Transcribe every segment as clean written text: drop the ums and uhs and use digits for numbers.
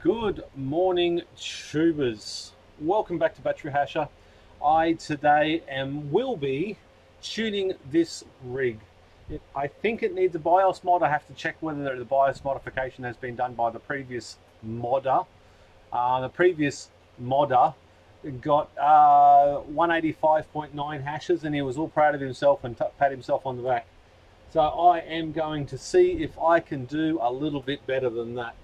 Good morning, tubers. Welcome back to BatteryHasher. I today will be tuning this rig. I think it needs a BIOS mod. I have to check whether the BIOS modification has been done by the previous modder. The previous modder got 185.9 hashes, and he was all proud of himself and pat himself on the back. So I am going to see if I can do a little bit better than that.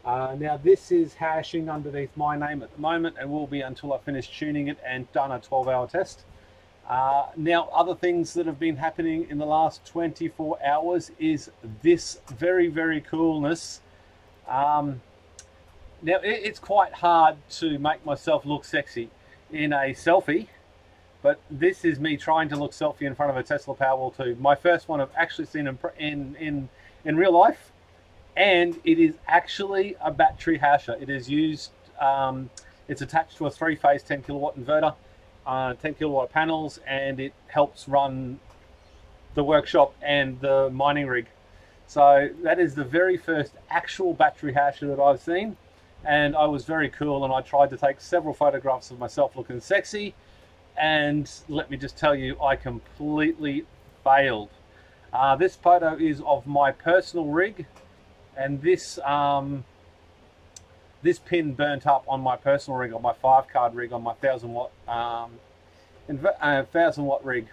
Now this is hashing underneath my name at the moment and will be until I finish tuning it and done a 12-hour test. Now other things that have been happening in the last 24 hours is this very coolness. Now it's quite hard to make myself look sexy in a selfie, but this is me trying to look selfie in front of a Tesla Powerwall 2. My first one I've actually seen in real life. And it is actually a battery hasher. It is used, it's attached to a 3-phase 10 kilowatt inverter, 10 kilowatt panels, and it helps run the workshop and the mining rig. So that is the very first actual battery hasher that I've seen. And I was very cool, and I tried to take several photographs of myself looking sexy. And let me just tell you, I completely failed. This photo is of my personal rig. And this this pin burnt up on my personal rig, on my 5-card rig, on my 1000 watt rig,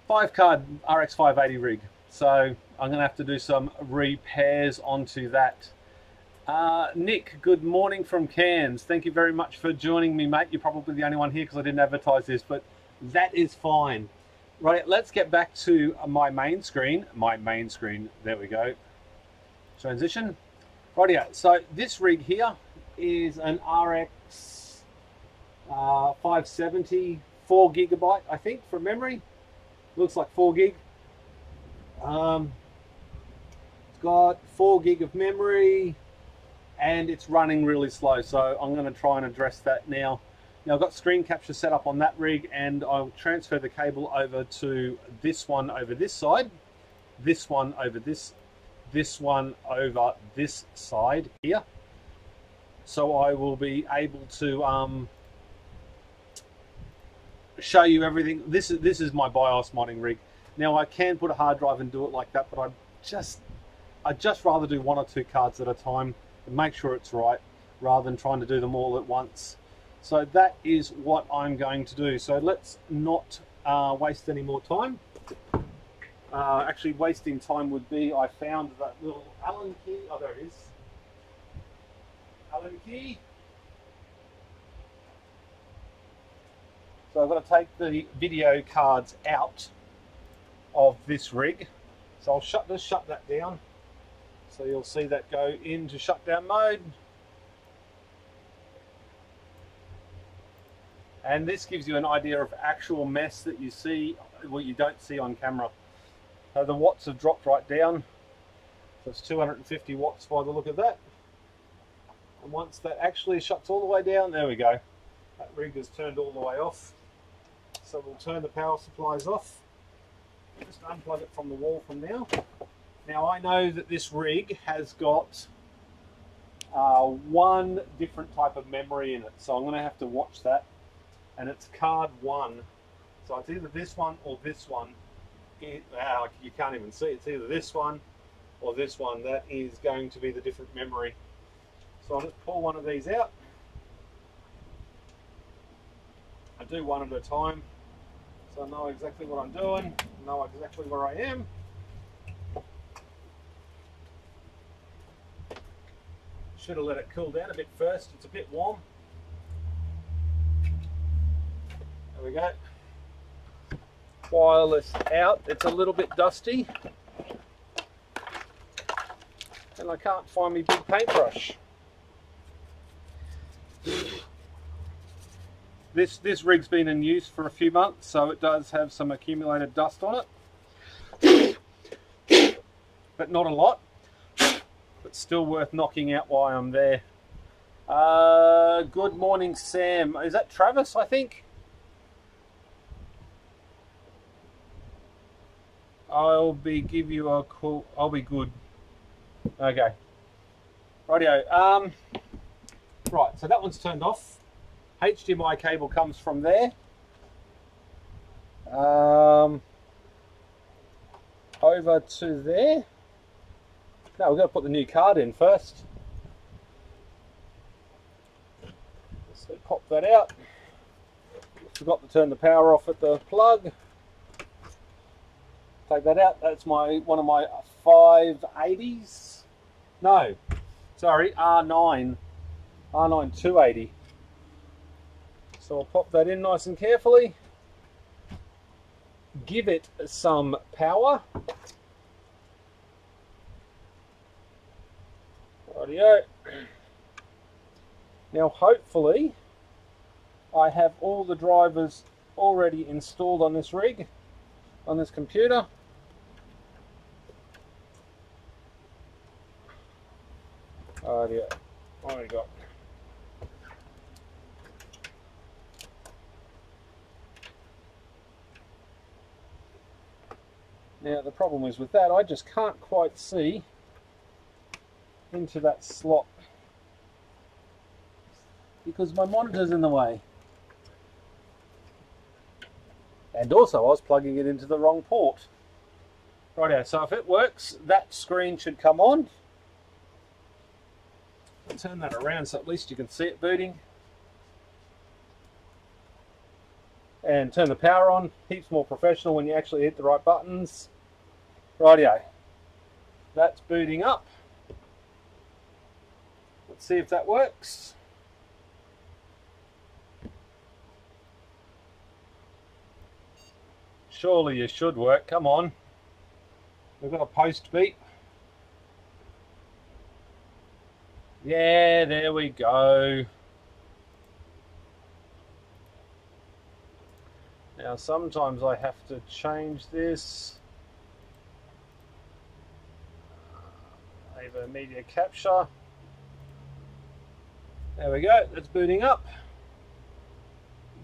5-card RX570 rig. So I'm going to have to do some repairs onto that. Nick, good morning from Cairns. Thank you very much for joining me, mate. You're probably the only one here because I didn't advertise this, but that is fine. Right, let's get back to my main screen. There we go. Transition. Rightio, so this rig here is an RX570, 4 gigabyte, I think, from memory. Looks like 4 gig. It's got 4 gig of memory, and it's running really slow. So I'm going to try and address that now. Now I've got screen capture set up on that rig, and I'll transfer the cable over to this one over this side, this one over this one over this side here. So I will be able to show you everything. This is my BIOS modding rig. Now I can put a hard drive and do it like that, but I'd just rather do 1 or 2 cards at a time and make sure it's right, rather than trying to do them all at once. So that is what I'm going to do. So let's not waste any more time. Actually, wasting time would be, I found that little Allen key. Oh, there it is. Allen key. So I've got to take the video cards out of this rig. So I'll just shut that down. So you'll see that go into shutdown mode. And this gives you an idea of actual mess that you see, what you don't see on camera. So the watts have dropped right down. So it's 250 watts by the look of that. And once that actually shuts all the way down, there we go. That rig is turned all the way off. So we'll turn the power supplies off. Just unplug it from the wall from now. Now I know that this rig has got one different type of memory in it. So I'm going to have to watch that. And it's card 1. So it's either this one or this one. You can't even see, it's either this one or this one. That is going to be the different memory. So I'll just pull one of these out. I do one at a time, so I know exactly what I'm doing, know exactly where I am. Should have let it cool down a bit first, it's a bit warm. There we go. Wireless out, it's a little bit dusty, and I can't find my big paintbrush. This rig's been in use for a few months, so it does have some accumulated dust on it, but not a lot, but still worth knocking out while I'm there. Good morning, Sam. Is that Travis, I think? I'll give you a call. I'll be good. Okay. Rightio. Right, so that one's turned off. HDMI cable comes from there. Over to there. No, we've got to put the new card in first. So pop that out. Forgot to turn the power off at the plug. Take that out. That's one of my 580s. No, sorry, R9 280. So I'll pop that in nice and carefully. Give it some power. Rightio. Now hopefully I have all the drivers already installed on this rig, on this computer. Rightio. What we got? Now the problem is with that, I just can't quite see into that slot because my monitor's in the way. And also I was plugging it into the wrong port. Rightio, so if it works, that screen should come on. I'll turn that around so at least you can see it booting. And turn the power on. Heaps more professional when you actually hit the right buttons. Rightio. That's booting up. Let's see if that works. Surely you should work. Come on. We've got a post beat. Yeah, there we go. Now sometimes I have to change this. Ava media capture. There we go, that's booting up.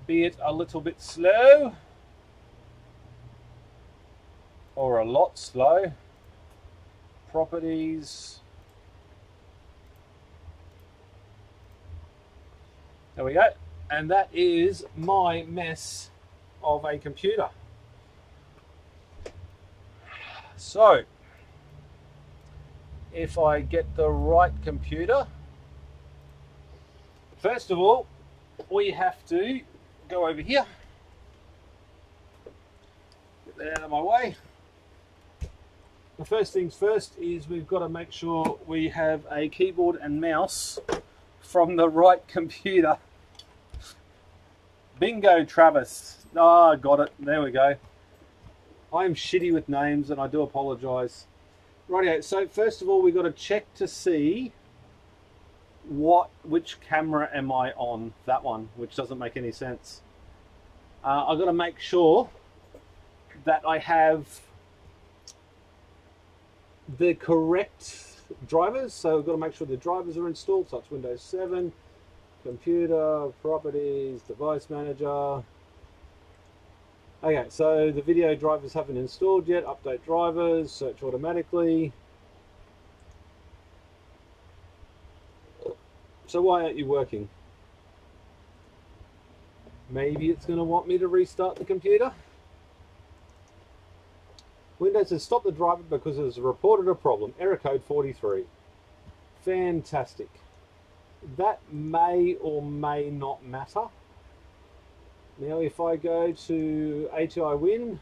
Be it a little bit slow. Or a lot slow. Properties. There we go. And that is my mess of a computer. So, if I get the right computer, first of all, we have to go over here. Get that out of my way. The first things first is we've got to make sure we have a keyboard and mouse from the right computer. Bingo, Travis. Ah, got it. There we go. I'm shitty with names and I do apologise. Rightio, so first of all we've got to check to see which camera am I on. That one, which doesn't make any sense. I've got to make sure that I have the correct drivers. So I've got to make sure the drivers are installed. So it's Windows 7, computer, properties, device manager. Okay, so the video drivers haven't installed yet. Update drivers, search automatically. So why aren't you working? Maybe it's going to want me to restart the computer. Windows has stopped the driver because it has reported a problem. Error code 43. Fantastic. That may or may not matter. Now if I go to ATI Win,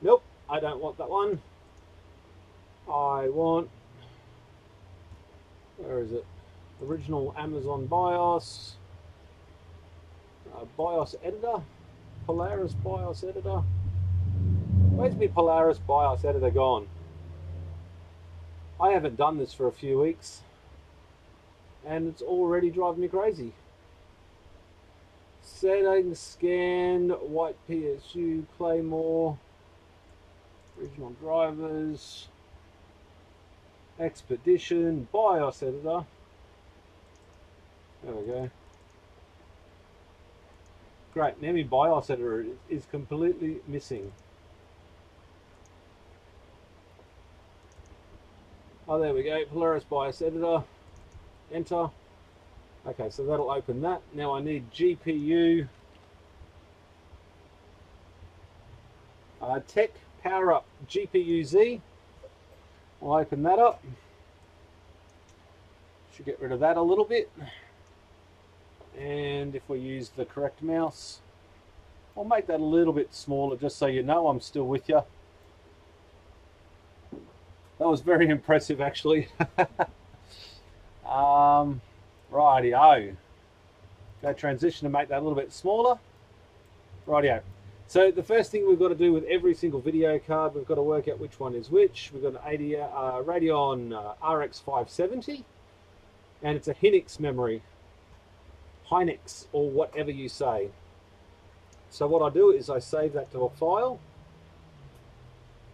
nope, I don't want that one. I want, where is it? Original Amazon BIOS, BIOS editor, Polaris BIOS editor. Where's my Polaris BIOS editor gone? I haven't done this for a few weeks and it's already driving me crazy. Settings, scan, white PSU, Claymore, original drivers, expedition, BIOS editor. There we go. Great, now my BIOS editor is completely missing. Oh, there we go. Polaris BIOS editor. Enter. Okay, so that'll open that. Now I need GPU Tech Power Up GPU Z. I'll open that up. Should get rid of that a little bit. And if we use the correct mouse, I'll make that a little bit smaller just so you know I'm still with you. That was very impressive, actually. Rightio. Go transition to make that a little bit smaller. Rightio. So the first thing we've got to do with every single video card, we've got to work out which one is which. We've got an Radeon RX570, and it's a Hynix memory. Hynix, or whatever you say. So what I do is I save that to a file,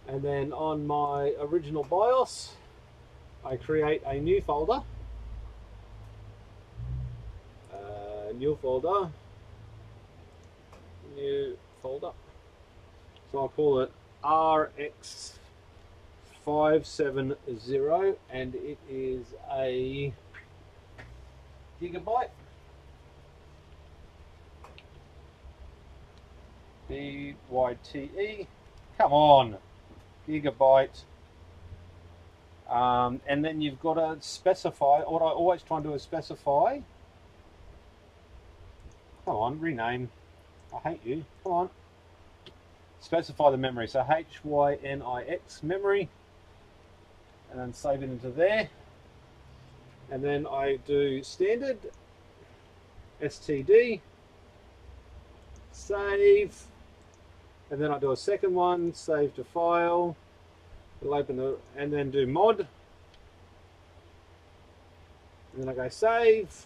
and then on my original BIOS, I create a new folder. New folder. So I'll call it RX570, and it is a gigabyte. BYTE. Come on, gigabyte. And then you've got to specify. What I always try and do is specify. Come on, rename. I hate you. Come on. Specify the memory. So HYNIX memory. And then save it into there. And then I do standard. STD. Save. And then I do a second one. Save to file. It'll open the, and then do mod. And then I go save.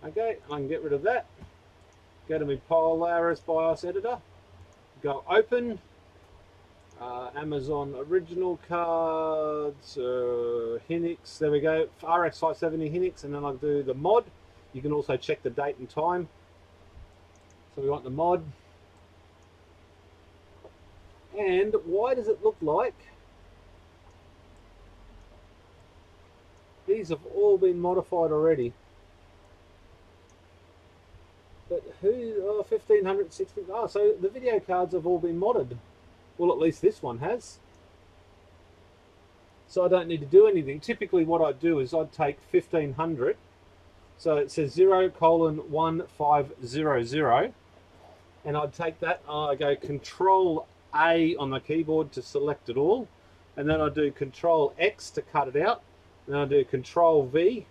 Okay, I can get rid of that. Go to my Polaris BIOS editor. Go open. Amazon original cards. Hynix. There we go. RX570 Hynix. And then I'll do the mod. You can also check the date and time. So we want the mod. And why does it look like these have all been modified already? But who, 1500, 16, so the video cards have all been modded. Well, at least this one has. So I don't need to do anything. Typically what I do is I'd take 1500. So it says 0:1500. And I'd take that, I go Control A on the keyboard to select it all. And then I do Control X to cut it out. And then I do Control V.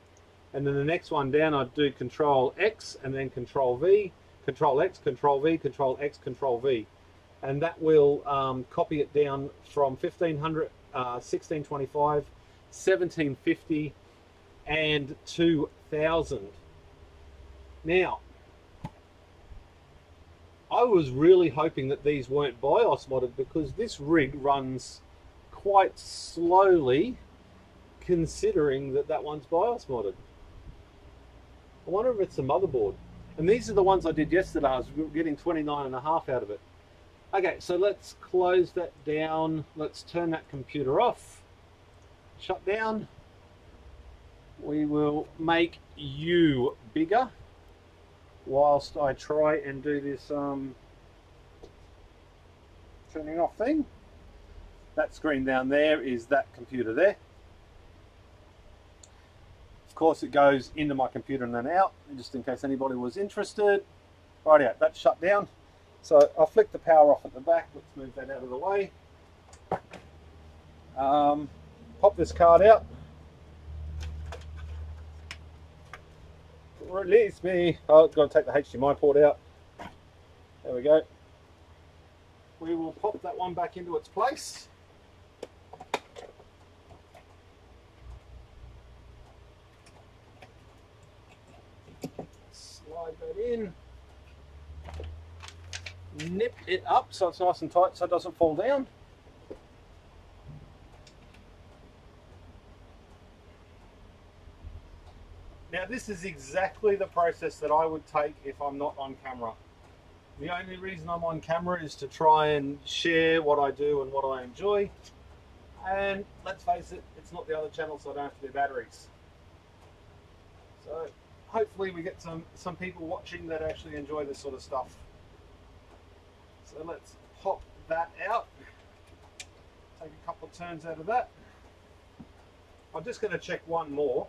And then the next one down, I do Control X and then Control V, Control X, Control V, Control X, Control V. And that will copy it down from 1500, 1625, 1750, and 2000. Now, I was really hoping that these weren't BIOS modded because this rig runs quite slowly considering that that one's BIOS modded. I wonder if it's the motherboard. And these are the ones I did yesterday. I was getting 29.5 out of it. Okay, so let's close that down. Let's turn that computer off. Shut down. We will make you bigger whilst I try and do this turning off thing. That screen down there is that computer there. Of course it goes into my computer and then out, just in case anybody was interested. Rightio, that's shut down. So I'll flick the power off at the back. Let's move that out of the way. Pop this card out. Release me. Oh, I've got to take the HDMI port out. There we go. We will pop that one back into its place. Slide that in. Nip it up so it's nice and tight so it doesn't fall down. Now this is exactly the process that I would take if I'm not on camera. The only reason I'm on camera is to try and share what I do and what I enjoy. And let's face it, it's not the other channel, so I don't have to do batteries. So hopefully we get some people watching that actually enjoy this sort of stuff. So let's pop that out. Take a couple of turns out of that. I'm just going to check one more,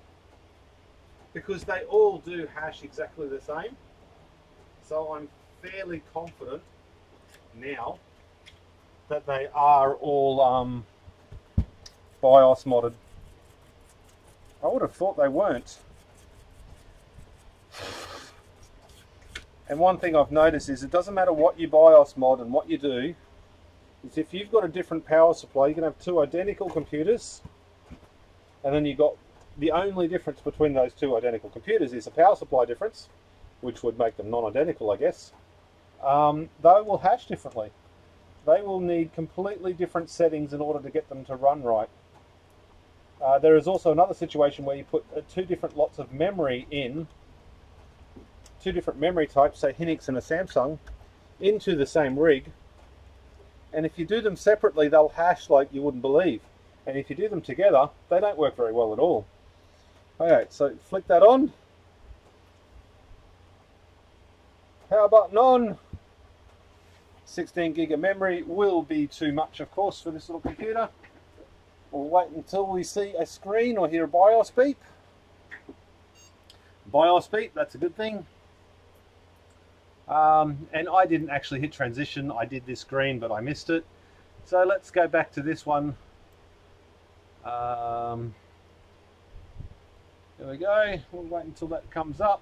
because they all do hash exactly the same. So I'm fairly confident now that they are all BIOS modded. I would have thought they weren't. And one thing I've noticed is it doesn't matter what you BIOS mod and what you do, is if you've got a different power supply, you can have two identical computers, and then you've got the only difference between those two identical computers is a power supply difference, which would make them non-identical, I guess. They will hash differently. They will need completely different settings in order to get them to run right. There is also another situation where you put two different lots of memory in, two different memory types, say Hynix and a Samsung, into the same rig, and if you do them separately, they'll hash like you wouldn't believe. And if you do them together, they don't work very well at all. Okay, so flick that on. Power button on. 16 gig of memory will be too much, of course, for this little computer. We'll wait until we see a screen or hear a BIOS beep. BIOS beep, that's a good thing. And I didn't actually hit transition. I did this screen, but I missed it. So let's go back to this one. There we go. We'll wait until that comes up.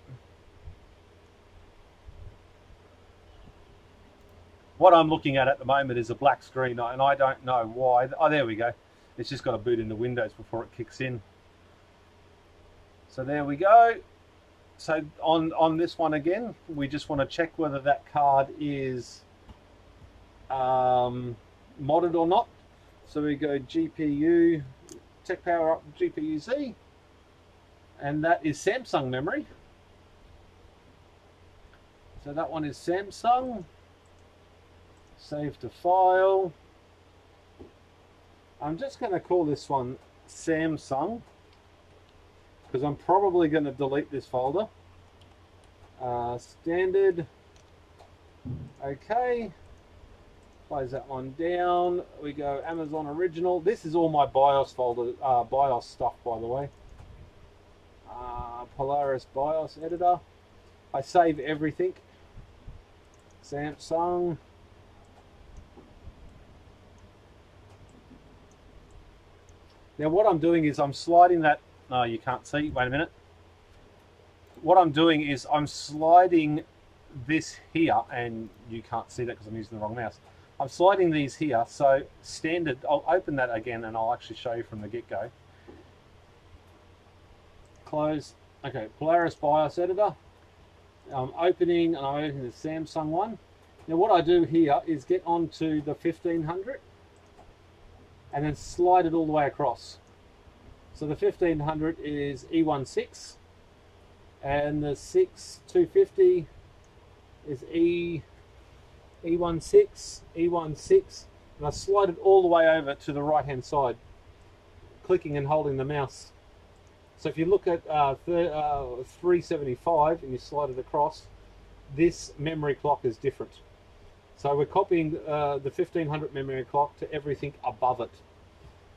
What I'm looking at the moment is a black screen, and I don't know why. Oh, there we go. It's just got to boot into Windows before it kicks in. So there we go. So on this one again, we just want to check whether that card is modded or not. So we go GPU, Tech Power Up GPU Z, and that is Samsung memory. So that one is Samsung. Save to file. I'm just going to call this one Samsung, because I'm probably going to delete this folder. Standard. Okay. Close that one down. We go Amazon Original. This is all my BIOS folder, BIOS stuff, by the way. Polaris BIOS editor. I save everything. Samsung. Now what I'm doing is I'm sliding that. No, you can't see. Wait a minute. What I'm doing is I'm sliding this here, and you can't see that because I'm using the wrong mouse. I'm sliding these here, so standard. I'll open that again, and I'll actually show you from the get-go. Close. Okay, Polaris BIOS editor. I'm opening, and I'm opening the Samsung one. Now what I do here is get onto the 1500, and then slide it all the way across. So the 1500 is E16, and the 6250 is E16, and I slide it all the way over to the right hand side, clicking and holding the mouse. So if you look at 375 and you slide it across, this memory clock is different. So we're copying the 1500 memory clock to everything above it.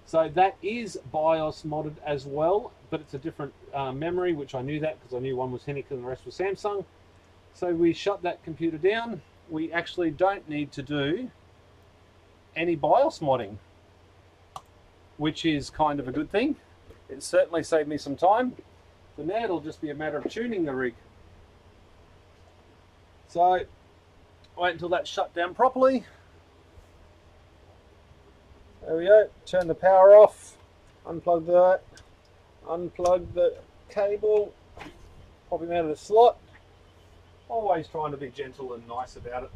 So that is BIOS modded as well, but it's a different memory, which I knew that because I knew one was Hynix and the rest was Samsung. So we shut that computer down. We actually don't need to do any BIOS modding, which is kind of a good thing. It certainly saved me some time. So now it'll just be a matter of tuning the rig. So wait until that's shut down properly. There we go. Turn the power off. Unplug that. Unplug the cable. Pop him out of the slot. Always trying to be gentle and nice about it.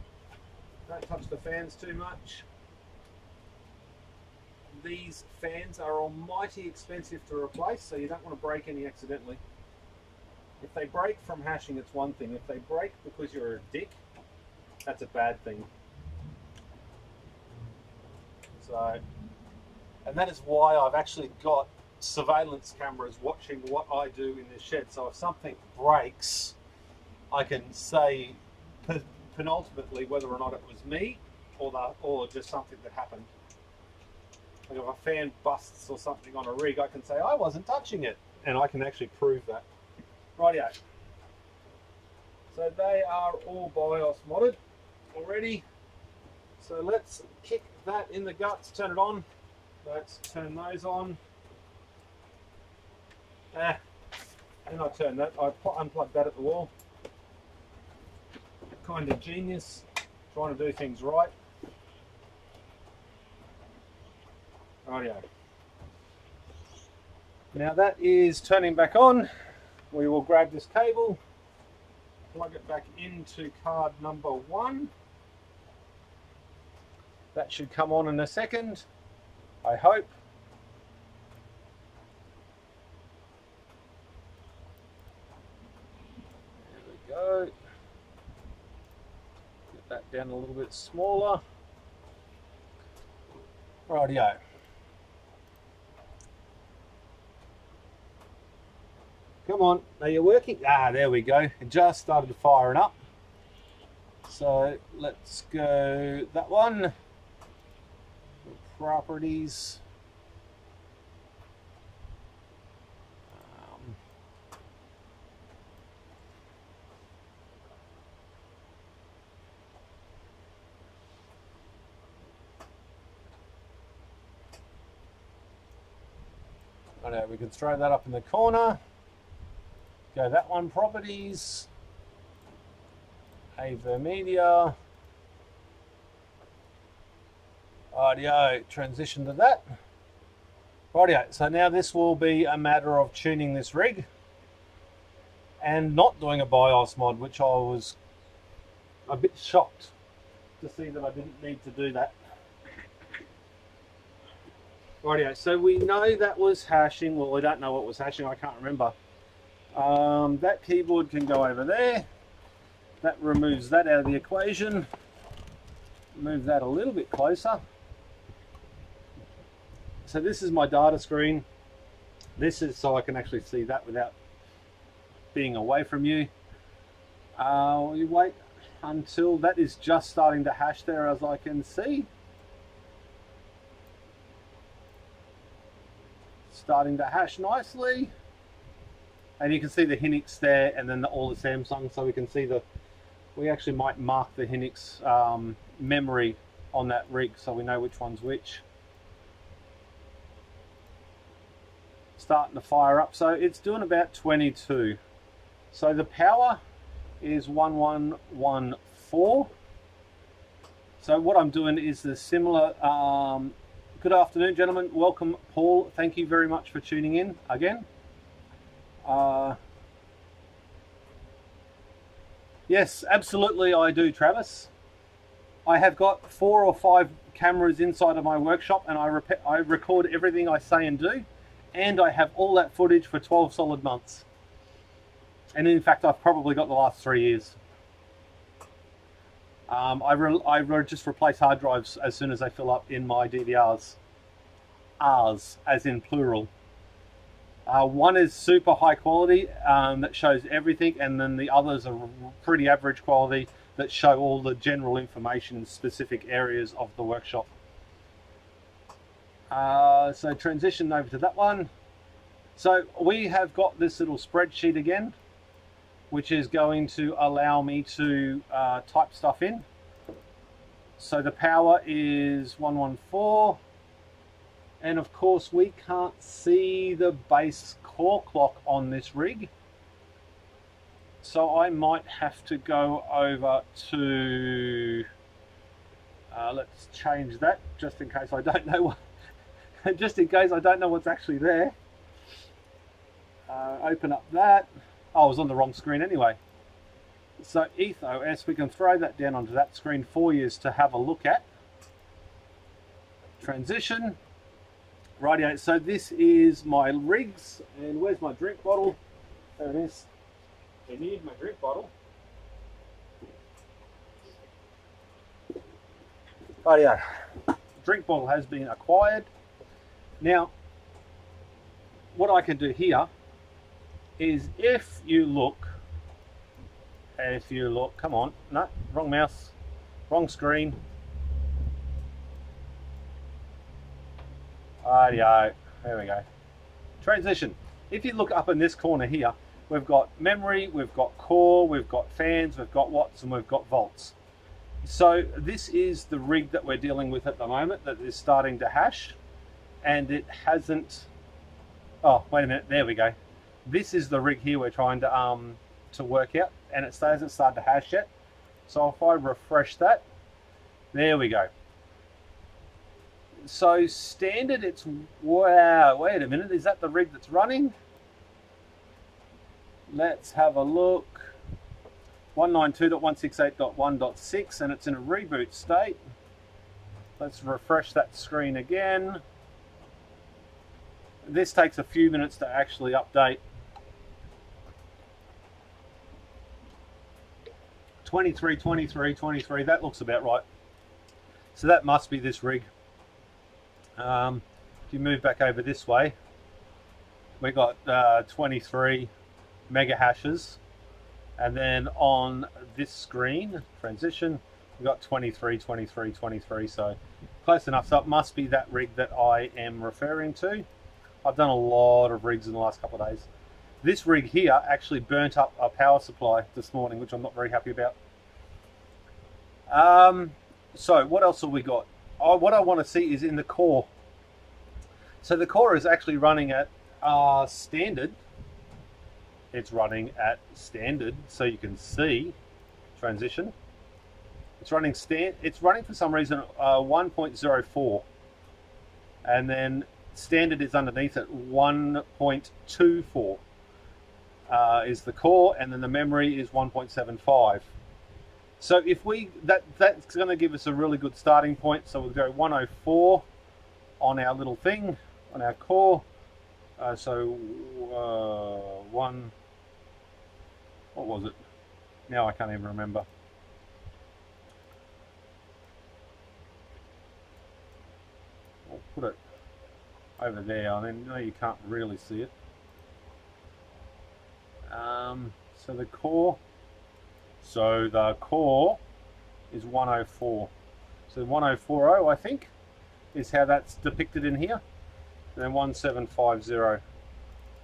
Don't touch the fans too much. These fans are almighty expensive to replace, so you don't want to break any accidentally. If they break from hashing, it's one thing. If they break because you're a dick, that's a bad thing. So And that is why I've actually got surveillance cameras watching what I do in this shed. So if something breaks, I can say penultimately whether or not it was me or just something that happened. Like if a fan busts or something on a rig, I can say I wasn't touching it, and I can actually prove that. Rightio. So they are all BIOS modded already. So let's kick that in the guts, turn it on. Let's turn those on. And I turn that, I unplug that at the wall. Kind of genius, trying to do things right. Rightio. Now that is turning back on. We will grab this cable, plug it back into card number 1. That should come on in a second, I hope. There we go. Get that down a little bit smaller. Rightio. Come on, are you working? Ah, there we go. It just started firing up. So let's go that one. Properties. I know we can throw that up in the corner. Go that one, properties. AV media. Rightio, transition to that. Rightio, so now this will be a matter of tuning this rig and not doing a BIOS mod, which I was a bit shocked to see that I didn't need to do that. Rightio, so we know that was hashing. Well, we don't know what was hashing, I can't remember. That keyboard can go over there. That removes that out of the equation. Move that a little bit closer. So this is my data screen. This is so I can actually see that without being away from you. We wait until that is just starting to hash there, as I can see. Starting to hash nicely. And you can see the Hynix there, and then all the Samsung, so we can see we actually might mark the Hynix memory on that rig so we know which one's which. Starting to fire up, so it's doing about 22. So the power is 1114. So what I'm doing is the similar. Good afternoon, gentlemen. Welcome, Paul. Thank you very much for tuning in again. Yes, absolutely I do, Travis. I have got 4 or 5 cameras inside of my workshop, and I record everything I say and do, and I have all that footage for 12 solid months. And in fact, I've probably got the last 3 years. I just replace hard drives as soon as they fill up in my DVRs. R's, as in plural. One is super high quality that shows everything, and then the others are pretty average quality that show all the general information in specific areas of the workshop. So transition over to that one. So we have got this little spreadsheet again, which is going to allow me to type stuff in. So the power is 114. And of course we can't see the base core clock on this rig. So I might have to go over to, let's change that just in case I don't know what, just in case I don't know what's actually there. Open up that. Oh, I was on the wrong screen anyway. So ETH-OS, we can throw that down onto that screen for you to have a look at. Transition. Rightio, so this is my rigs, and where's my drink bottle? There it is. I need my drink bottle. Rightio, drink bottle has been acquired. Now, what I can do here is if you look, come on, no, wrong mouse, wrong screen. Rightio, there we go. Transition. If you look up in this corner here, we've got memory, we've got core, we've got fans, we've got watts, and we've got volts. So this is the rig that we're dealing with at the moment that is starting to hash, and it hasn't, oh, wait a minute, there we go. This is the rig here we're trying to work out, and it hasn't started to hash yet. So if I refresh that, there we go. So standard, it's, wow, wait a minute, is that the rig that's running? Let's have a look. 192.168.1.6, and it's in a reboot state. Let's refresh that screen again. This takes a few minutes to actually update. 23, 23, 23, that looks about right. So that must be this rig. If you move back over this way, we got 23 mega hashes, and then on this screen, transition, we've got 23, 23, 23, so close enough. So it must be that rig that I am referring to. I've done a lot of rigs in the last couple of days. This rig here actually burnt up a power supply this morning, which I'm not very happy about. So what else have we got? What I want to see is in the core. So the core is actually running at standard. It's running at standard, so you can see transition. It's running for some reason 1.04, and then standard is underneath it 1.24 is the core, and then the memory is 1.75. So if we that's going to give us a really good starting point. So we'll go 104 on our little thing on our core. What was it? Now I can't even remember. I'll put it over there. I mean, no, you can't really see it. So the core is 104. So 1040, I think, is how that's depicted in here. And then 1750.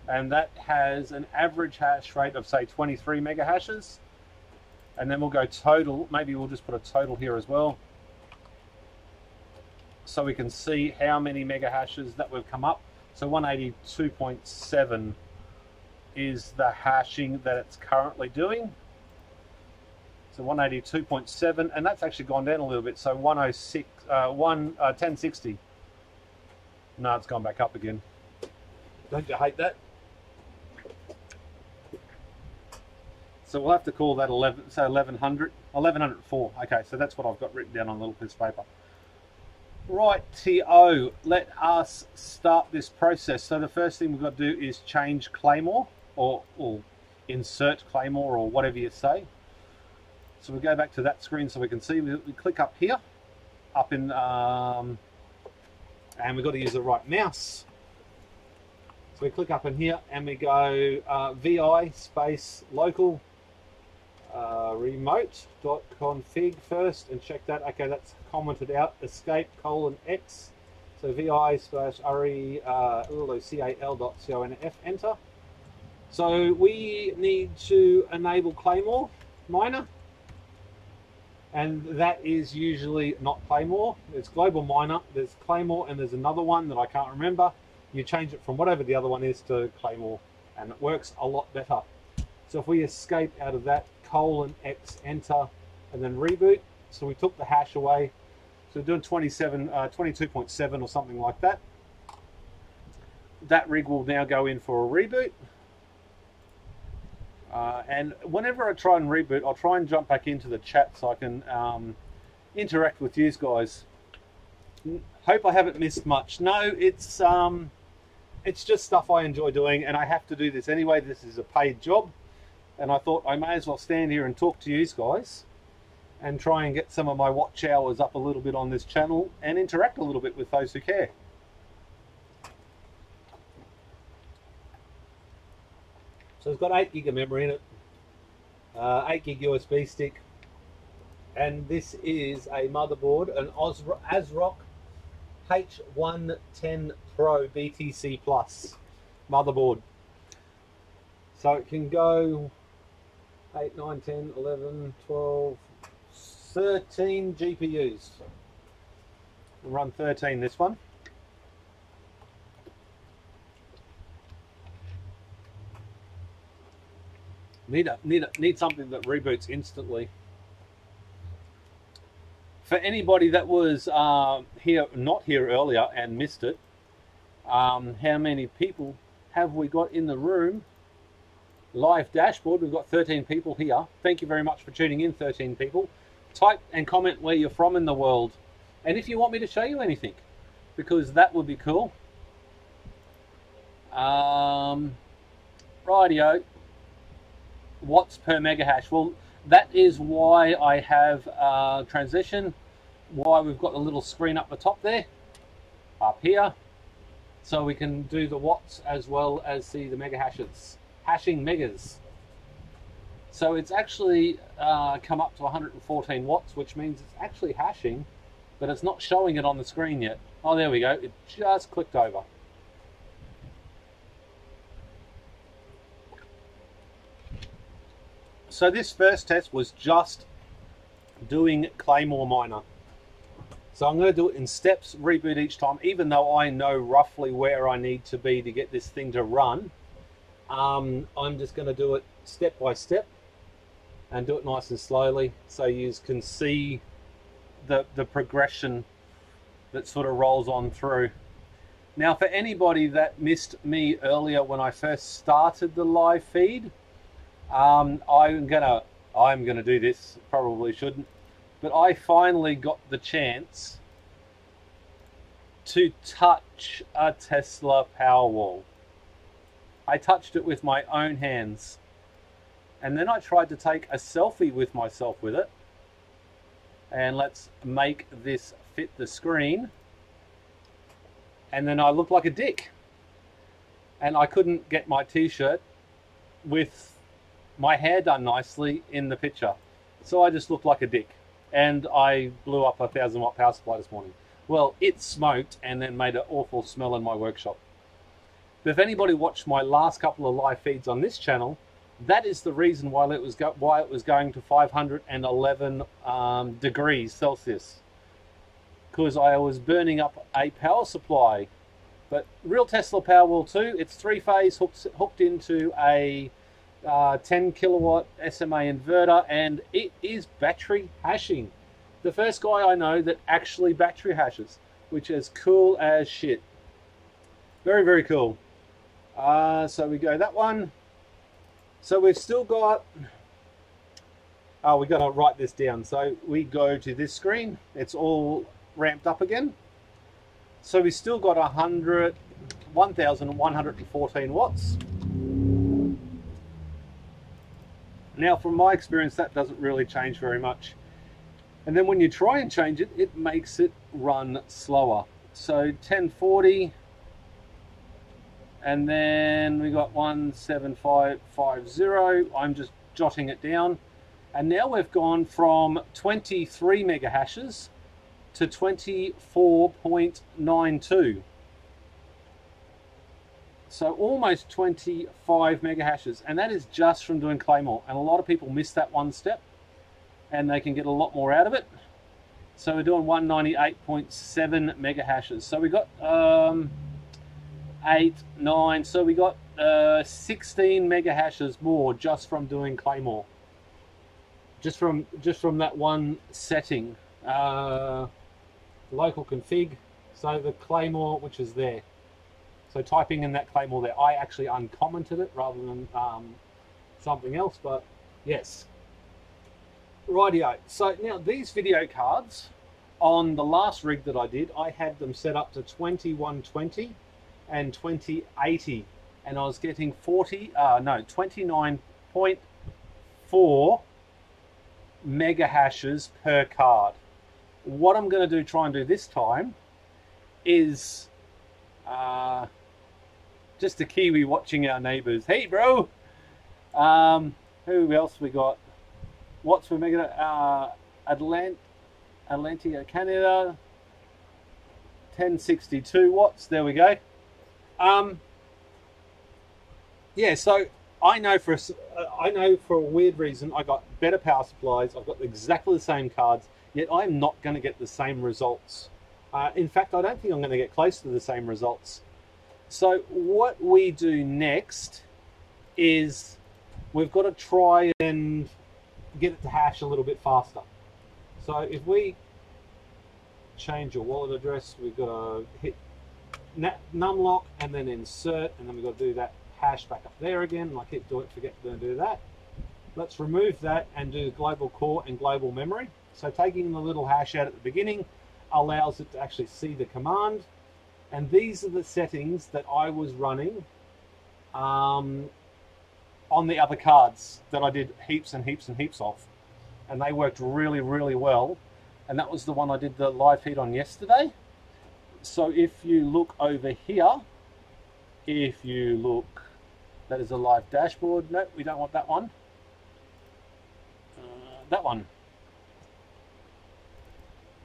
And that has an average hash rate of, say, 23 mega hashes. And then we'll go total. Maybe we'll just put a total here as well, so we can see how many mega hashes that we've come up. So 182.7 is the hashing that it's currently doing. So 182.7, and that's actually gone down a little bit. So 1060. No, it's gone back up again. Don't you hate that? So we'll have to call that 1104. Okay, so that's what I've got written down on a little piece of paper. Right-o, let us start this process. So the first thing we've got to do is change Claymore, or insert Claymore, or whatever you say. So we go back to that screen so we can see. We click up here, up in, and we've got to use the right mouse. So we click up in here and we go VI space local remote.config first and check that. Okay, that's commented out. Escape :X. So VI slash RECAL.conf, enter. So we need to enable Claymore miner, and that is usually not Claymore. It's global miner, there's Claymore, and there's another one that I can't remember. You change it from whatever the other one is to Claymore, and it works a lot better. So if we escape out of that, :X, enter, and then reboot. So we took the hash away. So we're doing 22.7 or something like that. That rig will now go in for a reboot. And whenever I try and reboot, I'll try and jump back into the chat so I can interact with you guys. Hope I haven't missed much. No, it's just stuff I enjoy doing, and I have to do this anyway. This is a paid job, and I thought I may as well stand here and talk to you guys and try and get some of my watch hours up a little bit on this channel and interact a little bit with those who care. So it's got 8 gig of memory in it, 8 gig USB stick, and this is a motherboard, an ASRock H110 Pro BTC Plus motherboard. So it can go 8, 9, 10, 11, 12, 13 GPUs. We'll run 13 this one. Need something that reboots instantly. For anybody that was not here earlier and missed it, how many people have we got in the room? Live dashboard, we've got 13 people here. Thank you very much for tuning in, 13 people. Type and comment where you're from in the world, and if you want me to show you anything, because that would be cool. Rightio. Watts per mega hash. Well, that is why I have transition, why we've got the little screen up the top there, up here, so we can do the watts as well as see the mega hashes, hashing megas. So it's actually come up to 114 watts, which means it's actually hashing, but it's not showing it on the screen yet. Oh, there we go, it just clicked over. So this first test was just doing Claymore miner. So I'm going to do it in steps, reboot each time, even though I know roughly where I need to be to get this thing to run. I'm just going to do it step by step and do it nice and slowly, so you can see the progression that sort of rolls on through. Now, for anybody that missed me earlier when I first started the live feed, I'm gonna do this, probably shouldn't, but I finally got the chance to touch a Tesla Powerwall. I touched it with my own hands, and then I tried to take a selfie with myself with it, and let's make this fit the screen, and then I looked like a dick, and I couldn't get my t-shirt with my hair done nicely in the picture, so I just looked like a dick, and I blew up a 1000-watt power supply this morning. Well, it smoked and then made an awful smell in my workshop. But if anybody watched my last couple of live feeds on this channel, that is the reason why it was going to 511 degrees Celsius, because I was burning up a power supply. But real Tesla Powerwall 2, it's 3-phase, hooked into a 10 kilowatt SMA inverter, and it is battery hashing. The first guy I know that actually battery hashes, which is cool as shit. Very, very cool. So we go that one. So we've still got, oh, we got to write this down. So we go to this screen, it's all ramped up again. So we still got 1,114 watts. Now, from my experience, that doesn't really change very much. And then when you try and change it, it makes it run slower. So 1040, and then we got 17550. I'm just jotting it down. And now we've gone from 23 mega hashes to 24.92. So almost 25 mega hashes, and that is just from doing Claymore. And a lot of people miss that one step, and they can get a lot more out of it. So we're doing 198.7 mega hashes. So we got 8, 9. So we got 16 mega hashes more just from doing Claymore. Just from that one setting. Local config. So the Claymore, which is there. So typing in that Claymore there, I actually uncommented it rather than something else, but yes. Rightio. So now these video cards, on the last rig that I did, I had them set up to 2120 and 2080, and I was getting 29.4 mega hashes per card. What I'm going to try and do this time is just a Kiwi watching our neighbours. Hey bro, Who else we got? Watts for Mega Atlantica Canada, 1062 watts. There we go. Yeah, so I know for a weird reason I got better power supplies. I've got exactly the same cards, yet I'm not going to get the same results. In fact, I don't think I'm going to get close to the same results. So what we do next is we've got to try and get it to hash a little bit faster. So if we change your wallet address, we've got to hit numlock and then insert, and then we've got to do that hash back up there again, and I keep forget to do that. Let's remove that and do global core and global memory. So taking the little hash out at the beginning allows it to actually see the command, and these are the settings that I was running on the other cards that I did heaps and heaps and heaps of, and they worked really, really well. And that was the one I did the live feed on yesterday. So if you look over here, if you look, that is a live dashboard. No, we don't want that one. That one.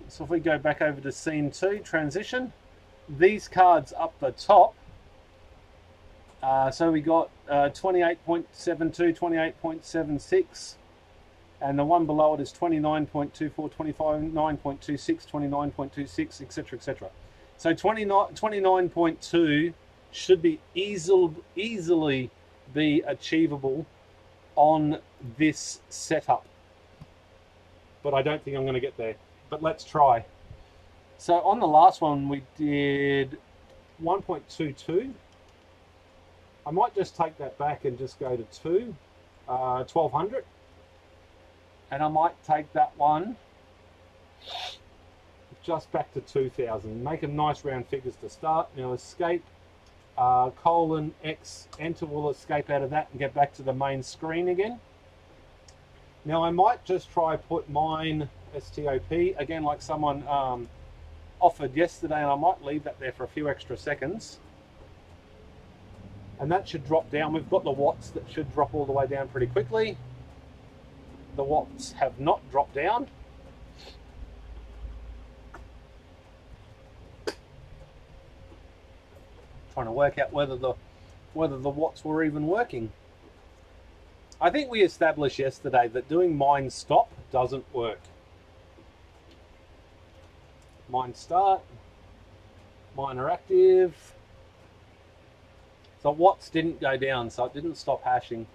So if we go back over to scene 2, transition, these cards up the top, so we got 28.72, 28.76, and the one below it is 29.24, 29.26, 29.26, etc., etc. So 29.2 should be easily be achievable on this setup, but I don't think I'm going to get there. But let's try. So on the last one we did 1.22. I might just take that back and just go to 1200, and I might take that one just back to 2000. Make them nice round figures to start. Now escape, colon X, enter will escape out of that and get back to the main screen again. Now I might just try put mine STOP again, like someone offered yesterday, and I might leave that there for a few extra seconds, and that should drop down. We've got the watts that should drop all the way down pretty quickly. The watts have not dropped down. Trying to work out whether the watts were even working. I think we established yesterday that doing mine stop doesn't work. Mine start, mine are active. So watts didn't go down, so it didn't stop hashing.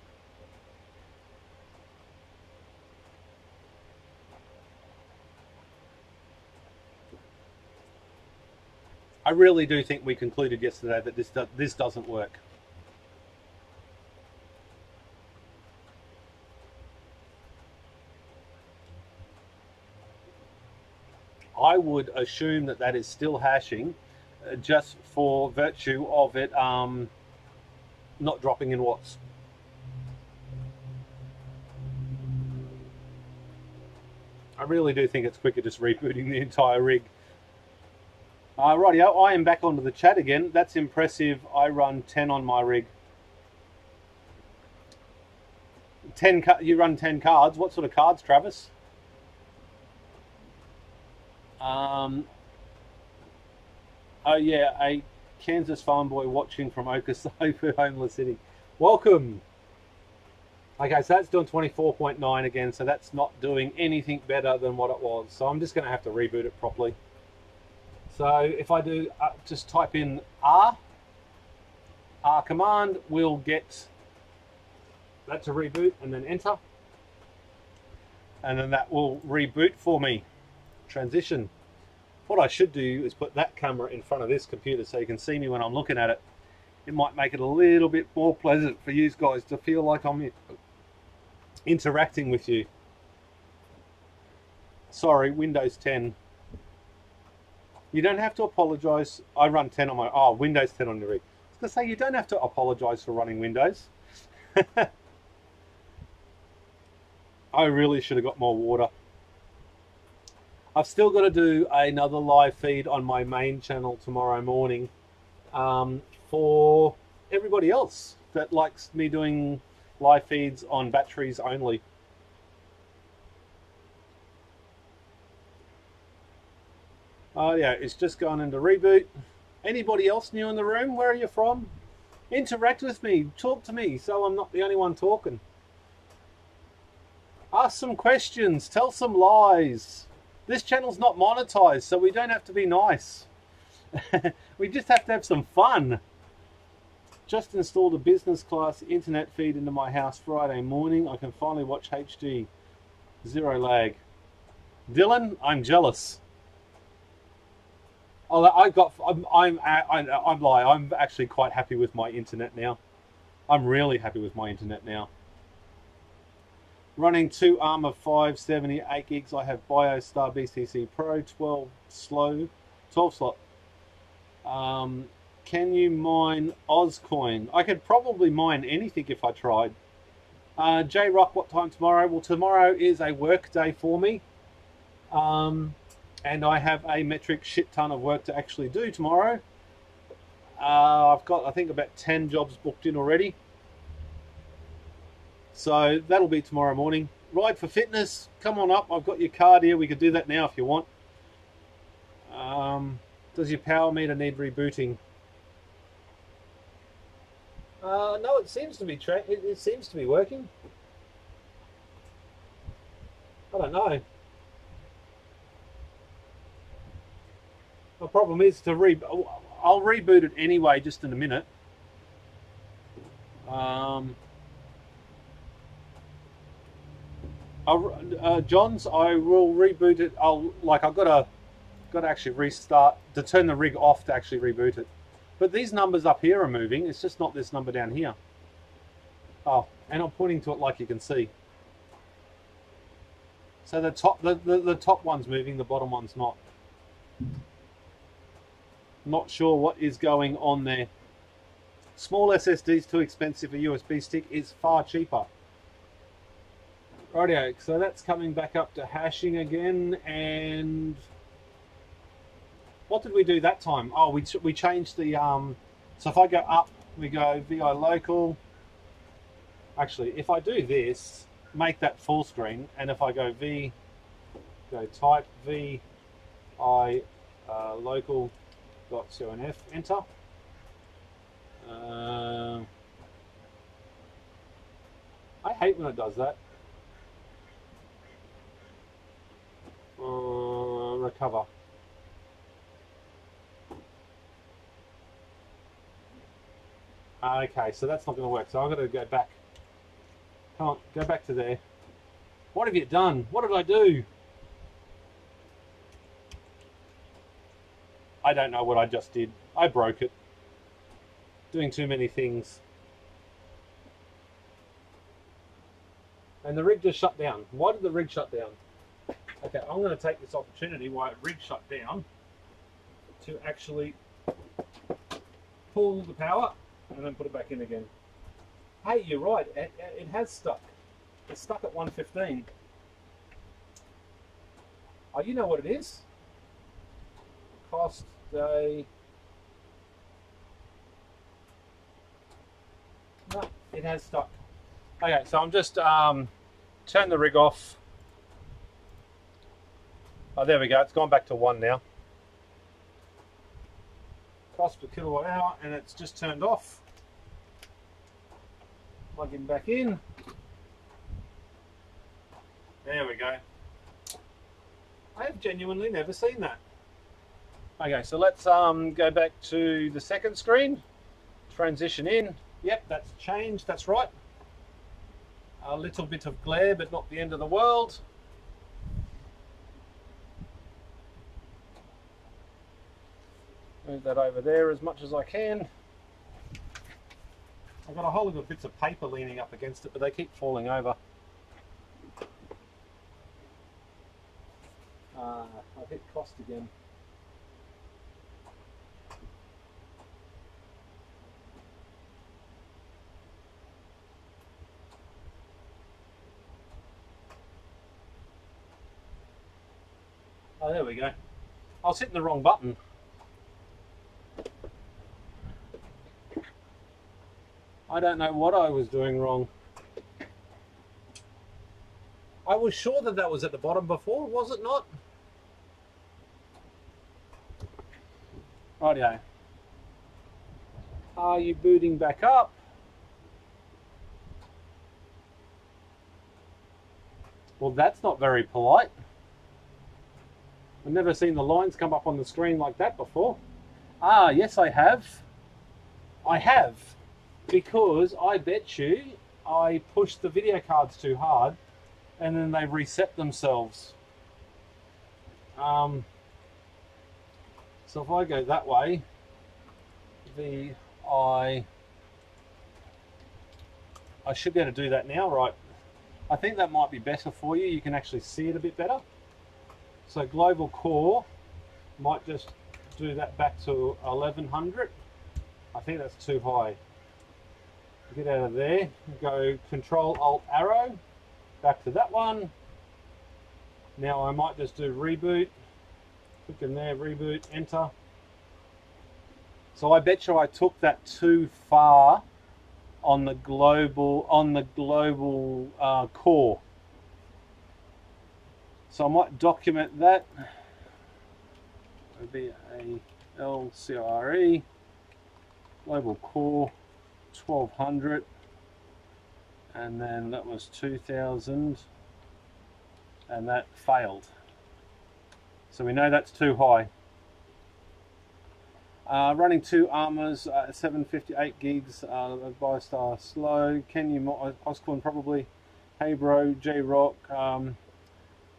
I really do think we concluded yesterday that this doesn't work. I would assume that that is still hashing, just for virtue of it not dropping in watts. I really do think it's quicker just rebooting the entire rig. Rightio, I am back onto the chat again. That's impressive. I run 10 on my rig. 10. You run 10 cards. What sort of cards, Travis? Oh yeah, a Kansas farm boy watching from Oklahoma City. Welcome. Okay, so that's doing 24.9 again, so that's not doing anything better than what it was. So I'm just going to have to reboot it properly. So if I do just type in R command, we'll get that to reboot, and then enter, and then that will reboot for me. Transition. What I should do is put that camera in front of this computer so you can see me when I'm looking at it. It might make it a little bit more pleasant for you guys to feel like I'm interacting with you. Sorry, Windows 10. You don't have to apologize. I run 10 on my Windows 10 on your rig. I was gonna say, you don't have to apologize for running Windows. I really should have got more water. I've still got to do another live feed on my main channel tomorrow morning for everybody else that likes me doing live feeds on batteries only. Oh yeah, it's just gone into reboot. Anybody else new in the room? Where are you from? Interact with me, talk to me, so I'm not the only one talking. Ask some questions, tell some lies. This channel's not monetized, so we don't have to be nice. We just have to have some fun. Just installed a business class internet feed into my house Friday morning. I can finally watch HD. Zero lag. Dylan, I'm jealous. Oh, I'm actually quite happy with my internet now. I'm really happy with my internet now. Running 2 ARM 570 8 gigs. I have BIOS Star BCC Pro 12 slot. Can you mine Ozcoin? I could probably mine anything if I tried. J Rock, what time tomorrow? Well, tomorrow is a work day for me. And I have a metric shit ton of work to actually do tomorrow. I've got, I think, about 10 jobs booked in already. So that'll be tomorrow morning. Ride for Fitness, come on up. I've got your card here. We could do that now if you want. Does your power meter need rebooting? No, it seems to be it seems to be working. I don't know. The problem is to I'll reboot it anyway, just in a minute. Johns, I will reboot it. I've got to actually restart to turn the rig off to actually reboot it. But these numbers up here are moving. It's just not this number down here. Oh, and I'm pointing to it like you can see. So the top one's moving, the bottom one's not. Not sure what is going on there. Small SSD's too expensive. A USB stick is far cheaper. Rightio, so that's coming back up to hashing again. And what did we do that time? Oh, we changed the so if I go up, we go VI local. Actually, if I do this, make that full screen, and if I go type VI local .conf, enter. I hate when it does that. Recover. Okay, so that's not going to work. So I've got to go back. Come on, go back to there. What have you done? What did I do? I don't know what I just did. I broke it. Doing too many things. And the rig just shut down. Why did the rig shut down? Okay, I'm going to take this opportunity while the rig shut down to actually pull the power and then put it back in again. Hey, you're right. It has stuck. It's stuck at 115. Oh, you know what it is? Cost day. No, it has stuck. Okay, so I'm just turn the rig off. Oh, there we go. It's gone back to 1 now. Cost per kilowatt hour, and it's just turned off. Plug him back in. There we go. I have genuinely never seen that. Okay, so let's go back to the second screen. Transition in. Yep, that's changed. That's right. A little bit of glare, but not the end of the world. Move that over there as much as I can. I've got a whole lot of bits of paper leaning up against it, but they keep falling over. I've hit cost again. Oh, there we go. I was hitting the wrong button. I don't know what I was doing wrong. was sure that that was at the bottom before, was it not? Rightio. Are you booting back up? Well, that's not very polite. I've never seen the lines come up on the screen like that before. Ah, yes, I have. I have. Because I bet you I pushed the video cards too hard and then they reset themselves. So if I go that way, I should be able to do that now, right? I think that might be better for you. You can actually see it a bit better. So global core, might just do that back to 1100. I think that's too high. Get out of there, go Control Alt Arrow, back to that one. Now I might just do reboot. Click in there, reboot, enter. So I bet you I took that too far on the global core. So I might document that. It'll be a LCRE global core 1200, and then that was 2000, and that failed. So we know that's too high. Running two armors, 758 gigs, BIOS star slow. Can you, Oscorn probably. Hey bro, J Rock,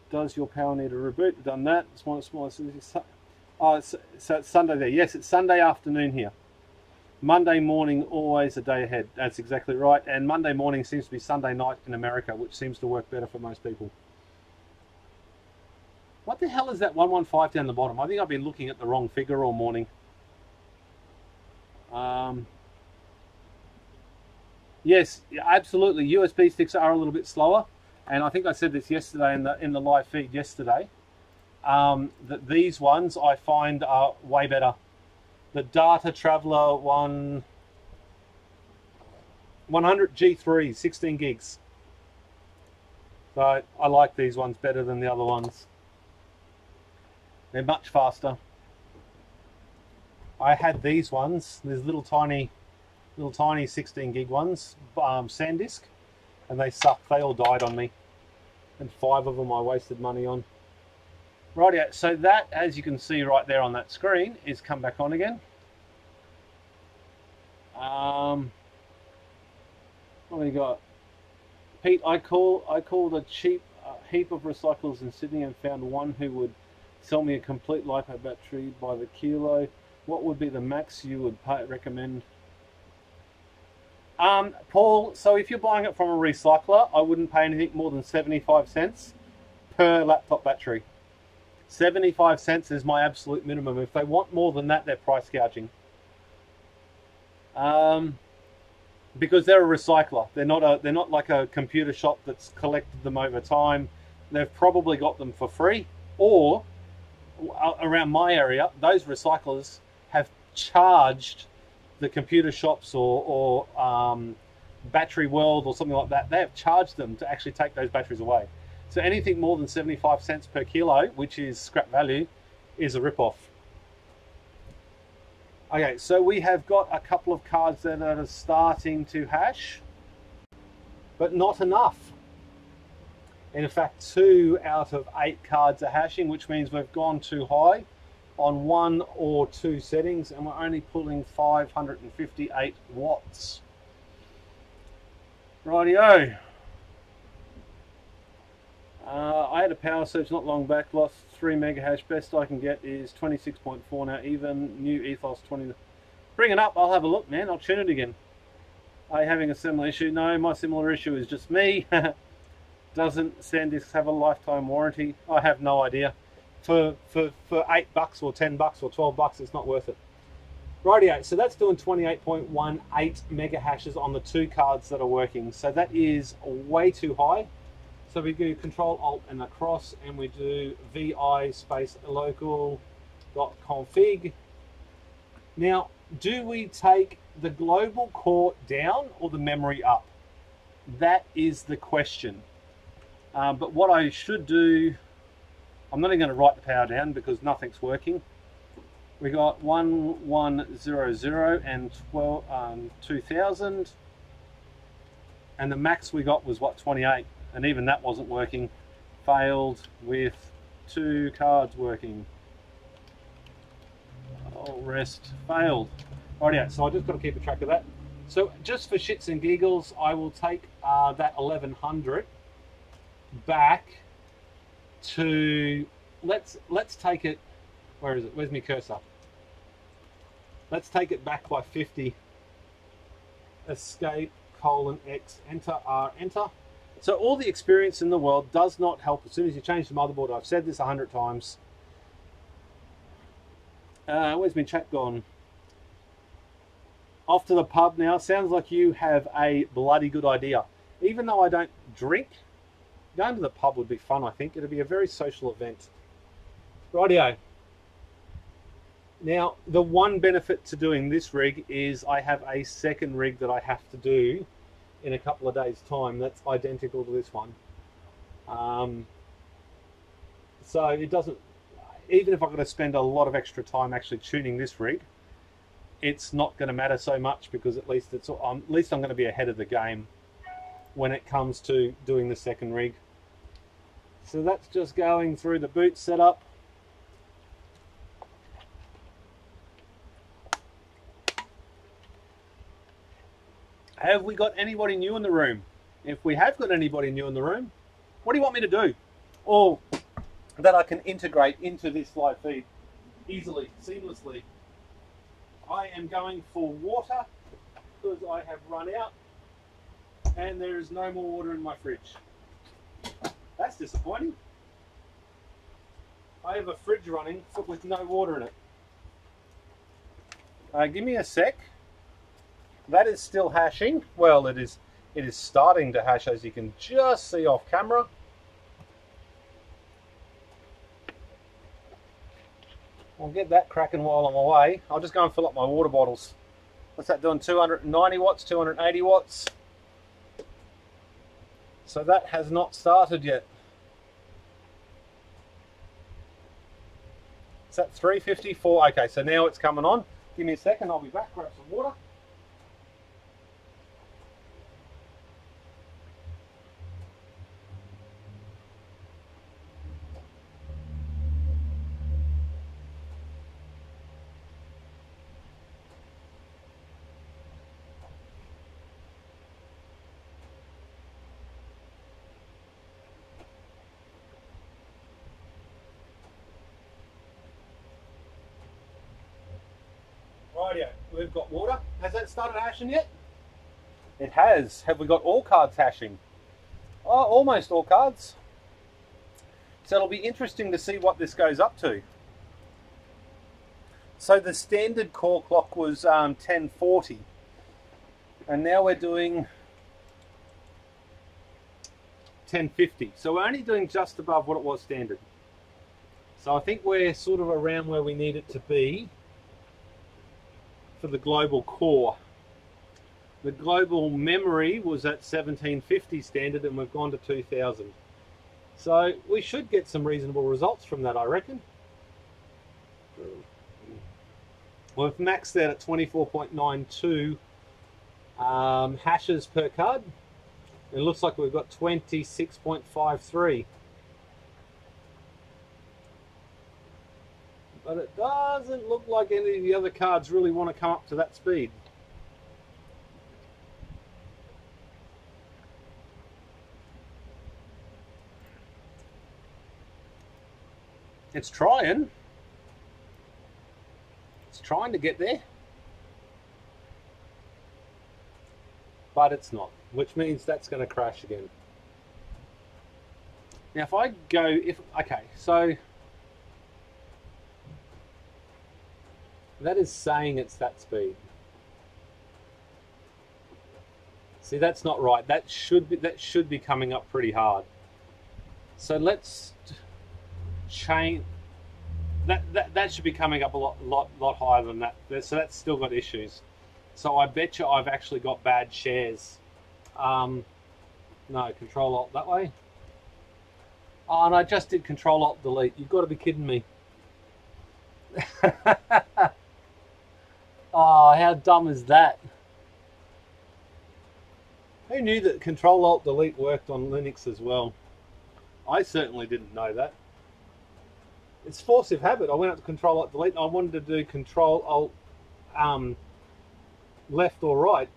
does your power need a reboot? Done that. Small. Oh, so it's Sunday there. Yes, it's Sunday afternoon here. Monday morning, always a day ahead. That's exactly right. And Monday morning seems to be Sunday night in America, which seems to work better for most people. What the hell is that 115 down the bottom? I think I've been looking at the wrong figure all morning. Yes, absolutely. USB sticks are a little bit slower, and I think I said this yesterday in the live feed yesterday. That these ones I find are way better. The Data Traveler 100 G3, 16 gigs. So I like these ones better than the other ones. They're much faster. I had these ones, these little tiny 16 gig ones, SanDisk, and they sucked. They all died on me, and 5 of them I wasted money on. Rightio, so that, as you can see right there on that screen, is come back on again. What have we got? Pete, I called a cheap heap of recyclers in Sydney and found one who would sell me a complete LiPo battery by the kilo. What would be the max you would recommend? Paul, so if you're buying it from a recycler, I wouldn't pay anything more than 75 cents per laptop battery. 75 cents is my absolute minimum. If they want more than that, they're price gouging. Because they're a recycler. They're not like a computer shop that's collected them over time. They've probably got them for free, or around my area, those recyclers have charged the computer shops or Battery World or something like that. They have charged them to actually take those batteries away. So anything more than 75 cents per kilo, which is scrap value, is a rip-off. Okay, so we have got a couple of cards that are starting to hash, but not enough. In fact, 2 out of 8 cards are hashing, which means we've gone too high on 1 or 2 settings, and we're only pulling 558 watts. Rightio. I had a power surge not long back, lost 3 mega hash. Best I can get is 26.4 now, even new Ethos 20. Bring it up, I'll have a look, man. I'll tune it again. Are you having a similar issue? No, my similar issue is just me. Doesn't SanDisk have a lifetime warranty? I have no idea. For $8 or $10 or $12, it's not worth it. Rightio, so that's doing 28.18 mega hashes on the 2 cards that are working. So that is way too high. So we do Control Alt and across, and we do vi space local.config. Now, do we take the global core down or the memory up? That is the question. But what I should do, I'm not even going to write the power down because nothing's working. We got 1100 and 2000, and the max we got was what, 28, and even that wasn't working. Failed with 2 cards working. Oh, rest failed. Rightio, so I just got to keep a track of that. So just for shits and giggles, I will take that 1100 back to, let's take it, where is it? Where's my cursor? Let's take it back by 50. Escape, :X, enter, R, enter. So all the experience in the world does not help as soon as you change the motherboard. I've said this 100 times. Where's my chat gone? Off to the pub now. Sounds like you have a bloody good idea. Even though I don't drink, going to the pub would be fun, I think. It'd be a very social event. Rightio. Now, the one benefit to doing this rig is I have a second rig that I have to do in a couple of days' time that's identical to this one. So it doesn't, even if I've got to spend a lot of extra time actually tuning this rig, it's not going to matter so much because at least I'm going to be ahead of the game when it comes to doing the second rig. So that's just going through the boot setup. Have we got anybody new in the room? If we have got anybody new in the room, what do you want me to do? Or that I can integrate into this live feed easily, seamlessly. I am going for water because I have run out and there is no more water in my fridge. That's disappointing. I have a fridge running with no water in it. Give me a sec. That is still hashing. Well, it is starting to hash, as you can just see off camera. I'll get that cracking while I'm away. I'll just go and fill up my water bottles. What's that doing? 290 watts, 280 watts. So that has not started yet. Is that 354? Okay, so now it's coming on. Give me a second, I'll be back, grab some water. Rightio, we've got water. Has that started hashing yet? It has. Have we got all cards hashing? Oh, almost all cards. So it'll be interesting to see what this goes up to. So the standard core clock was 1040. And now we're doing 1050. So we're only doing just above what it was standard. So I think we're sort of around where we need it to be for the global core. The global memory was at 1750 standard and we've gone to 2000. So we should get some reasonable results from that, I reckon. We've maxed out at 24.92 hashes per card. It looks like we've got 26.53. But it doesn't look like any of the other cards really want to come up to that speed. It's trying. It's trying to get there. But it's not, which means that's going to crash again. Now if I go, okay, so that is saying it's that speed. See, that's not right. That should be coming up pretty hard. So let's change that should be coming up a lot higher than that. So that's still got issues. So I bet you I've actually got bad shares. No, Control Alt that way. Oh, and I just did Control-Alt-Delete. You've got to be kidding me. Oh, how dumb is that? Who knew that Control-Alt-Delete worked on Linux as well? I certainly didn't know that. It's force of habit. I went up to Control-Alt-Delete and I wanted to do Control-Alt left or right.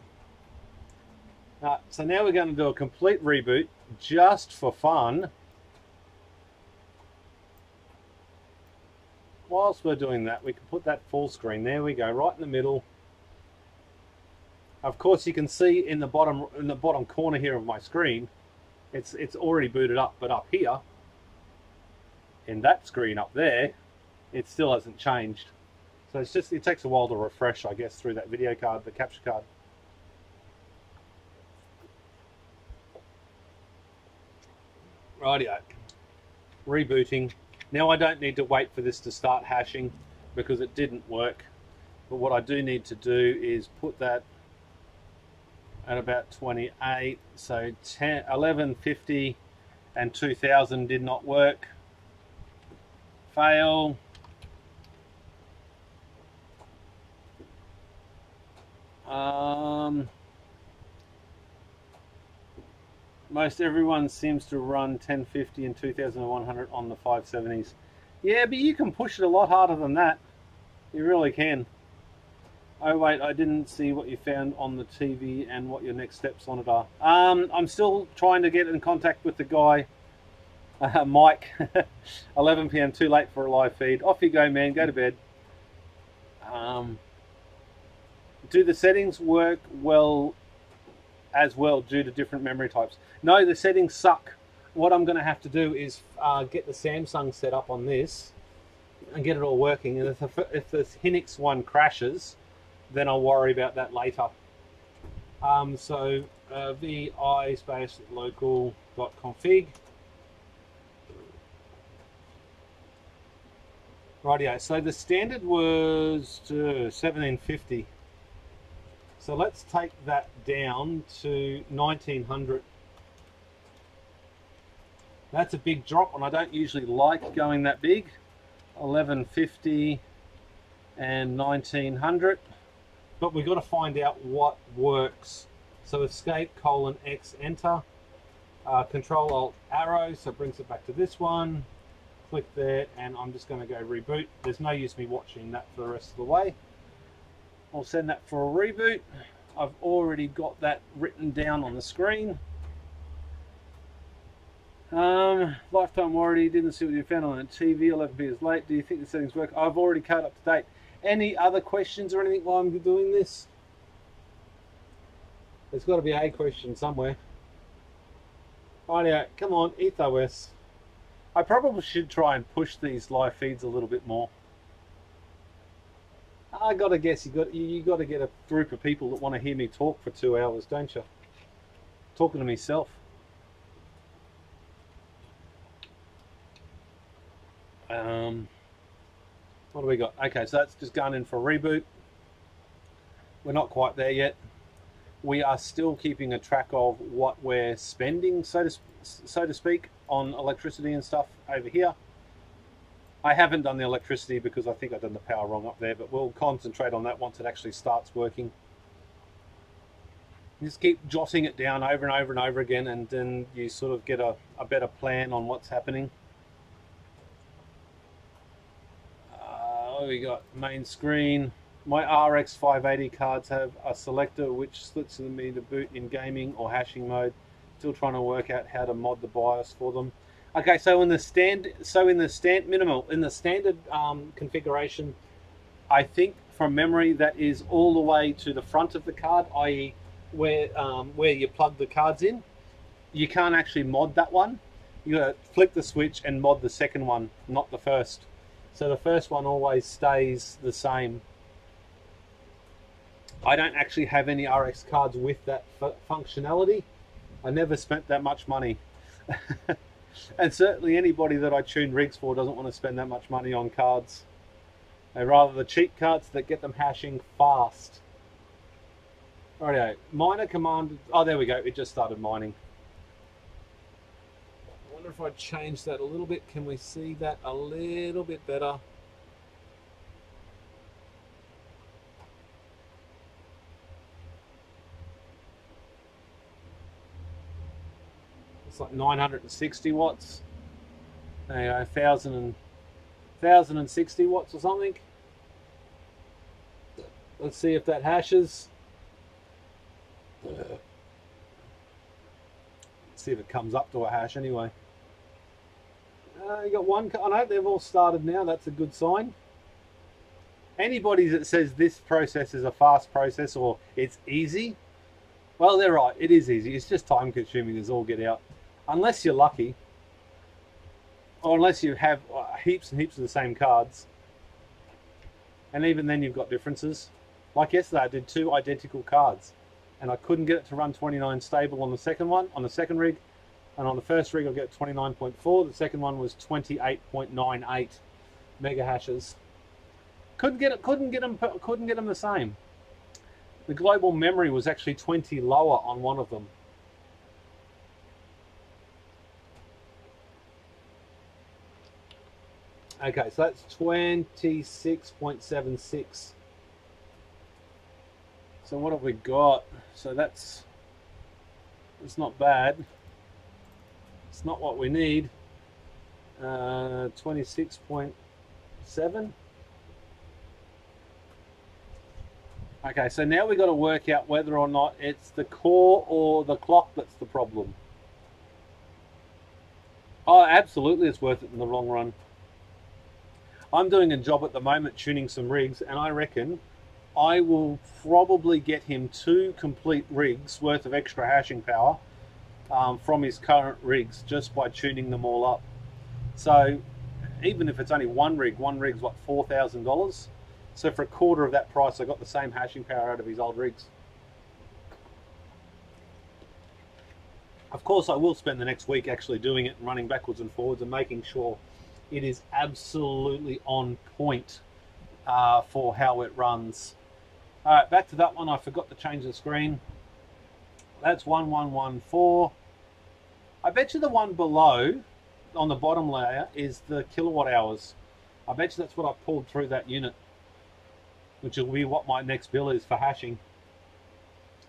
So now we're going to do a complete reboot just for fun. Whilst we're doing that, we can put that full screen. There we go, right in the middle. Of course, you can see in the bottom corner here of my screen, it's already booted up. But up here, in that screen up there, it still hasn't changed. So it takes a while to refresh, I guess, through that video card, the capture card. Rightio, rebooting. Now I don't need to wait for this to start hashing because it didn't work. But what I do need to do is put that at about 28. So 1150 and 2000 did not work. Fail. Most everyone seems to run 1050 and 2100 on the 570s. Yeah, but you can push it a lot harder than that. You really can. Oh wait, I didn't see what you found on the TV and what your next steps on it are. I'm still trying to get in contact with the guy, Mike. 11 PM, too late for a live feed. Off you go, man. Go to bed. Do the settings work well due to different memory types? No, the settings suck. What I'm going to have to do is get the Samsung set up on this and get it all working. And if the Hynix one crashes, then I'll worry about that later. vi space local.config. Rightio, so the standard was 1750. So let's take that down to 1900. That's a big drop, and I don't usually like going that big. 1150 and 1900. But we've got to find out what works. So escape, :X, enter. Control Alt arrow, so it brings it back to this one. Click there, and I'm just going to go reboot. There's no use me watching that for the rest of the way. I'll send that for a reboot. I've already got that written down on the screen. Lifetime warranty, didn't see what you found on the TV, 11 years late. Do you think the settings work? I've already coded up to date. Any other questions or anything while I'm doing this? There's got to be a question somewhere. Rightio, come on, Ethos. I probably should try and push these live feeds a little bit more. I gotta guess you got to get a group of people that want to hear me talk for 2 hours, don't you? Talking to myself. What do we got? Okay, so that's just going in for a reboot. We're not quite there yet. We are still keeping a track of what we're spending, so to speak, on electricity and stuff over here. I haven't done the electricity because I think I've done the power wrong up there, but we'll concentrate on that once it actually starts working. Just keep jotting it down over and over and over again, and then you sort of get a better plan on what's happening. We got main screen. My RX570 cards have a selector which splits me to boot in gaming or hashing mode. Still trying to work out how to mod the BIOS for them. Okay, so in the standard configuration, I think from memory that is all the way to the front of the card, i.e. where you plug the cards in. You can't actually mod that one. You got to flick the switch and mod the second one, not the first. So the first one always stays the same. I don't actually have any RX cards with that functionality. I never spent that much money. And certainly anybody that I tune rigs for doesn't want to spend that much money on cards. They rather the cheap cards that get them hashing fast. Rightio, miner command. Oh, there we go. It just started mining. wonder if I change that a little bit. Can we see that a little bit better? It's like 960 watts. There you go, 1060 watts or something. Let's see if that hashes. Let's see if it comes up to a hash anyway. You got one. I know they've all started now. That's a good sign. Anybody that says this process is a fast process or it's easy, well, they're right. It is easy. It's just time consuming as all get out. Unless you're lucky, or unless you have heaps and heaps of the same cards. And even then you've got differences. Like yesterday, I did 2 identical cards and I couldn't get it to run 29 stable on the second one, on the second rig. And on the first rig, I'll get 29.4. The second one was 28.98 mega hashes. Couldn't get them the same. The global memory was actually 20 lower on one of them. Okay, so that's 26.76. So what have we got? So it's not bad. It's not what we need. 26.7. Okay, so now we've got to work out whether or not it's the core or the clock that's the problem. Oh, absolutely it's worth it in the long run. I'm doing a job at the moment tuning some rigs, and I reckon I will probably get him 2 complete rigs worth of extra hashing power from his current rigs just by tuning them all up. So even if it's only one rig's what, $4,000? So for a quarter of that price, I got the same hashing power out of his old rigs. Of course, I will spend the next week actually doing it and running backwards and forwards and making sure it is absolutely on point for how it runs. All right, back to that one. I forgot to change the screen. That's 1114. I bet you the one below on the bottom layer is the kilowatt hours. I bet you that's what I pulled through that unit, which will be what my next bill is for hashing.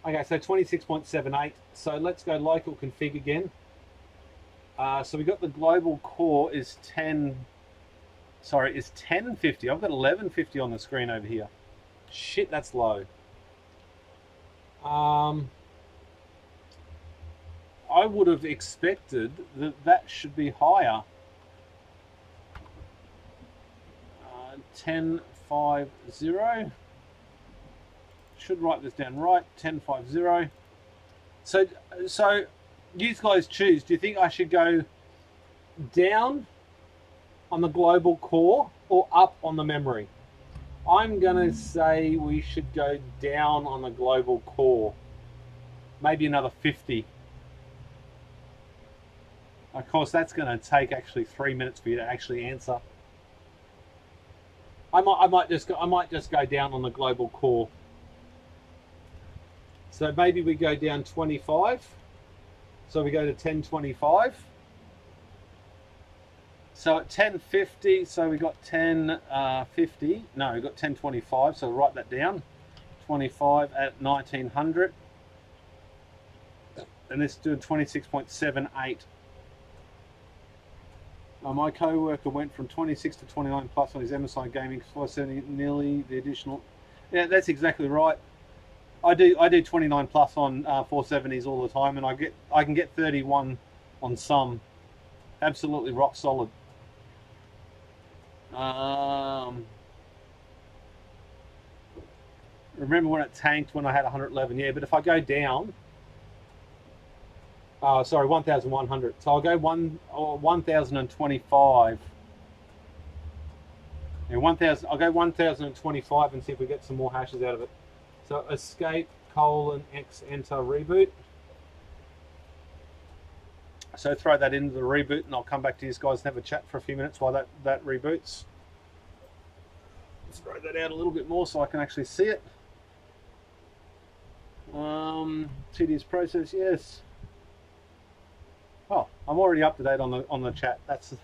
Okay, so 26.78. So let's go local config again. So we got the global core is 1050. I've got 1150 on the screen over here. Shit, that's low. I would have expected that should be higher. 1050. Should write this down right. 1050. So you guys choose. Do you think I should go down on the global core or up on the memory? I'm gonna say we should go down on the global core. Maybe another 50. Of course, that's going to take actually 3 minutes for you to actually answer. I might just go down on the global core. So maybe we go down 25. So we go to 1025. So at 1050, so we got 1050. No, we got 1025. So write that down. 25 at 1900. And let's do 26.78. My co-worker went from 26 to 29 plus on his MSI gaming 570, nearly the additional. Yeah, that's exactly right. I do 29 plus on 470s all the time, and I can get 31 on some. Absolutely rock solid. Remember when it tanked when I had 111? Yeah, but if I go down. Sorry, 1,100. So I'll go 1,025. Yeah, 1,000. I'll go 1,025 and see if we get some more hashes out of it. So escape : X enter reboot. So throw that into the reboot, and I'll come back to you guys and have a chat for a few minutes while that reboots. Let's throw that out a little bit more so I can actually see it. Tedious process, yes. Oh, I'm already up to date on the chat. That's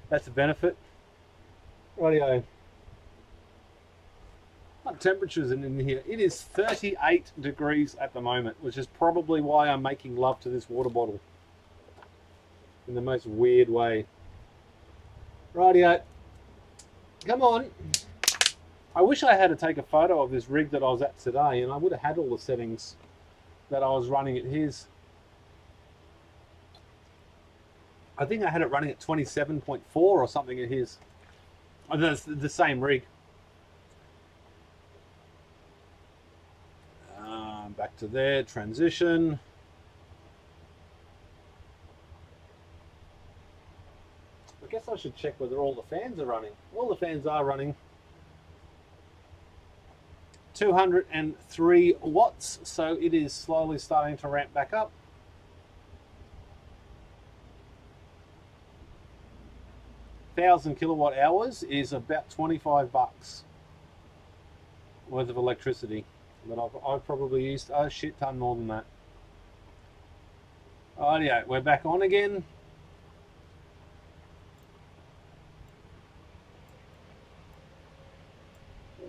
that's a benefit. Rightio. What temperature is it in here? It is 38 degrees at the moment, which is probably why I'm making love to this water bottle in the most weird way. Rightio. Come on. I wish I had to take a photo of this rig that I was at today, and I would have had all the settings that I was running at his. I think I had it running at 27.4 or something at his. Oh, that's the same rig. Back to there, transition. I guess I should check whether all the fans are running. All the fans are running. 203 watts, so it is slowly starting to ramp back up. $1,000 kilowatt hours is about 25 bucks worth of electricity. But I've probably used a shit ton more than that. Rightio, we're back on again.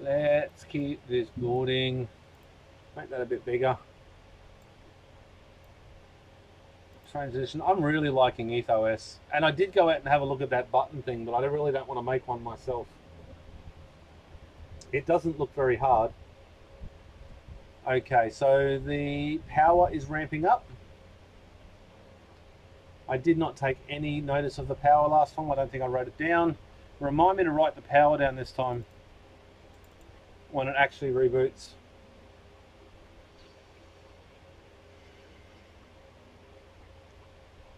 Let's keep this boarding. Make that a bit bigger. Transition. I'm really liking EthOS. And I did go out and have a look at that button thing, but I really don't want to make one myself. It doesn't look very hard. Okay, so the power is ramping up. I did not take any notice of the power last time. I don't think I wrote it down. Remind me to write the power down this time when it actually reboots.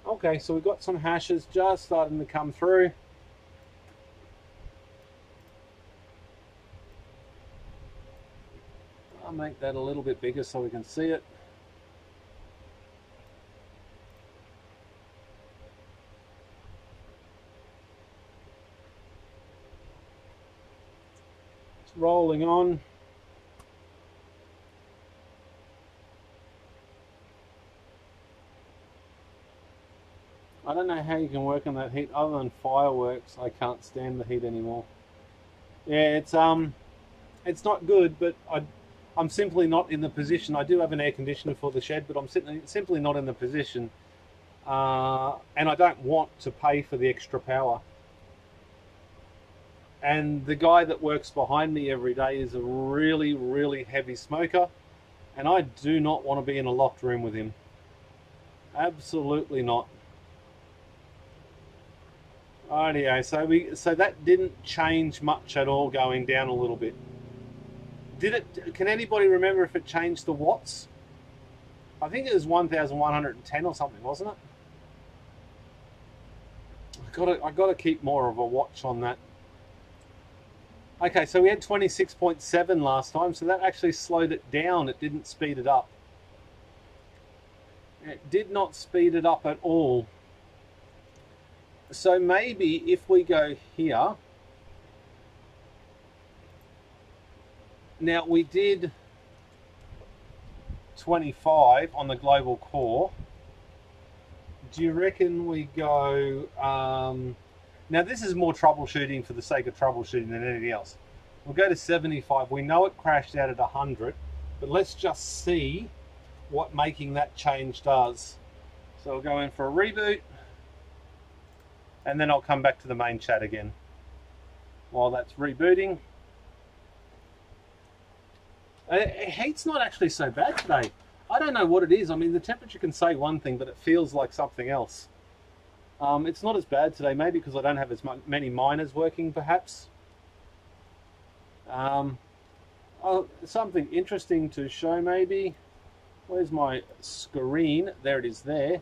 Okay, so we've got some hashes just starting to come through. I'll make that a little bit bigger so we can see it. It's rolling on. I don't know how you can work on that heat other than fireworks. I can't stand the heat anymore. Yeah, it's not good, but I'm simply not in the position. I do have an air conditioner for the shed, but I'm simply not in the position, and I don't want to pay for the extra power. And the guy that works behind me every day is a really, really heavy smoker, and I do not want to be in a locked room with him. Absolutely not. Rightio, so that didn't change much at all, going down a little bit. Did it? Can anybody remember if it changed the watts? I think it was 1,110 or something, wasn't it? I gotta keep more of a watch on that. Okay, so we had 26.7 last time, so that actually slowed it down. It didn't speed it up. It did not speed it up at all. So maybe if we go here, now we did 25 on the global core. Do you reckon we go, now this is more troubleshooting for the sake of troubleshooting than anything else. We'll go to 75. We know it crashed out at 100, but let's just see what making that change does. So we'll go in for a reboot, and then I'll come back to the main chat again while that's rebooting. Heat's not actually so bad today. I don't know what it is. I mean, the temperature can say one thing, but it feels like something else. It's not as bad today, maybe because I don't have as many miners working, perhaps. Something interesting to show, maybe. Where's my screen? There it is there.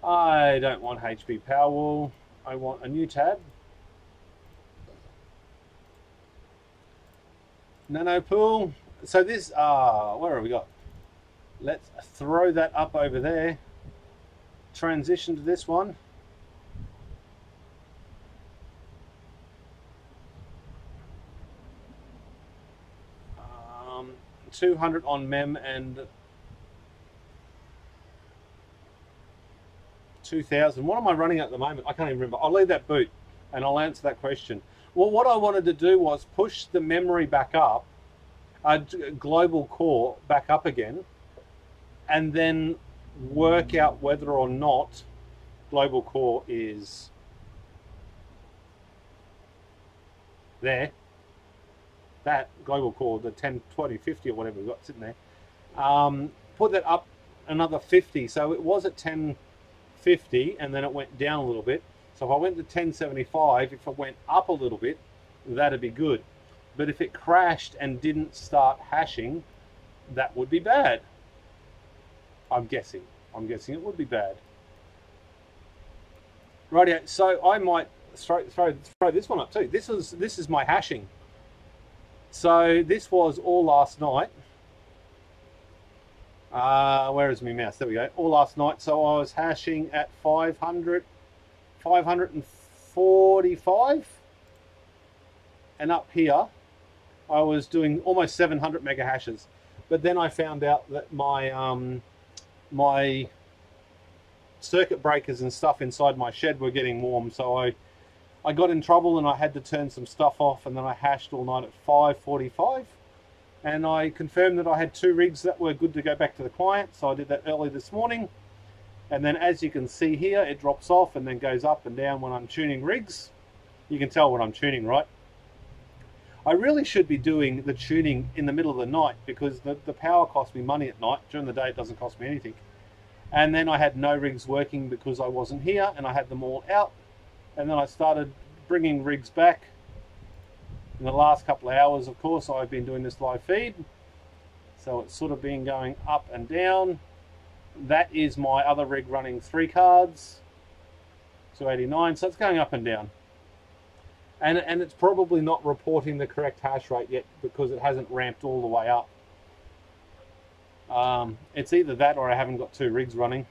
I don't want HP Powerwall. I want a new tab. Nano Pool. So this, where have we got? Let's throw that up over there. Transition to this one. Um, 200 on mem and 2000. What am I running at the moment? I can't even remember. I'll leave that boot and I'll answer that question. Well, what I wanted to do was push the memory back up, global core back up again, and then work out whether or not global core is there. That global core, the 10, 20, 50 or whatever we've got sitting there, put that up another 50. So it was at 1050 and then it went down a little bit. So if I went to 1075, if it went up a little bit, that'd be good. But if it crashed and didn't start hashing, that would be bad. I'm guessing it would be bad. Rightio, so I might throw this one up too. This is my hashing. So this was all last night. Where is my mouse? There we go. All last night. So I was hashing at 545, and up here I was doing almost 700 mega hashes. But then I found out that my my circuit breakers and stuff inside my shed were getting warm, so I got in trouble and I had to turn some stuff off, and then I hashed all night at 5:45, and I confirmed that I had 2 rigs that were good to go back to the client. So I did that early this morning, and then as you can see here, it drops off and then goes up and down when I'm tuning rigs. You can tell when I'm tuning, right? I really should be doing the tuning in the middle of the night, because the power costs me money at night. During the day it doesn't cost me anything. And then I had no rigs working because I wasn't here, and I had them all out. And then I started bringing rigs back. In the last couple of hours, of course, I've been doing this live feed. So it's sort of been going up and down. That is my other rig running 3 cards, 289, so it's going up and down. And it's probably not reporting the correct hash rate yet because it hasn't ramped all the way up. It's either that or I haven't got 2 rigs running.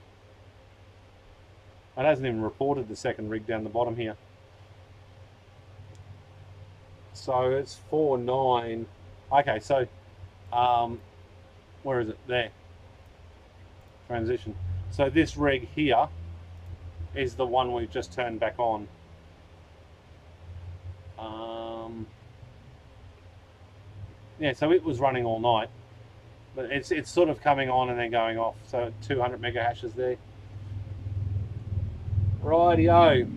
It hasn't even reported the second rig down the bottom here. So it's 49. Okay, so where is it? There. Transition. So this rig here is the one we've just turned back on. Yeah, so it was running all night, but it's sort of coming on and then going off. So 200 mega hashes there. Rightio.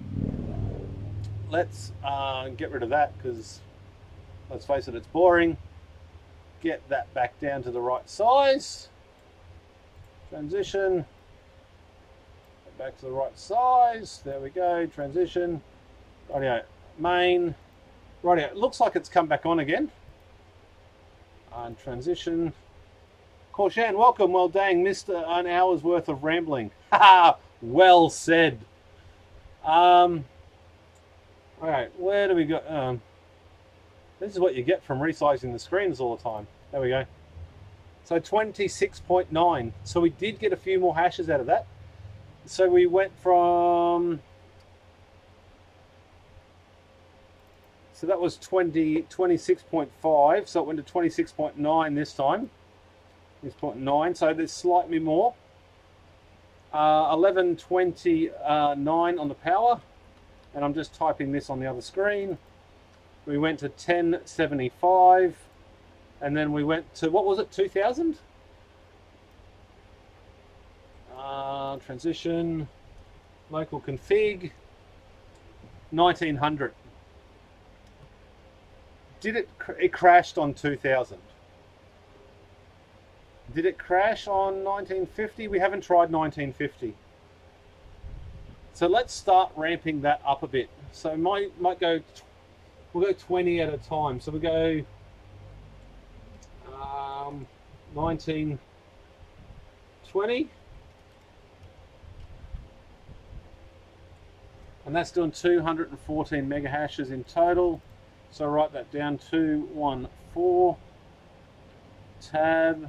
Let's get rid of that, because let's face it, it's boring. Get that back down to the right size. Transition. Back to the right size. There we go. Transition. Rightio. Main. Rightio. It looks like it's come back on again. And transition. Korshan, welcome. Well, dang, missed an hour's worth of rambling. Haha, well said. Alright, where do we go? This is what you get from resizing the screens all the time. There we go. So 26.9. So we did get a few more hashes out of that. So we went from... So that was 26.5, so it went to 26.9 this time. It's 0.9, so there's slightly more. 1129 on the power, and I'm just typing this on the other screen. We went to 1075, and then we went to, what was it, 2000? Transition, local config, 1900. Did it crashed on 2000? Did it crash on 1950? We haven't tried 1950. So let's start ramping that up a bit. So might go, we'll go 20 at a time. So we go 1920. And that's doing 214 mega hashes in total. So write that down, 214, tab,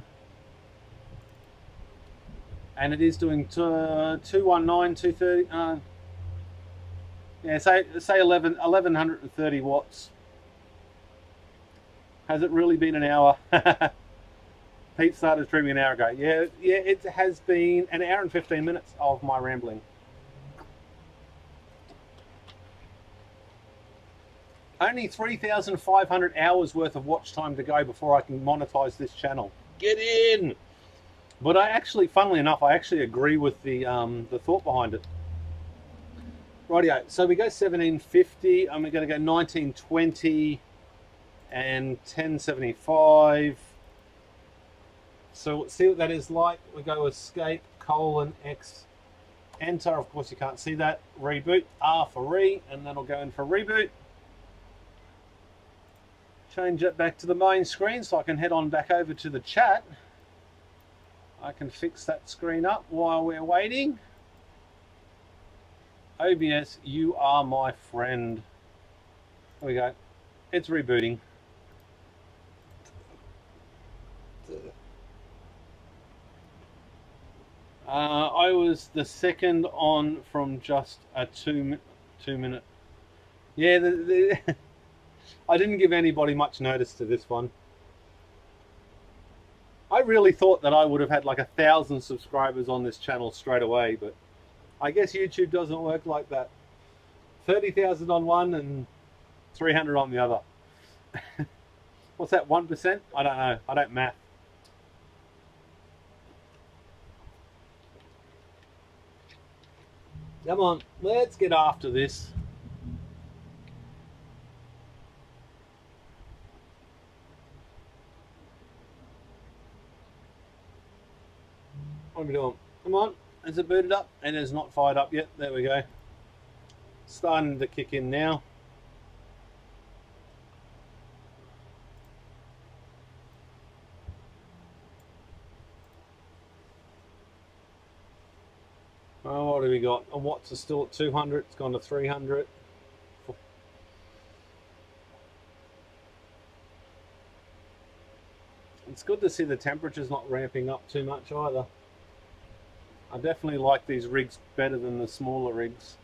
and it is doing 219, 230, yeah, say 1130 watts. Has it really been an hour? Pete started streaming an hour ago. Yeah, it has been an hour and 15 minutes of my rambling. Only 3,500 hours worth of watch time to go before I can monetize this channel. Get in! But I actually, funnily enough, I actually agree with the thought behind it. Rightio, so we go 1750, and we're going to go 1920 and 1075. So let's see what that is like. We go escape, :X, enter. Of course you can't see that. Reboot, R for re, and then I'll go in for reboot. Change it back to the main screen so I can head on back over to the chat. I can fix that screen up while we're waiting. OBS, you are my friend. There we go. It's rebooting. I was the second on from just a two minute. Yeah, I didn't give anybody much notice to this one. I really thought that I would have had like 1,000 subscribers on this channel straight away, but I guess YouTube doesn't work like that. 30,000 on one and 300 on the other. What's that, 1%? I don't know. I don't math. Come on, let's get after this. What are we doing? Come on, is it booted up? It is not fired up yet. There we go. Starting to kick in now. Oh, what do we got? A watts is still at 200. It's gone to 300. It's good to see the temperature's not ramping up too much either. I definitely like these rigs better than the smaller rigs.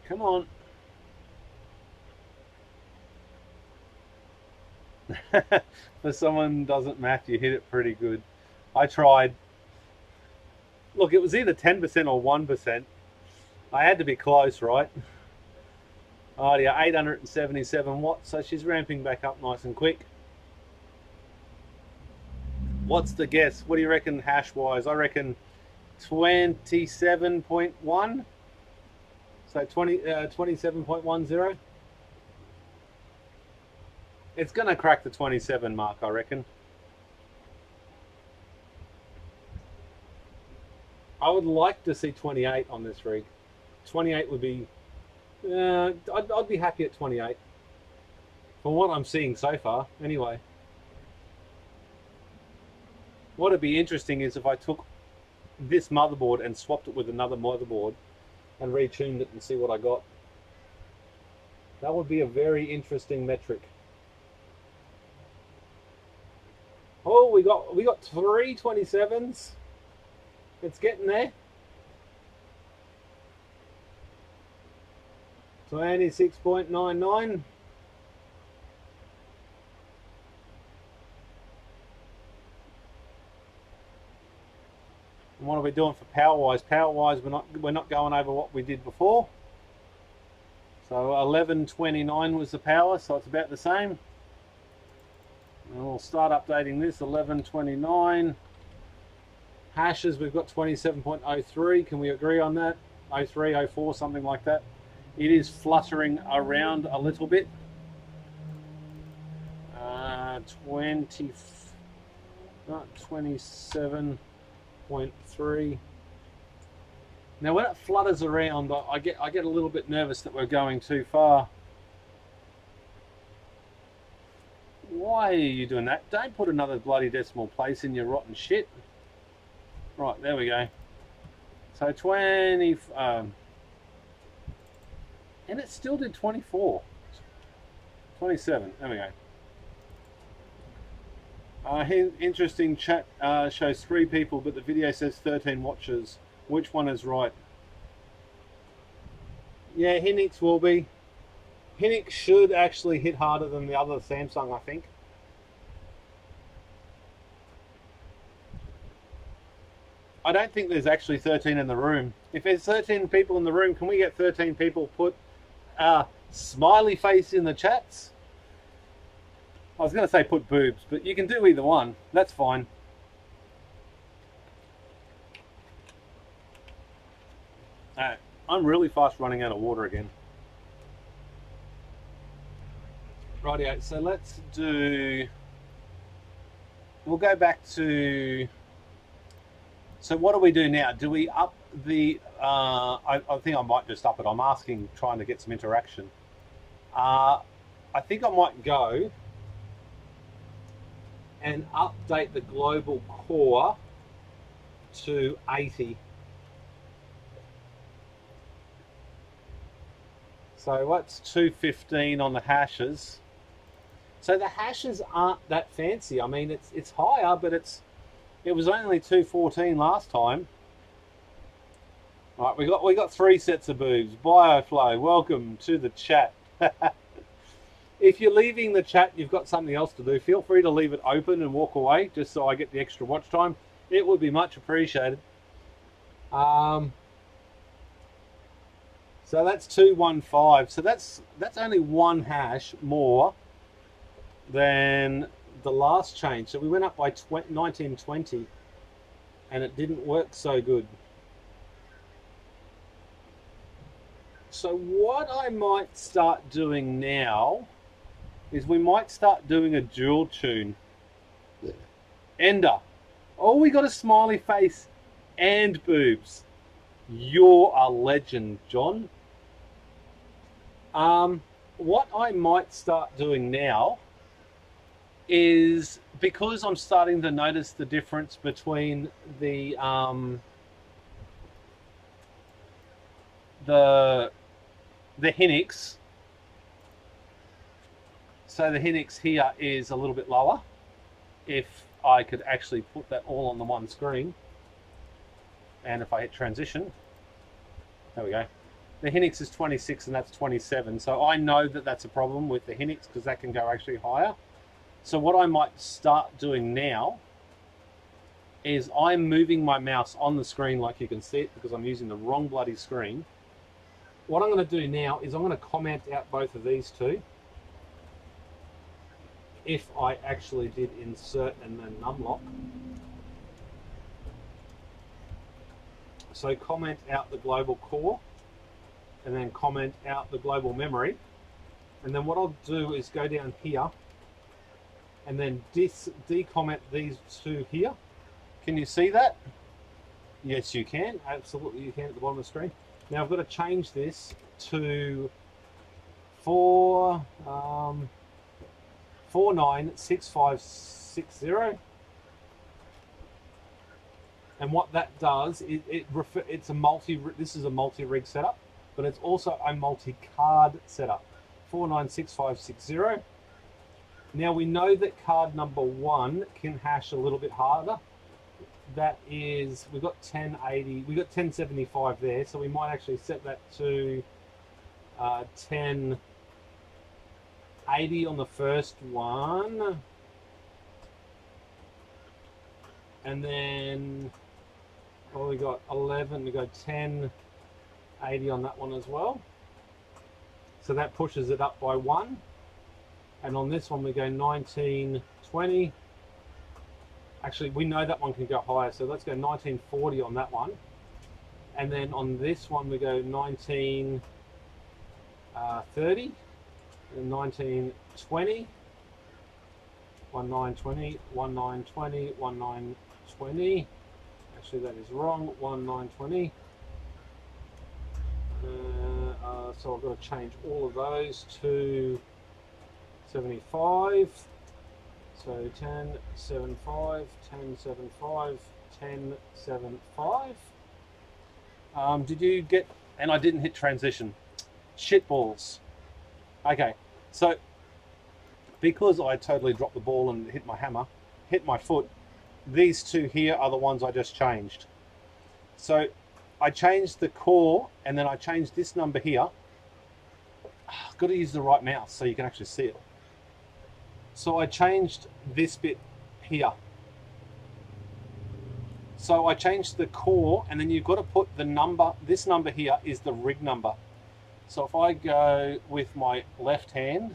Come on. For someone who doesn't math, you hit it pretty good. I tried. Look, it was either 10% or 1%. I had to be close, right? Oh yeah, 877 watts, so she's ramping back up nice and quick. What's the guess? What do you reckon hash-wise? I reckon 27.1. So 27.10. It's going to crack the 27 mark, I reckon. I would like to see 28 on this rig. 28 would be... I'd be happy at 28. From what I'm seeing so far, anyway. What would be interesting is if I took this motherboard and swapped it with another motherboard and retuned it and see what I got. That would be a very interesting metric. Oh, we got 3 27s. It's getting there. 26.99. And what are we doing for power wise? Power wise, we're not going over what we did before. So 1129 was the power, so it's about the same. And we'll start updating this. 1129. Hashes, we've got 27.03. Can we agree on that? 03, 04, something like that. It is fluttering around a little bit. 27.3. Now when it flutters around, I get a little bit nervous that we're going too far. Why are you doing that? Don't put another bloody decimal place in your rotten shit. Right, there we go. So 20, and it still did 24. 27, there we go. Interesting chat shows 3 people, but the video says 13 watches. Which one is right? Yeah, Hynix will be. Hynix should actually hit harder than the other Samsung, I think. I don't think there's actually 13 in the room. If there's 13 people in the room, can we get 13 people put a smiley face in the chats? I was going to say put boobs, but you can do either one. That's fine. I'm really fast running out of water again. Rightio, so let's do... We'll go back to... So what do we do now? Do we up the... I think I might just up it. I'm asking, trying to get some interaction. I think I might go and update the global core to 80. So what's 215 on the hashes? So the hashes aren't that fancy. I mean, it's higher, but it was only 214 last time. All right, we got 3 sets of boobs. Bioflow, welcome to the chat. If you're leaving the chat, you've got something else to do. Feel free to leave it open and walk away, just so I get the extra watch time. It would be much appreciated. So that's 215. So that's only 1 hash more than the last change. So we went up by 1920, and it didn't work so good. So what I might start doing now is we might start doing a dual tune. Ender, oh, we got a smiley face and boobs. You're a legend, John. What I might start doing now is, because I'm starting to notice the difference between the Hynix. So the Hynix here is a little bit lower. If I could actually put that all on the one screen, and if I hit transition, there we go. The Hynix is 26 and that's 27. So I know that that's a problem with the Hynix, because that can go actually higher. So what I might start doing now is I'm moving my mouse on the screen like you can see it, because I'm using the wrong bloody screen. What I'm going to do now is I'm going to comment out both of these two. If I actually did insert and then numlock. So comment out the global core, and then comment out the global memory. And then what I'll do is go down here and then decomment these two here. Can you see that? Yes, you can. Absolutely, you can at the bottom of the screen. Now I've got to change this to 496560. And what that does is it's a this is a multi-rig setup, but it's also a multi-card setup. 496560. Now we know that card number 1 can hash a little bit harder. That is, we've got 1080, we got 1075 there, so we might actually set that to 1080 on the first one. And then, well, we got 11, we got 1080 on that one as well. So that pushes it up by 1. And on this one we go 1920. Actually, we know that one can go higher, so let's go 1940 on that one. And then on this one we go 1930, and 1920, 1920, 1920, 1920. Actually, that is wrong. 1920. So I've got to change all of those to 75. So 1075, 1075, 1075. Did you get? And I didn't hit transition. Shitballs. Okay, so because I totally dropped the ball and hit my hammer, hit my foot, these two here are the ones I just changed. So I changed the core, and then I changed this number here. Got to use the right mouse so you can actually see it. So I changed this bit here. So I changed the core, and then you've got to put the number, this number here is the rig number. So if I go with my left hand,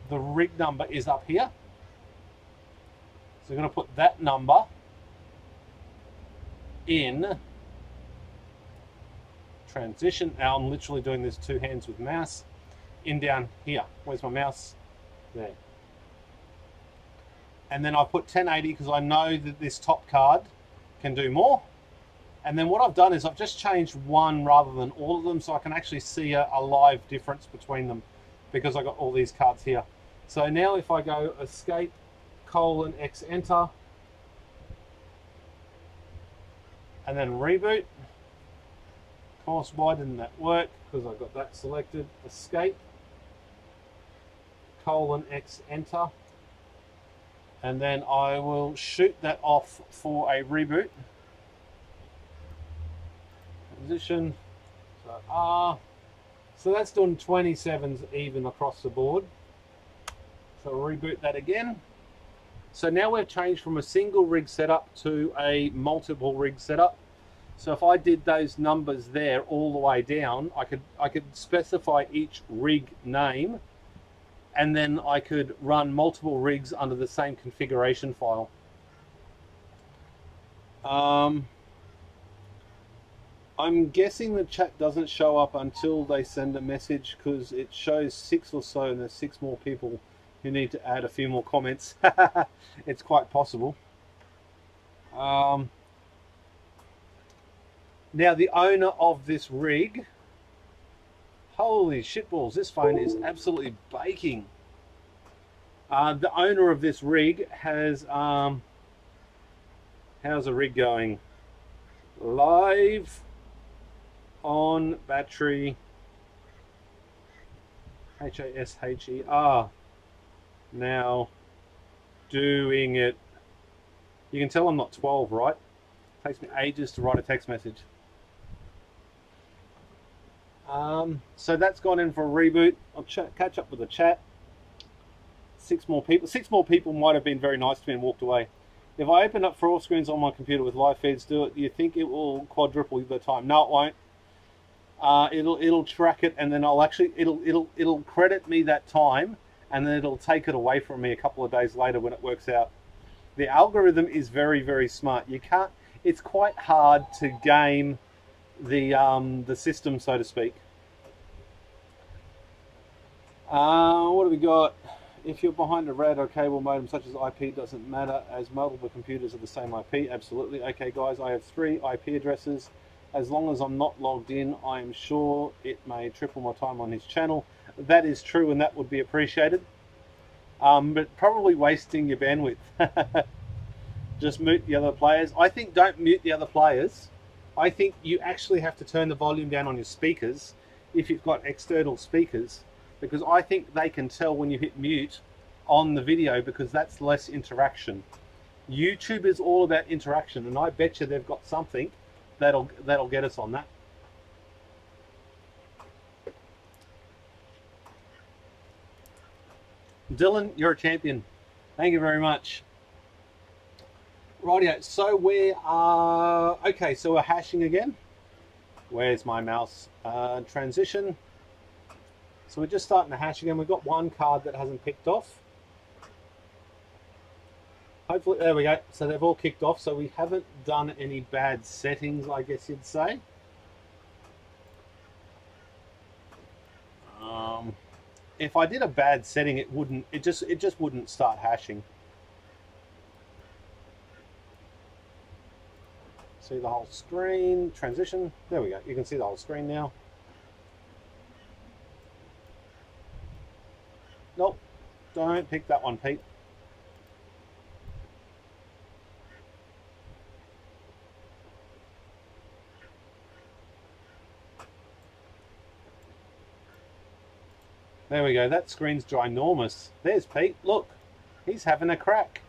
the rig number is up here. So I'm going to put that number in transition. Now I'm literally doing this two hands with mouse. In down here. Where's my mouse? There. And then I put 1080 because I know that this top card can do more. And then what I've done is I've just changed one rather than all of them, so I can actually see a live difference between them because I got all these cards here. So now if I go escape :X enter and then reboot. Of course, why didn't that work? Because I got that selected. Escape :X enter, and then I will shoot that off for a reboot. Position. So so that's doing 27s even across the board. So I'll reboot that again. So now we've changed from a single rig setup to a multiple rig setup. So if I did those numbers there all the way down, I could specify each rig name, and then I could run multiple rigs under the same configuration file. I'm guessing the chat doesn't show up until they send a message, because it shows 6 or so and there's 6 more people who need to add a few more comments. It's quite possible. Now the owner of this rig, holy shitballs, this phone is absolutely baking. The owner of this rig has, how's the rig going? Live on battery, HASHER, now doing it. You can tell I'm not 12, right? It takes me ages to write a text message. So that's gone in for a reboot. I'll catch up with the chat. 6 more people. 6 more people might have been very nice to me and walked away. If I open up 4 screens on my computer with live feeds, do you think it will quadruple the time? No, it won't. It'll track it, and then it'll credit me that time, and then it'll take it away from me a couple of days later when it works out. The algorithm is very, very smart. You can't. It's quite hard to game the system, so to speak. What do we got? If you're behind a RAD or cable modem such as IP, doesn't matter as multiple computers are the same IP. Absolutely. Okay, guys, I have 3 IP addresses. As long as I'm not logged in, I am sure it may triple my time on his channel. That is true, and that would be appreciated. But probably wasting your bandwidth. Just mute the other players. I think don't mute the other players. I think you actually have to turn the volume down on your speakers if you've got external speakers, because I think they can tell when you hit mute on the video, because that's less interaction. YouTube is all about interaction, and I bet you they've got something that'll get us on that. Dylan, you're a champion. Thank you very much. Rightio, so we are, okay, so we're hashing again. Where's my mouse? Transition. So we're just starting to hash again. We've got 1 card that hasn't picked off. Hopefully, there we go. So they've all kicked off, so we haven't done any bad settings, I guess you'd say. If I did a bad setting, it just wouldn't start hashing. See the whole screen, transition. There we go. You can see the whole screen now. Nope, don't pick that one, Pete. There we go, that screen's ginormous. There's Pete, look, he's having a crack.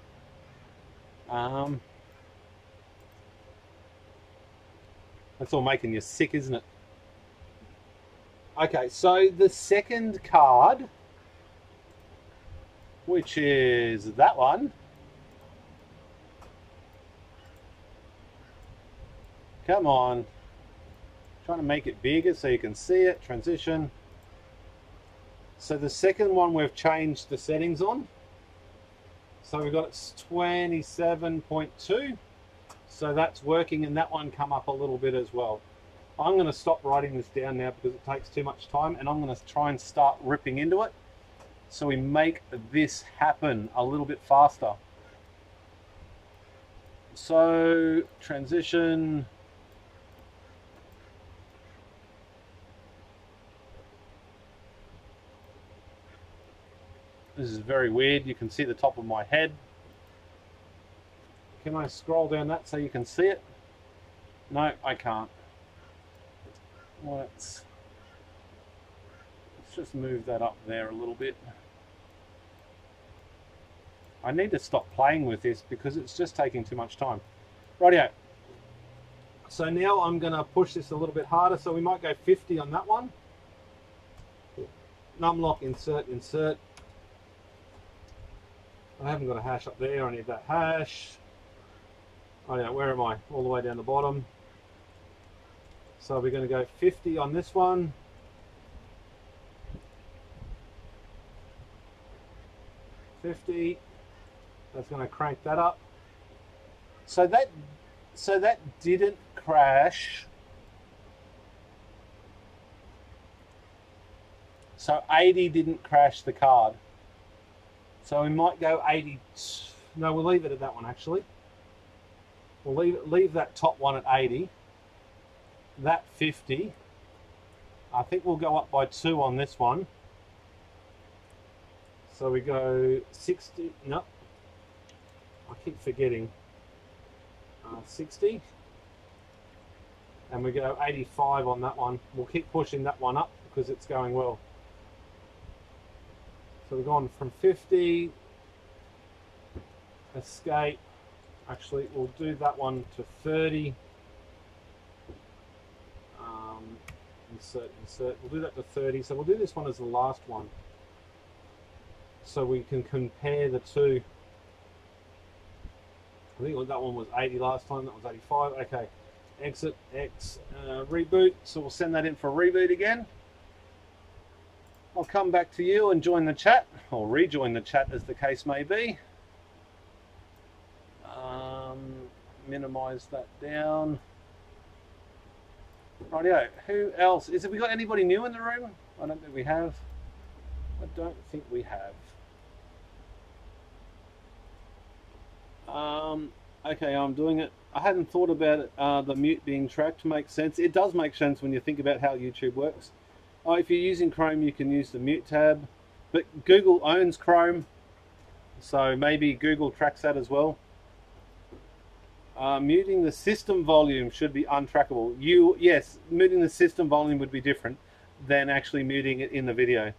That's all making you sick, isn't it? Okay, so the second card, which is that one, Come on. Trying to make it bigger so you can see it. Transition. So the second one we've changed the settings on. So we've got it 27.2. So that's working, and that one come up a little bit as well. I'm going to stop writing this down now because it takes too much time, and I'm going to try and start ripping into it so we make this happen a little bit faster. So transition. This is very weird. You can see the top of my head. Can I scroll down that so you can see it? No, I can't. Let's just move that up there a little bit. I need to stop playing with this because it's just taking too much time. Rightio. So now I'm going to push this a little bit harder. So we might go 50 on that one. Numlock, insert, insert. I haven't got a hash up there. I need that hash. Oh yeah, where am I? All the way down the bottom. So we're going to go 50 on this one. That's going to crank that up. So that didn't crash. So 80 didn't crash the card. So we might go 80. No, we'll leave it at that one actually. We'll leave that top one at 80. That 50. I think we'll go up by 2 on this one. So we go 60. No, I keep forgetting. 60. And we go 85 on that one. We'll keep pushing that one up because it's going well. So we've gone from 50, escape. Actually, we'll do that one to 30. Insert, insert. We'll do that to 30. So we'll do this one as the last one. So we can compare the two. I think that one was 80 last time. That was 85. Okay. Exit, X, reboot. So we'll send that in for a reboot again. I'll come back to you and join the chat, or rejoin the chat as the case may be. Minimize that down. Rightio, who else? Have we got anybody new in the room? I don't think we have. I don't think we have. Okay, I'm doing it. I hadn't thought about it, the mute being tracked. Makes sense. It does make sense when you think about how YouTube works. If you're using Chrome, you can use the mute tab, but Google owns Chrome, so maybe Google tracks that as well. Muting the system volume should be untrackable. Yes, muting the system volume would be different than actually muting it in the video.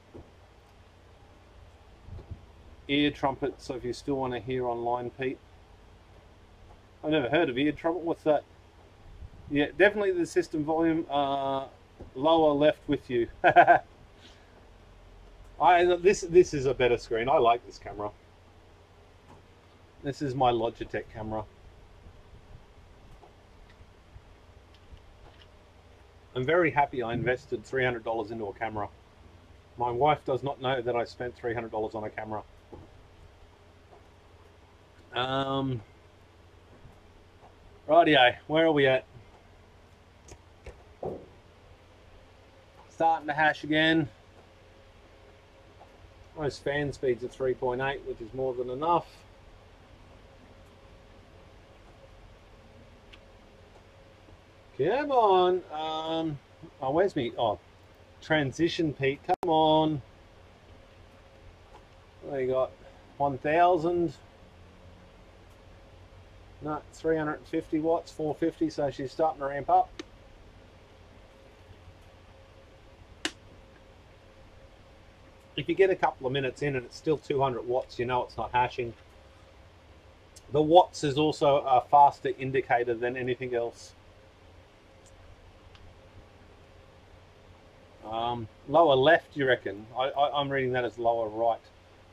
Ear trumpet, so if you still want to hear online, Pete. I've never heard of ear trumpet. What's that? Yeah, definitely the system volume. Lower left with you. This is a better screen. I like this camera. This is my Logitech camera. I'm very happy I invested $300 into a camera. My wife does not know that I spent $300 on a camera. Rightio, where are we at? Starting to hash again. Most fan speeds are 3.8, which is more than enough. Come on. Oh, where's me? Oh, transition, Pete. Come on. What do you got? 1,000. No, 350 watts, 450. So she's starting to ramp up. If you get a couple of minutes in and it's still 200 watts, you know it's not hashing. The watts is also a faster indicator than anything else. Lower left, you reckon? I'm reading that as lower right.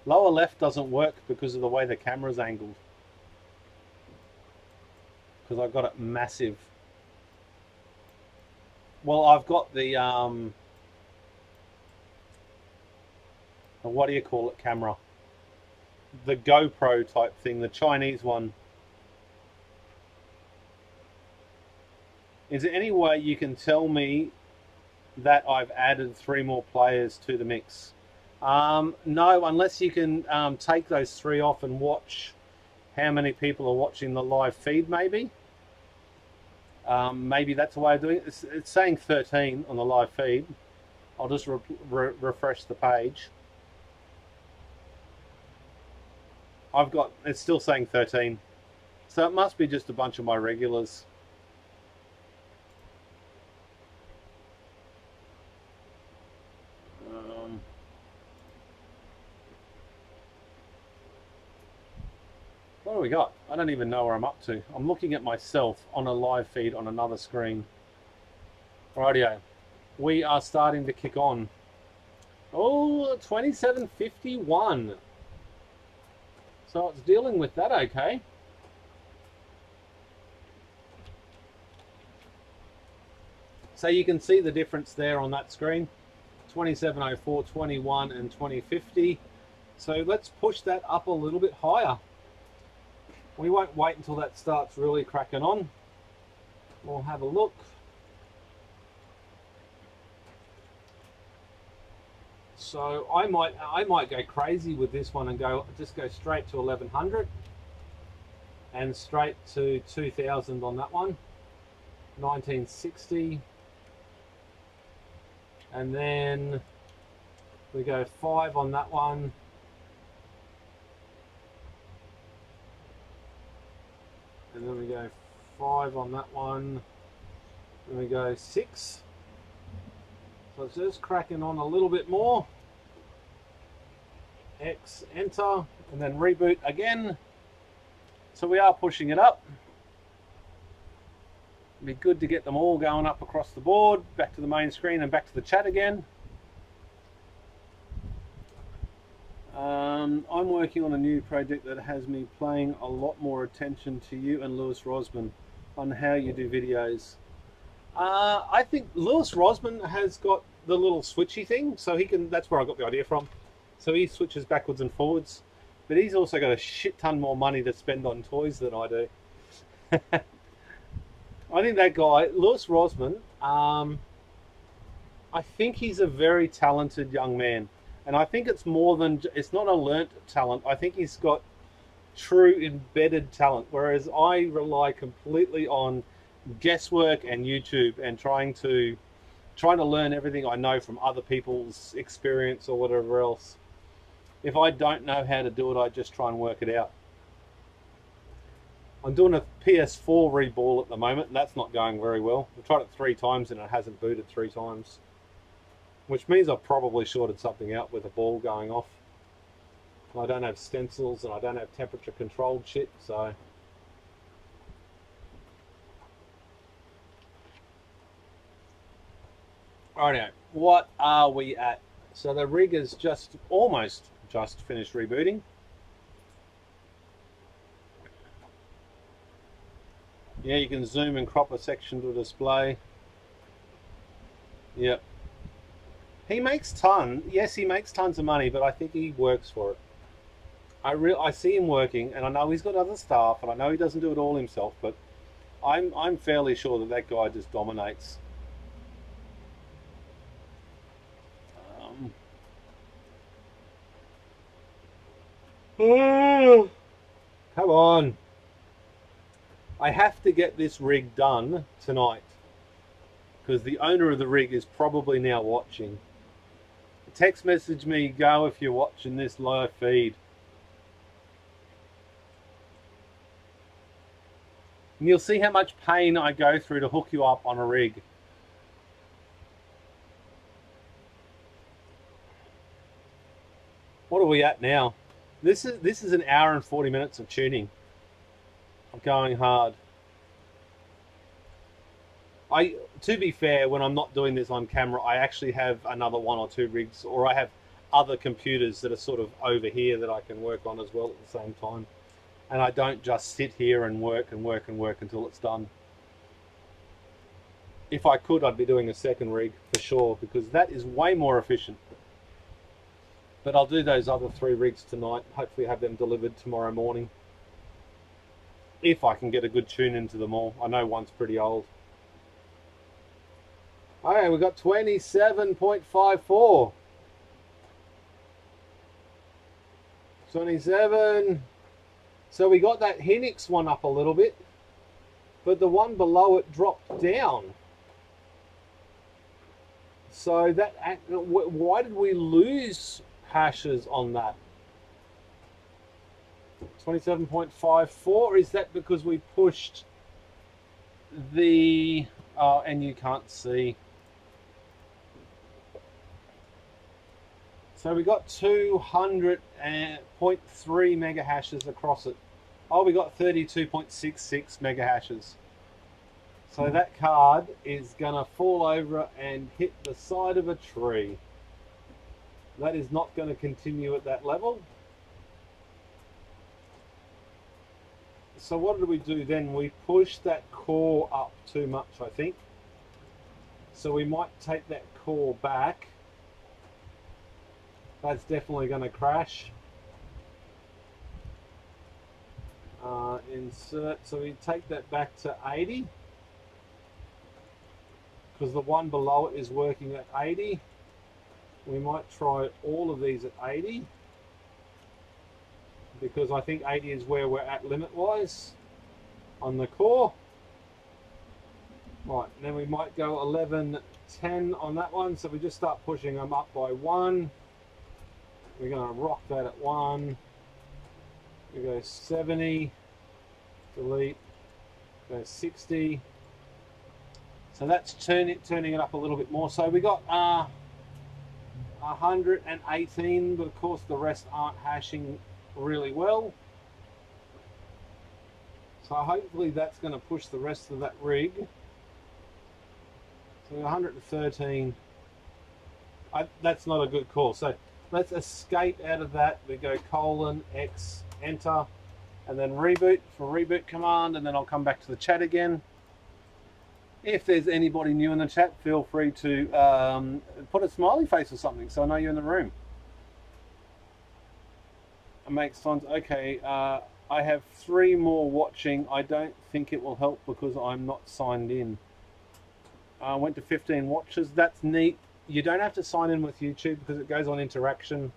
Lower left doesn't work because of the way the camera's angled. Because I've got it massive. Well, I've got the what do you call it, camera? The GoPro type thing, the Chinese one. Is there any way you can tell me that I've added 3 more players to the mix? No, unless you can take those 3 off and watch how many people are watching the live feed, maybe. Maybe that's a way of doing it. It's saying 13 on the live feed. I'll just refresh the page. It's still saying 13. So it must be just a bunch of my regulars. What do we got? I don't even know where I'm up to. I'm looking at myself on a live feed on another screen. Rightio. We are starting to kick on. Oh, 2751. So it's dealing with that okay. So you can see the difference there on that screen. 2704, 21 and 2050. So let's push that up a little bit higher. We won't wait until that starts really cracking on. We'll have a look. So I might go crazy with this one and just go straight to 1100 and straight to 2000 on that one. 1960. And then we go 5 on that one. And then we go 5 on that one. Then we go 6. So it's just cracking on a little bit more. X, enter, and then reboot again. So we are pushing it up. It'd be good to get them all going up across the board, back to the main screen and back to the chat again. I'm working on a new project that has me paying a lot more attention to you and Lewis Rosman on how you do videos. I think Lewis Rosman has got the little switchy thing, so he can. That's where I got the idea from. So he switches backwards and forwards, but he's also got a shit ton more money to spend on toys than I do. I think that guy, Lewis Rosman, I think he's a very talented young man. And I think it's more than, it's not a learnt talent. I think he's got true embedded talent, whereas I rely completely on guesswork and YouTube and trying to learn everything I know from other people's experience or whatever else. If I don't know how to do it, I just try and work it out. I'm doing a PS4 reball at the moment, and that's not going very well. I've tried it 3 times and it hasn't booted 3 times. Which means I've probably shorted something out with a ball going off. I don't have stencils and I don't have temperature controlled shit, so... Alright, what are we at? So the rig is almost just finished rebooting. Yeah, you can zoom and crop a section to display. Yep. He makes he makes tons of money, but I think he works for it. I see him working, and I know he's got other staff, and I know he doesn't do it all himself, but I'm fairly sure that guy just dominates. Come on. I have to get this rig done tonight, because the owner of the rig is probably now watching. Text message me, go, if you're watching this live feed. And you'll see how much pain I go through to hook you up on a rig. What are we at now? This is an hour and 40 minutes of tuning. I'm going hard. To be fair, when I'm not doing this on camera, I actually have another 1 or 2 rigs, or I have other computers that are sort of over here that I can work on as well at the same time. And I don't just sit here and work and work and work until it's done. If I could, I'd be doing a second rig for sure, because that is way more efficient. But I'll do those other 3 rigs tonight. Hopefully have them delivered tomorrow morning, if I can get a good tune into them all. I know one's pretty old. Okay, we've got 27.54. 27. So we got that Hynix one up a little bit, but the one below it dropped down. So that, why did we lose hashes on that? 27.54, is that because we pushed the, and you can't see. So we got 200.3 mega hashes across it. Oh, we got 32.66 mega hashes. So that card is gonna fall over and hit the side of a tree. That is not going to continue at that level. So what did we do then? We pushed that core up too much, I think. So we might take that core back. That's definitely going to crash. Insert, so we take that back to 80. Because the one below it is working at 80. We might try all of these at 80, because I think 80 is where we're at limit-wise on the core. Right, then we might go 1110 on that one, so we just start pushing them up by 1. We're going to rock that at 1. We go 70, delete, go 60. So that's turning it up a little bit more. So we got 118, but of course the rest aren't hashing really well. So hopefully that's going to push the rest of that rig. So 113. That's not a good call. So let's escape out of that. We go :X, enter, and then reboot for reboot command, and then I'll come back to the chat again. If there's anybody new in the chat, feel free to put a smiley face or something so I know you're in the room. It makes sense. Okay, I have 3 more watching. I don't think it will help because I'm not signed in. I went to 15 watches. That's neat. You don't have to sign in with YouTube because it goes on interaction.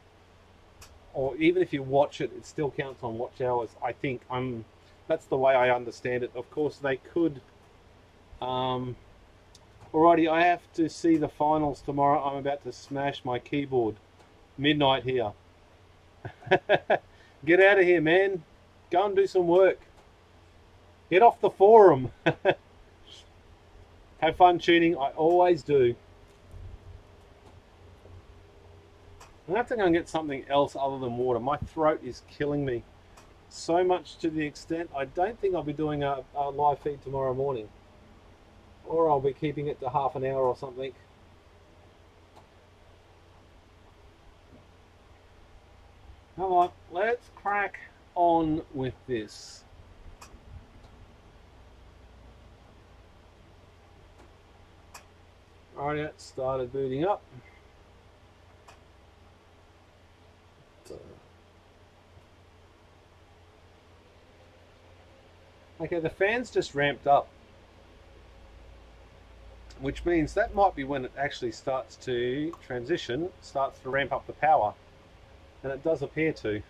Or even if you watch it, it still counts on watch hours. I think that's the way I understand it. Of course, they could. Alrighty, I have to see the finals tomorrow. I'm about to smash my keyboard. Midnight here. Get out of here, man. Go and do some work. Get off the forum. Have fun tuning. I always do. I have to go and get something else other than water. My throat is killing me. So much to the extent I don't think I'll be doing a live feed tomorrow morning. Or I'll be keeping it to half an hour or something. Come on, let's crack on with this. Alright, it started booting up. Okay, the fan's just ramped up, which means that might be when it actually starts to transition, starts to ramp up the power, and it does appear to.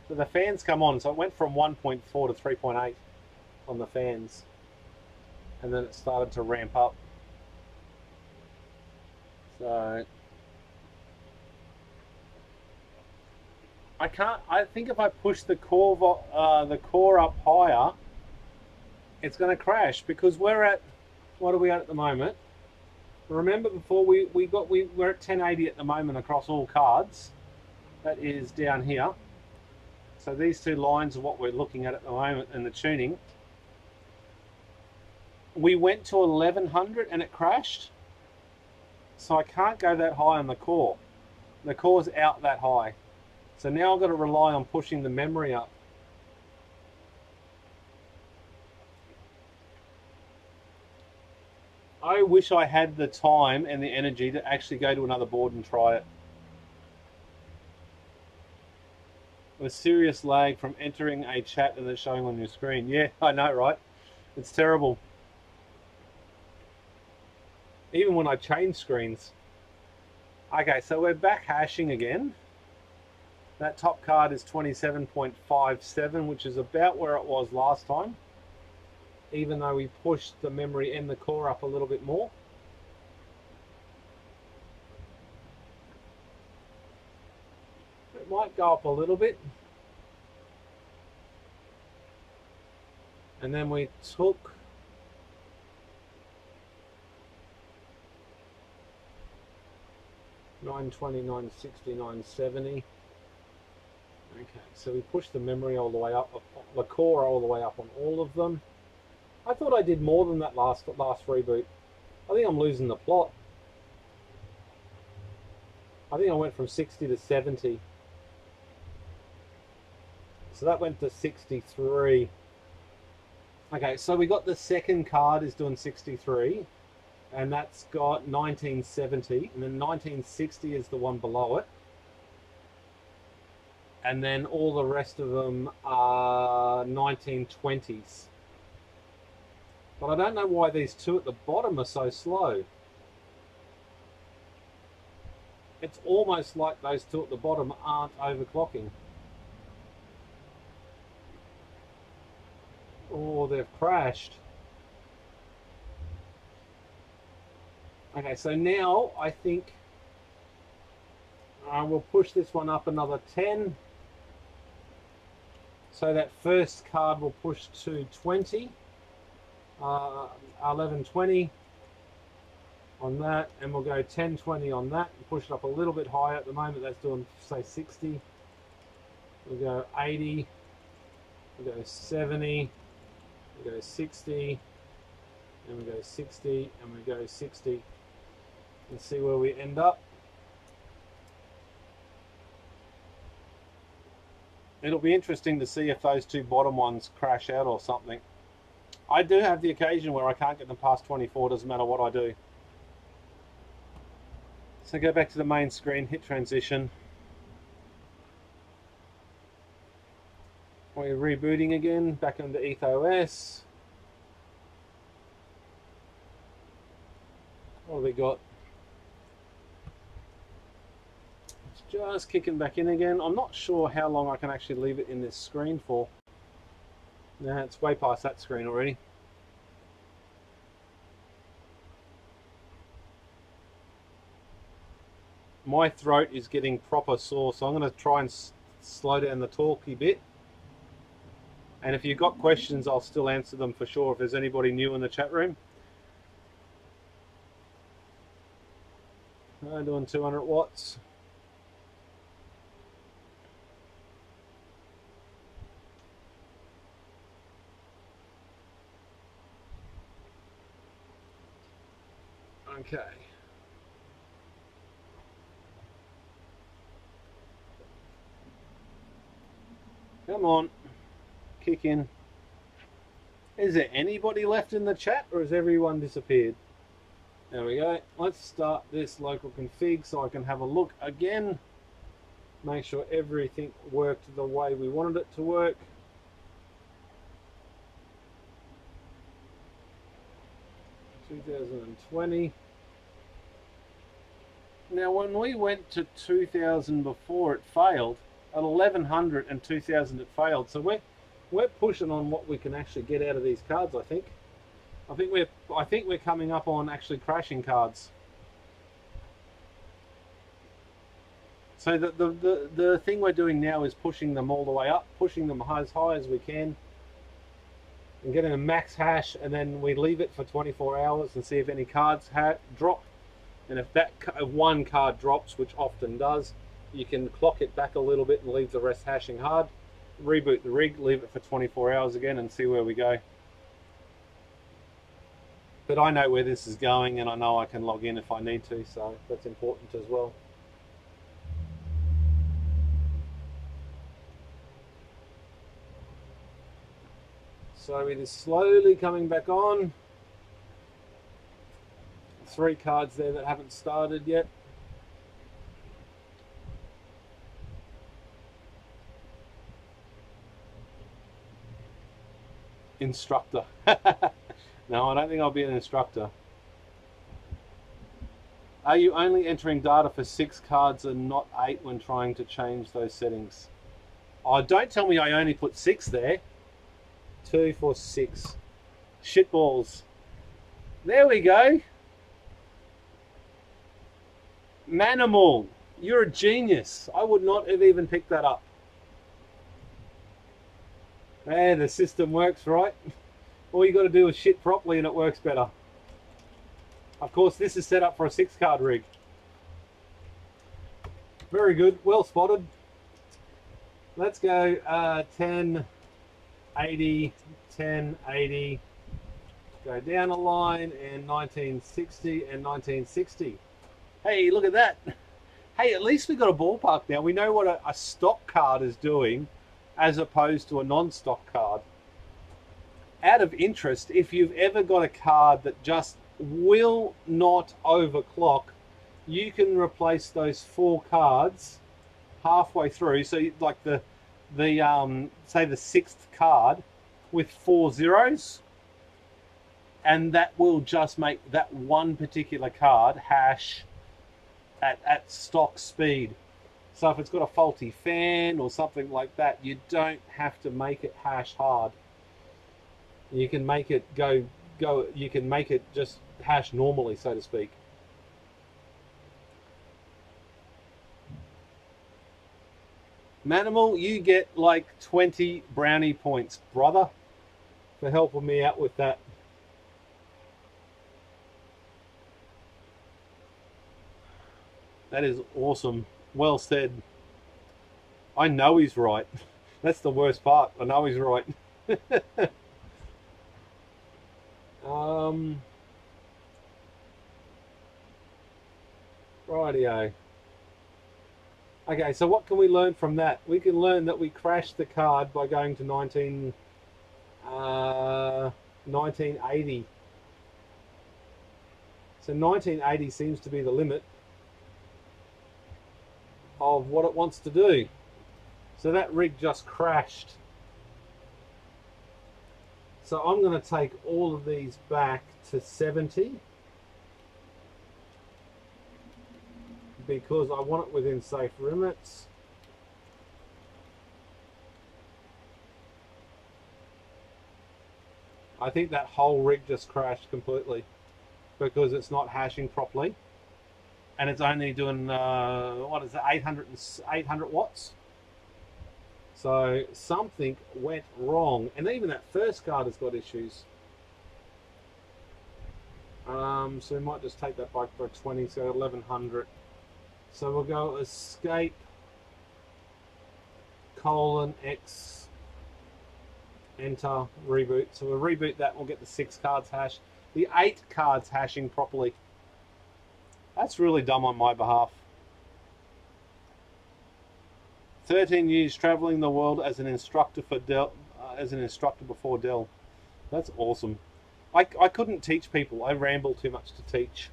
So the fans come on, so it went from 1.4 to 3.8 on the fans, and then it started to ramp up. So I think if I push the core up higher, it's going to crash, because we're at, what are we at the moment? Remember before we're at 1080 at the moment across all cards. That is down here. So these 2 lines are what we're looking at the moment in the tuning. We went to 1100 and it crashed. So I can't go that high on the core. The core's out that high. So now I've got to rely on pushing the memory up. I wish I had the time and the energy to actually go to another board and try it. A serious lag from entering a chat and then showing on your screen. Yeah, I know, right? It's terrible. Even when I change screens. Okay, so we're back hashing again. That top card is 27.57, which is about where it was last time, even though we pushed the memory and the core up a little bit more. It might go up a little bit. And then we took $920, $960, $970. Okay, so we pushed the memory all the way up, the core all the way up on all of them. I thought I did more than that last reboot. I think I'm losing the plot. I think I went from 60 to 70. So that went to 63. Okay, so we got the second card is doing 63, and that's got 1970, and then 1960 is the one below it. And then all the rest of them are 1920s. But I don't know why these two at the bottom are so slow. It's almost like those two at the bottom aren't overclocking. Oh, they've crashed. Okay, so now I think we'll push this one up another 10. So that first card will push to 20, 1120 on that, and we'll go 1020 on that, and push it up a little bit higher. At the moment that's doing, say, 60. We'll go 80, we'll go 70, we'll go 60, and we go 60, and we go 60, and see where we end up. It'll be interesting to see if those two bottom ones crash out or something. I do have the occasion where I can't get them past 24, doesn't matter what I do. So go back to the main screen, hit transition. We're rebooting again, back into EthOS. What have we got? Just kicking back in again. I'm not sure how long I can actually leave it in this screen for. Nah, it's way past that screen already. My throat is getting proper sore, so I'm going to try and slow down the talky bit. And if you've got questions, I'll still answer them for sure if there's anybody new in the chat room. I'm doing 200 watts. Okay. Come on. Kick in. Is there anybody left in the chat, or has everyone disappeared? There we go. Let's start this local config so I can have a look again. Make sure everything worked the way we wanted it to work. $2020. Now when we went to 2000 before, it failed. At 1100 and 2000 it failed. So we're pushing on what we can actually get out of these cards, I think. I think we're coming up on actually crashing cards. So the thing we're doing now is pushing them all the way up, pushing them as high as we can, and getting a max hash, and then we leave it for 24 hours and see if any cards drop. And if that one card drops, which often does, you can clock it back a little bit and leave the rest hashing hard. Reboot the rig, leave it for 24 hours again, and see where we go. But I know where this is going, and I know I can log in if I need to, so that's important as well. So it is slowly coming back on. 3 cards there that haven't started yet. Instructor. No, I don't think I'll be an instructor. Are you only entering data for 6 cards and not 8 when trying to change those settings? Oh, don't tell me I only put 6 there. 2, 4, 6. Shitballs. There we go. Manimal, you're a genius. I would not have even picked that up. Man, the system works, right? All you got to do is shit properly and it works better. Of course, this is set up for a 6-card rig. Very good, well spotted. Let's go 10, 80, 10, 80. Go down a line and 1960 and 1960. Hey, look at that. Hey, at least we got a ballpark now. We know what a stock card is doing as opposed to a non-stock card. Out of interest, if you've ever got a card that just will not overclock, you can replace those 4 cards halfway through. So like the say the 6th card with 4 zeros, and that will just make that one particular card hash at stock speed. So if it's got a faulty fan or something like that, you don't have to make it hash hard. You can make it you can make it just hash normally, so to speak. Manimal, you get like 20 brownie points, brother, for helping me out with that. That is awesome. Well said. I know he's right. That's the worst part. I know he's right. Rightio. Okay, so what can we learn from that? We can learn that we crashed the card by going to 1980. So 1980 seems to be the limit of what it wants to do. So that rig just crashed. So I'm going to take all of these back to 70 because I want it within safe limits. I think that whole rig just crashed completely because it's not hashing properly. And it's only doing, what is it, 800 watts? So something went wrong. And even that first card has got issues. So we might just take that back by 20, so 1100. So we'll go escape, :X, enter, reboot. So we'll reboot that, we'll get the 6 cards hash. The 8 cards hashing properly. That's really dumb on my behalf. 13 years traveling the world as an instructor for Dell, before Dell. That's awesome. I couldn't teach people. I ramble too much to teach.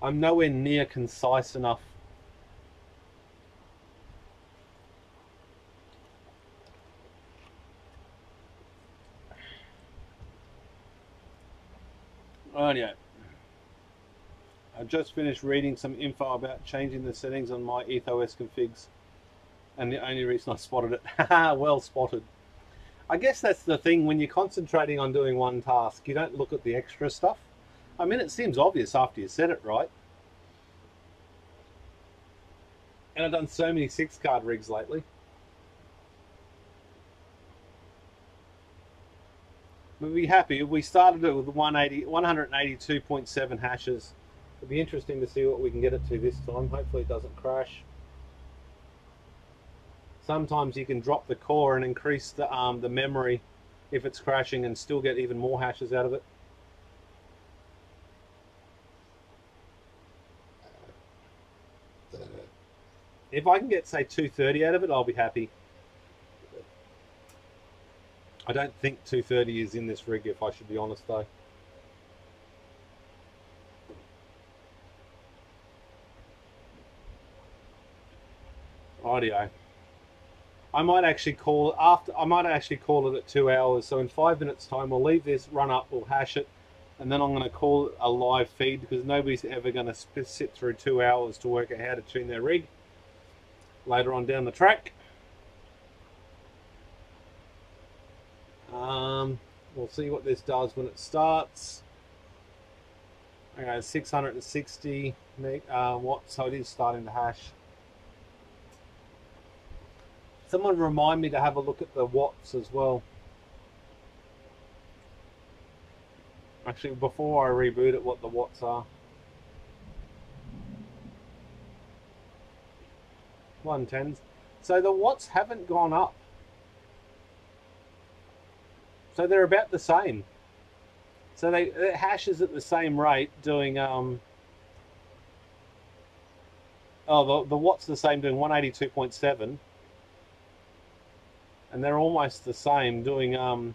I'm nowhere near concise enough. Rightio. I've just finished reading some info about changing the settings on my EthOS configs, and the only reason I spotted it. Well spotted. I guess that's the thing, when you're concentrating on doing one task, you don't look at the extra stuff. I mean, it seems obvious after you said it, right? And I've done so many 6-card rigs lately. We'd be happy if we started it with 182.7 hashes. It'd be interesting to see what we can get it to this time. Hopefully it doesn't crash. Sometimes you can drop the core and increase the memory if it's crashing and still get even more hashes out of it. If I can get, say, 230 out of it, I'll be happy. I don't think 230 is in this rig, if I should be honest, though. Audio. I might actually call it after. I might actually call it at 2 hours. So in 5 minutes time, we'll leave this run up. We'll hash it, and then I'm going to call it a live feed, because nobody's ever going to sit through 2 hours to work out how to tune their rig later on down the track. We'll see what this does when it starts. Okay, 660 watts, so it is starting to hash. Someone remind me to have a look at the watts as well. Actually, before I reboot it, what the watts are. 110s. So the watts haven't gone up. So they're about the same. So it hashes at the same rate, doing the watts the same, doing 182.7, and they're almost the same, doing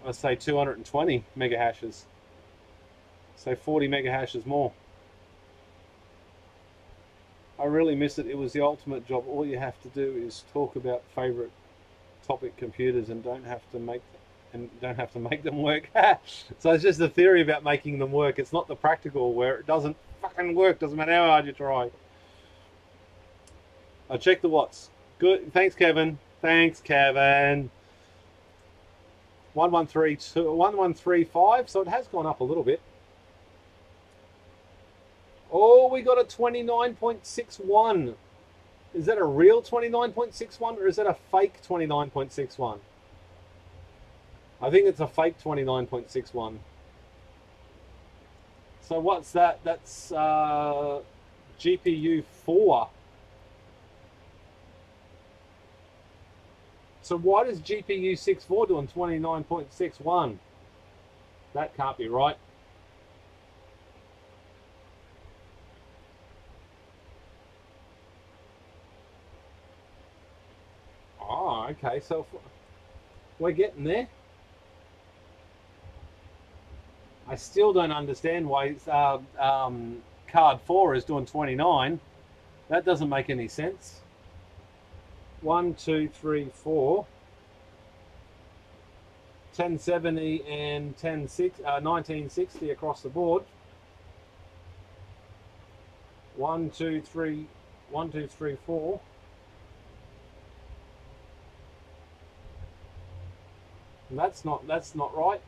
let's say 220 mega hashes. So 40 mega hashes more. I really miss it. It was the ultimate job. All you have to do is talk about favorite topic computers and don't have to make them work. So it's just the theory about making them work. It's not the practical, where it doesn't fucking work. Doesn't matter how hard you try. I checked the watts. Good. Thanks, Kevin. Thanks, Kevin. 1135. So it has gone up a little bit. Oh, we got a 29.61. Is that a real 29.61 or is that a fake 29.61? I think it's a fake 29.61. So what's that? That's GPU 4. So why does GPU 6.4 doing 29.61? That can't be right. Oh, okay, so we're getting there. I still don't understand why card 4 is doing 29. That doesn't make any sense. 1, 2, 3, 4. 1070 and 1960 across the board. 1, 2, 3, 1, 2, 3, 4. And that's not right.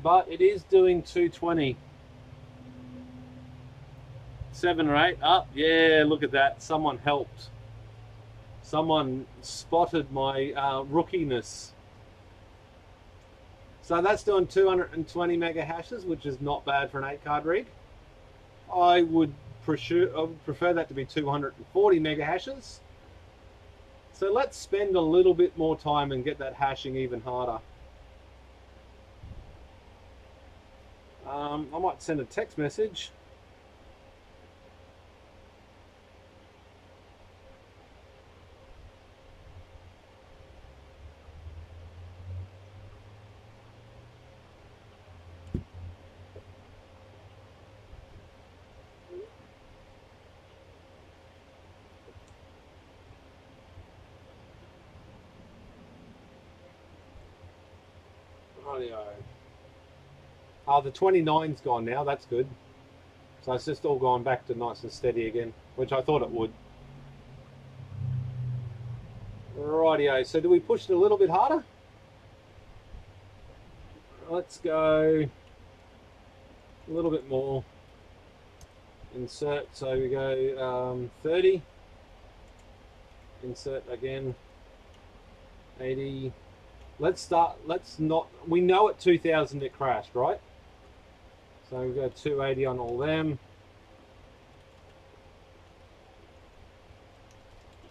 But it is doing 220. 7 or 8 up. Yeah, look at that. Someone helped. Someone spotted my rookiness. So that's doing 220 mega hashes, which is not bad for an 8-card rig. I would prefer that to be 240 mega hashes. So let's spend a little bit more time and get that hashing even harder. I might send a text message. Rightio. Oh, the 29's gone now, that's good. So it's just all gone back to nice and steady again, which I thought it would. Rightio, so do we push it a little bit harder? Let's go a little bit more. Insert, so we go 30. Insert again, 80. Let's not, we know at 2000 it crashed, right? So we go 280 on all them.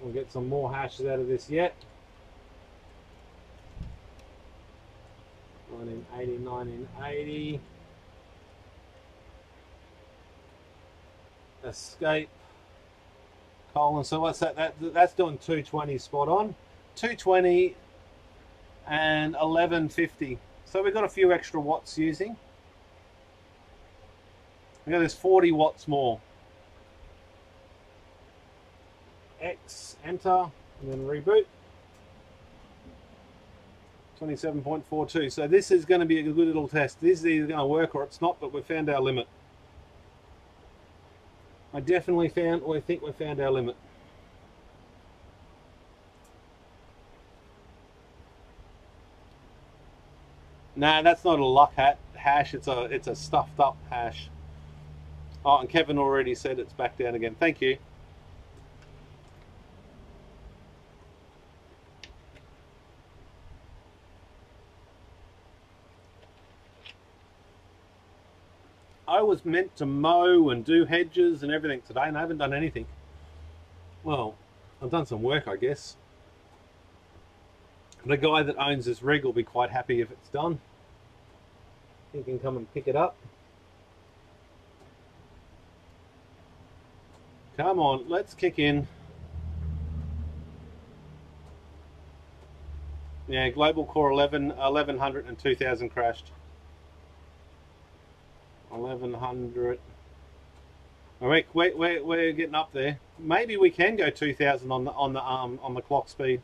We'll get some more hashes out of this yet. 1980, 1980. Escape. Colon. So what's that? That's doing 220 spot on. 220 and 1150. So we've got a few extra watts using. Look at this, 40 watts more. X, enter, and then reboot. 27.42. So this is going to be a good little test. This is either going to work or it's not, but we've found our limit. I definitely think we found our limit. Nah, that's not a luck hash. It's a stuffed up hash. Oh, and Kevin already said it's back down again. Thank you. I was meant to mow and do hedges and everything today, and I haven't done anything. Well, I've done some work, I guess. The guy that owns this rig will be quite happy if it's done. He can come and pick it up. Come on, let's kick in. Yeah, Global Core 1100 and 2000 crashed. 1100. All right, we're getting up there. Maybe we can go 2000 on the clock speed.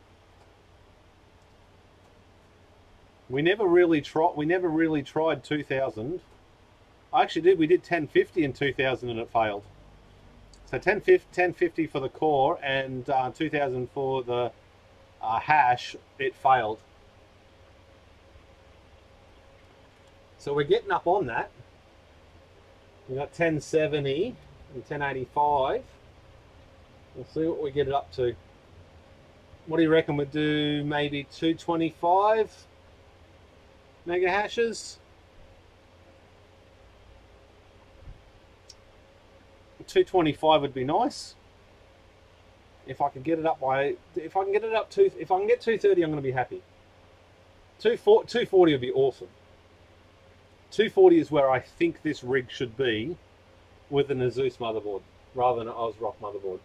We never really tried 2000. I actually did. We did 1050 in 2000 and it failed. So 1050 for the core and 2000 for the hash, it failed. So we're getting up on that. We got 1070 and 1085. We'll see what we get it up to. What do you reckon we'd do? Maybe 225 mega hashes? 225 would be nice. If I could get it up by, if I can get 230, I'm going to be happy. 240 would be awesome. 240 is where I think this rig should be with an Asus motherboard rather than an OSRock motherboard.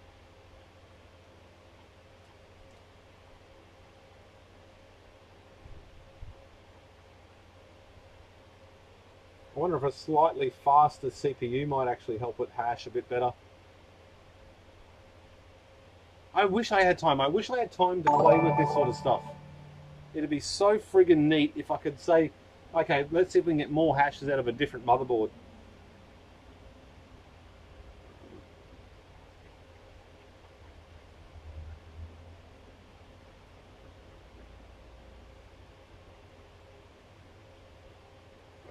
I wonder if a slightly faster CPU might actually help it hash a bit better. I wish I had time. I wish I had time to play with this sort of stuff. It'd be so friggin' neat if I could say, okay, let's see if we can get more hashes out of a different motherboard.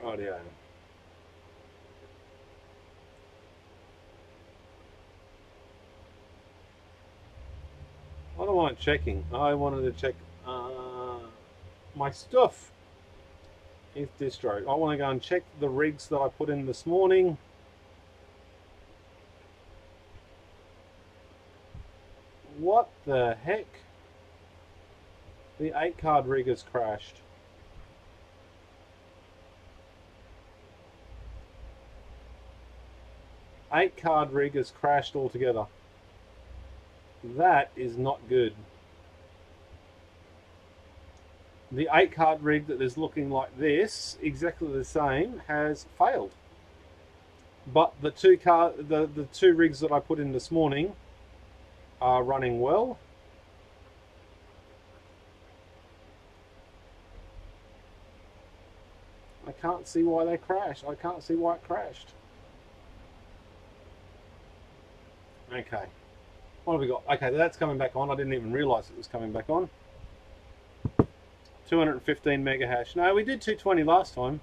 Rightio. What am I checking? I wanted to check my stuff. Eth distro. I want to go and check the rigs that I put in this morning. What the heck? The 8-card rig has crashed. Eight-card rig has crashed altogether. That is not good. The 8-card rig that is looking like this, exactly the same, has failed. But the two rigs that I put in this morning are running well. I can't see why they crashed. I can't see why it crashed. Okay. What have we got? Okay, that's coming back on. I didn't even realise it was coming back on. 215 mega hash. No, we did 220 last time.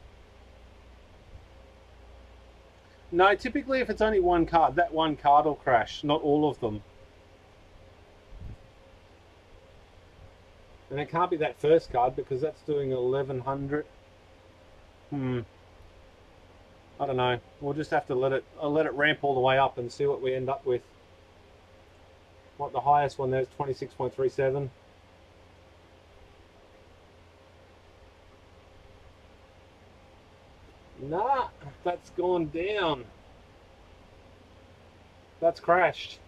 No, typically if it's only one card, that one card will crash, not all of them. And it can't be that first card because that's doing 1100. I don't know. We'll just have to let it ramp all the way up and see what we end up with. What the highest one there is 26.37. Nah, that's gone down. That's crashed.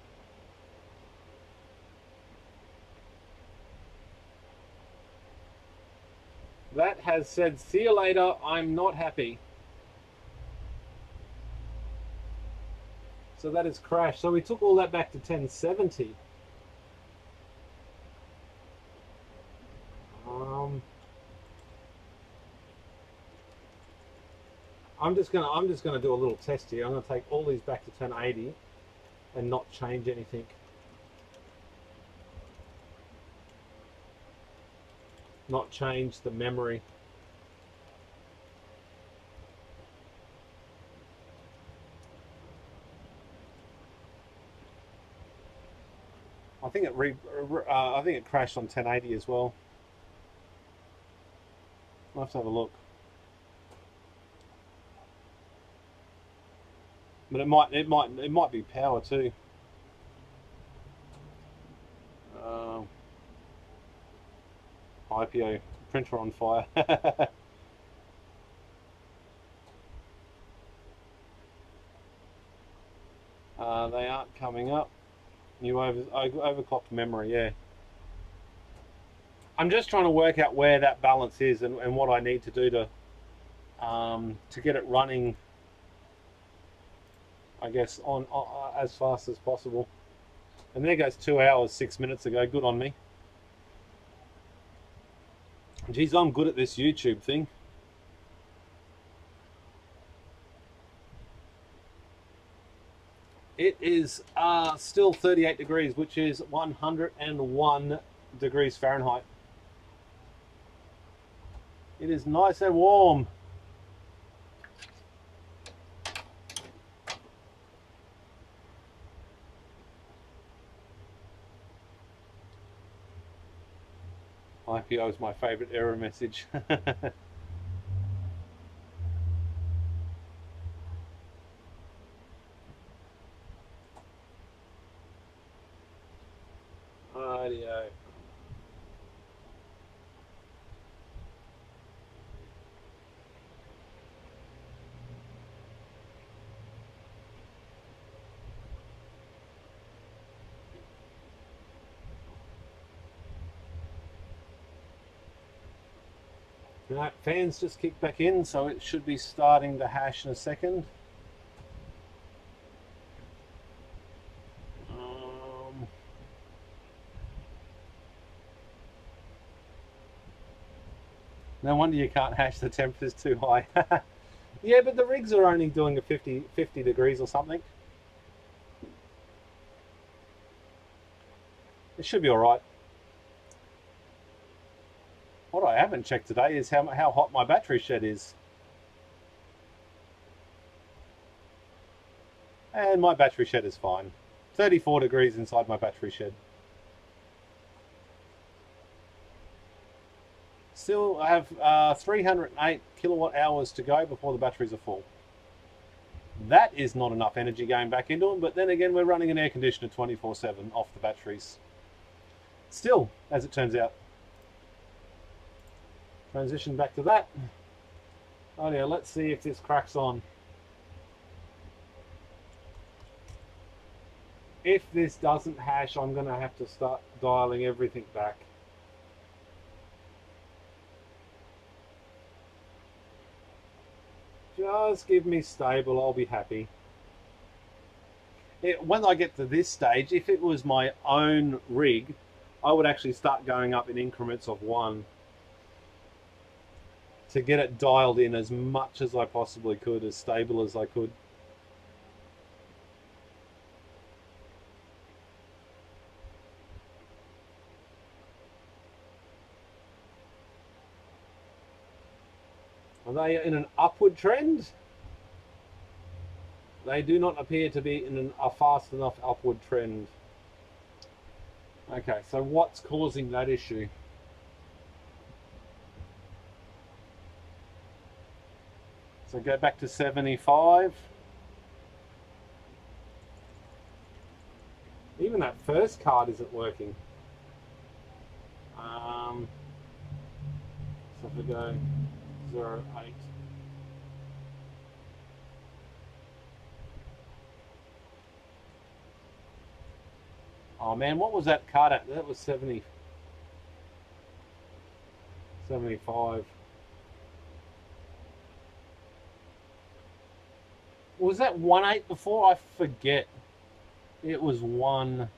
That has said, see you later, I'm not happy. So that has crashed. So we took all that back to 1070. I'm just gonna do a little test here. I'm gonna take all these back to 1080 and not change anything. Not change the memory. I think it crashed on 1080 as well. I'll have to have a look. But it might be power too. IPO printer on fire. They aren't coming up. You overclocked memory, yeah. I'm just trying to work out where that balance is and what I need to do to get it running, I guess, on as fast as possible. And there goes 2 hours 6 minutes ago. Good on me. Geez, I'm good at this YouTube thing. It is still 38 degrees, which is 101 degrees Fahrenheit. It is nice and warm. IPO is my favorite error message. Rightio. Right, fans just kicked back in, so it should be starting to hash in a second. No wonder you can't hash, the temperature's too high. Yeah, but the rigs are only doing a 50 degrees or something. It should be alright. What I haven't checked today is how hot my battery shed is. And my battery shed is fine. 34 degrees inside my battery shed. Still, I have 308 kilowatt hours to go before the batteries are full. That is not enough energy going back into them, but then again, we're running an air conditioner 24/7 off the batteries. Still, as it turns out. Transition back to that. Oh yeah, let's see if this cracks on. If this doesn't hash, I'm going to have to start dialing everything back. Just give me stable, I'll be happy. When I get to this stage, if it was my own rig, I would actually start going up in increments of 1 to get it dialed in as much as I possibly could, as stable as I could. Are they in an upward trend? They do not appear to be in a fast enough upward trend. Okay, so what's causing that issue? So go back to 75. Even that first card isn't working. So if we go 08. Oh man, what was that card at? That was 70. 75. Was that 1.8 before? I forget. It was 1.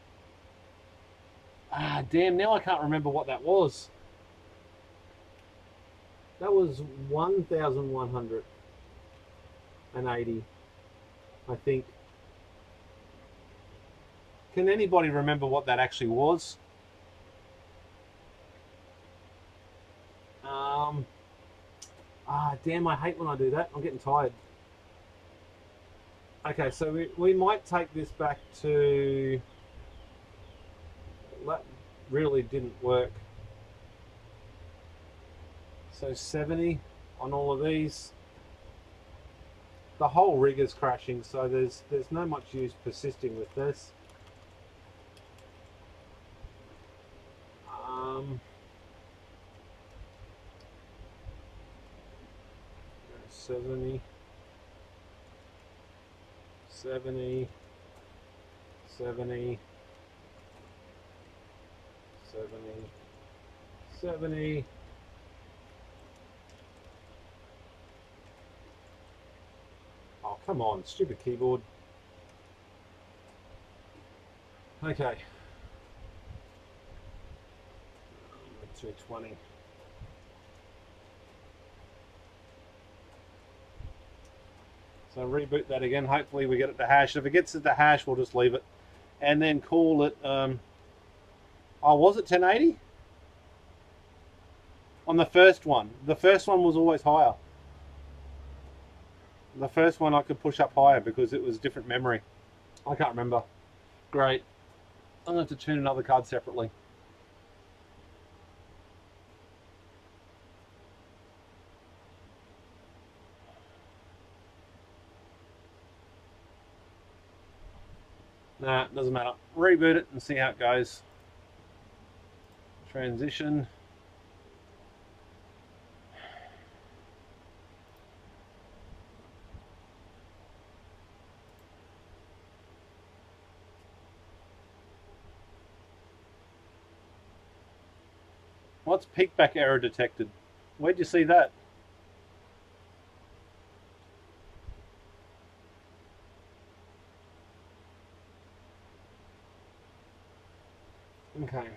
Ah, damn, now I can't remember what that was. That was 1,180, I think. Can anybody remember what that actually was? Damn, I hate when I do that. I'm getting tired. Okay, so we might take this back to... That really didn't work. So 70 on all of these. The whole rig is crashing, so there's no much use persisting with this. 70, 70, 70, 70, 70. Oh, come on, stupid keyboard. Okay. 220. So reboot that again. Hopefully we get it to hash. If it gets it to hash, we'll just leave it. And then call it... oh, was it 1080? On the first one. The first one was always higher. The first one I could push up higher because it was different memory. I can't remember. Great. I'm going to have to tune another card separately. Nah, doesn't matter. Reboot it and see how it goes. Transition. What's peakback error detected? Where'd you see that? Okay.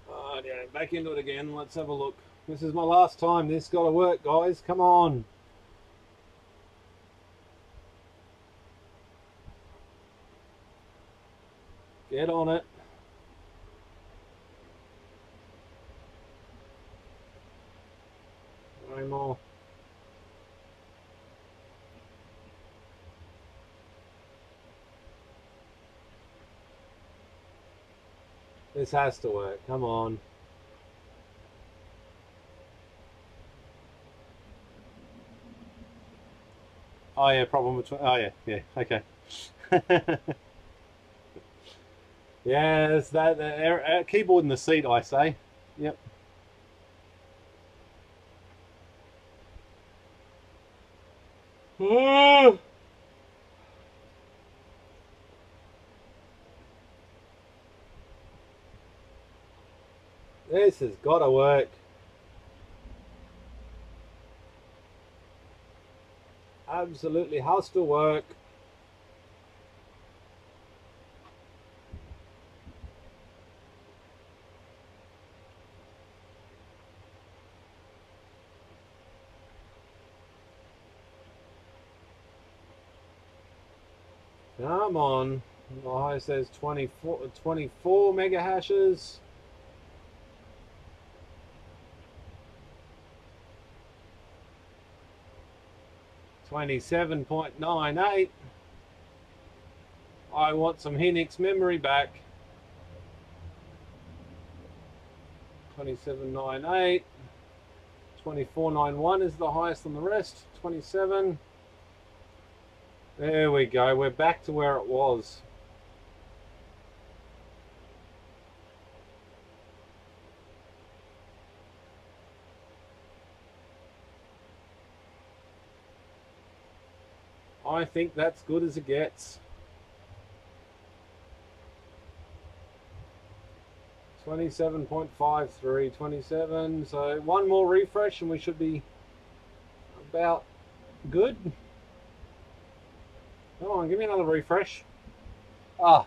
Oh, yeah, back into it again. Let's have a look. This is my last time. This got to work, guys. Come on. Get on it. Claymore. This has to work. Come on. Oh yeah, problem between. Oh yeah, okay. Yes, that keyboard in the seat, I say. Yep. This has got to work. Absolutely has to work. Come on. The high says 24 mega hashes. $27.98. I want some Hynix memory back. 27.98. 24.91 is the highest on the rest. 27. There we go. We're back to where it was. I think that's good as it gets. 27.53, 27. So one more refresh and we should be about good. Come on, give me another refresh. Ah,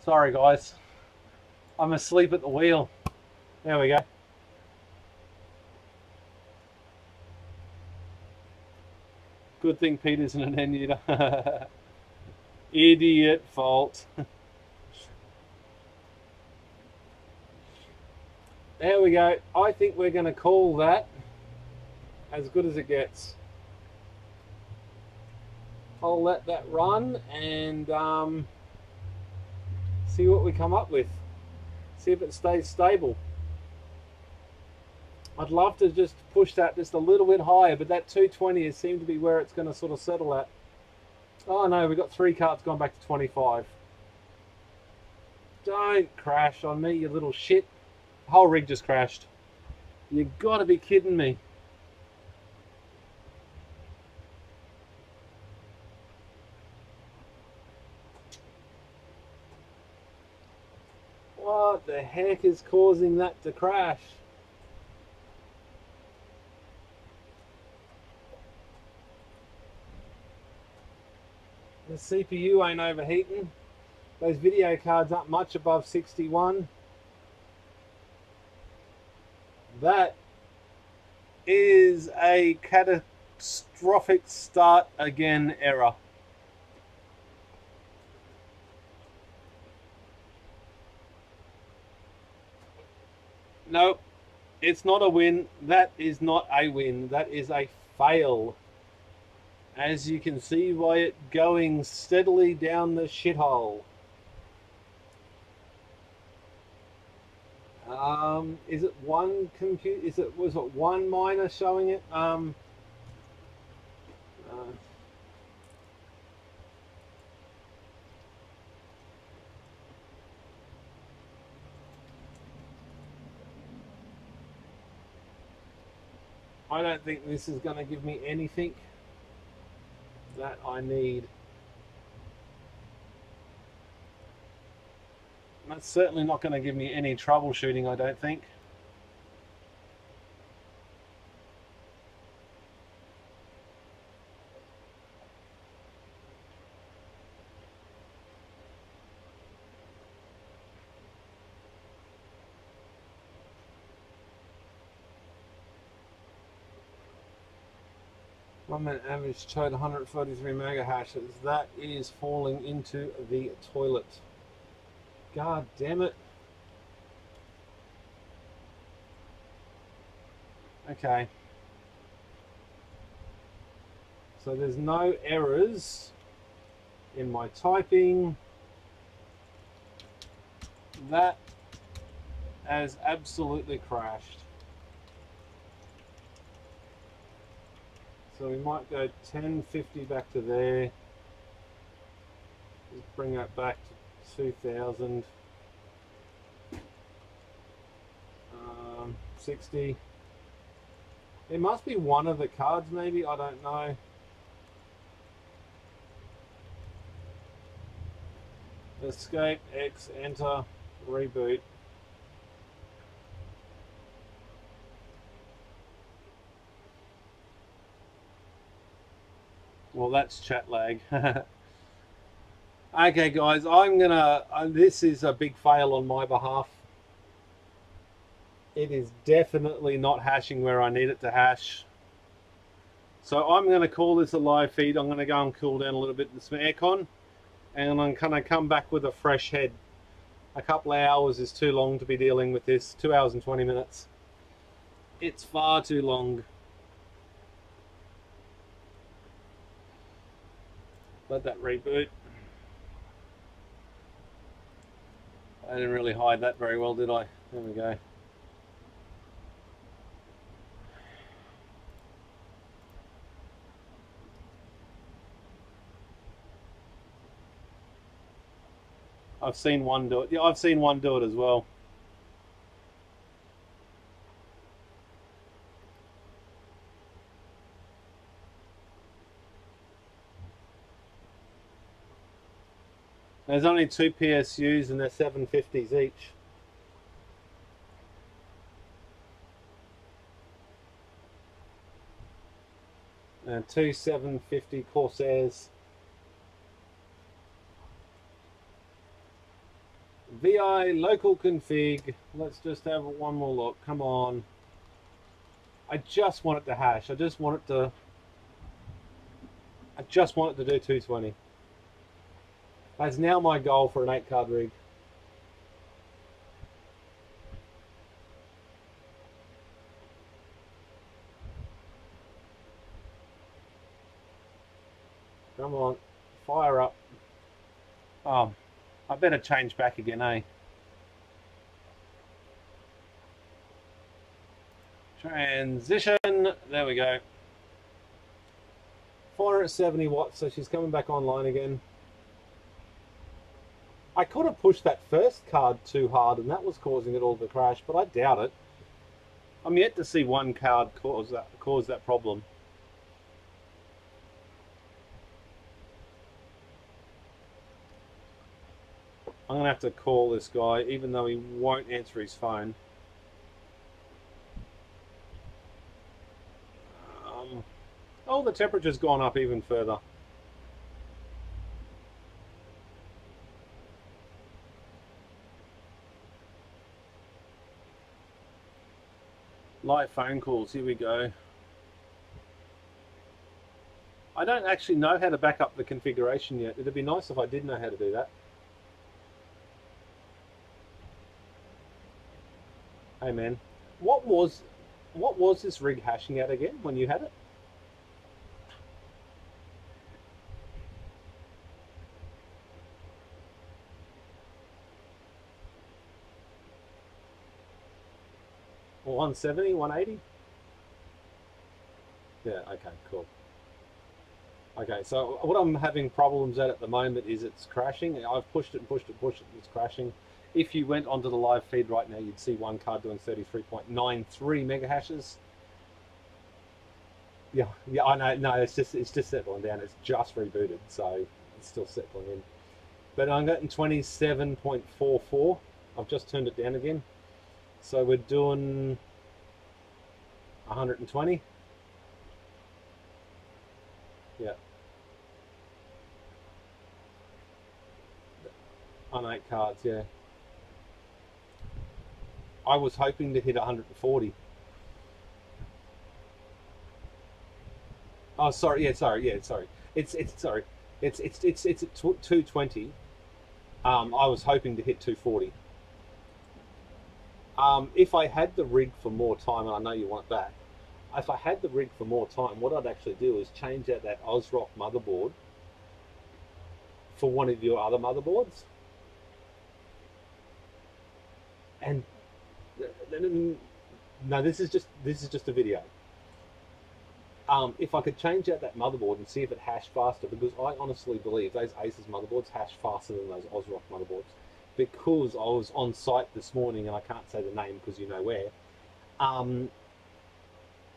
sorry guys. I'm asleep at the wheel. There we go. Good thing Pete isn't an end user. Idiot fault. There we go. I think we're going to call that as good as it gets. I'll let that run and see what we come up with. See if it stays stable. I'd love to just push that just a little bit higher, but that 220 seemed to be where it's going to sort of settle at. Oh no, we've got 3 cards gone back to 25. Don't crash on me, you little shit. Whole rig just crashed. You gotta be kidding me. What the heck is causing that to crash? The CPU ain't overheating. Those video cards aren't much above 61. That is a catastrophic start again error. Nope, it's not a win. That is not a win. That is a fail. As you can see by it going steadily down the shithole. Is it one compute? Was it one miner showing it? I don't think this is going to give me anything that I need. That's certainly not going to give me any troubleshooting, I don't think. One minute average total 143 mega hashes. That is falling into the toilet. God damn it. Okay. So there's no errors in my typing. That has absolutely crashed. So we might go 1050 back to there. Just bring that back to 2000. 60. It must be one of the cards, maybe, I don't know. Escape, X, enter, reboot. Well, that's chat lag. Okay, guys, I'm gonna. This is a big fail on my behalf. It is definitely not hashing where I need it to hash. So I'm going to call this a live feed. I'm going to go and cool down a little bit with some aircon. And I'm going to come back with a fresh head. A couple of hours is too long to be dealing with this. 2 hours and 20 minutes. It's far too long. Let that reboot. I didn't really hide that very well, did I? There we go. I've seen one do it. Yeah, I've seen one do it as well. There's only 2 PSUs and they're 750s each. And two 750 Corsairs. VI local config. Let's just have one more look. Come on. I just want it to hash. I just want it to do 220. That's now my goal for an 8-card rig. Come on, fire up. Oh, I better change back again, eh? Transition, there we go. 470 watts, so she's coming back online again. I could have pushed that first card too hard and that was causing it all to crash, but I doubt it. I'm yet to see one card cause that problem. I'm gonna have to call this guy, even though he won't answer his phone. Oh, the temperature's gone up even further. Live phone calls, here we go. I don't actually know how to back up the configuration yet. It'd be nice if I did know how to do that. Hey man, what was this rig hashing at again when you had it? Well, 170, 180? Yeah, okay, cool. Okay, so what I'm having problems at the moment is it's crashing. I've pushed it and pushed it and pushed it and it's crashing. If you went onto the live feed right now, you'd see one card doing 33.93 mega hashes. Yeah, I know. No, it's just settling down. It's just rebooted, so it's still settling in. But I'm getting 27.44. I've just turned it down again. So we're doing 120. Yeah. On 8 cards, yeah. I was hoping to hit 140. Oh, sorry. Yeah, sorry. Yeah, sorry. It's sorry. It's at 220. I was hoping to hit 240. If I had the rig for more time, and I know you want that, if I had the rig for more time, what I'd actually do is change out that Osrock motherboard for one of your other motherboards. And no, this is just a video. If I could change out that motherboard and see if it hashed faster, because I honestly believe those Asus motherboards hash faster than those Osrock motherboards. Because I was on site this morning, and I can't say the name because you know where.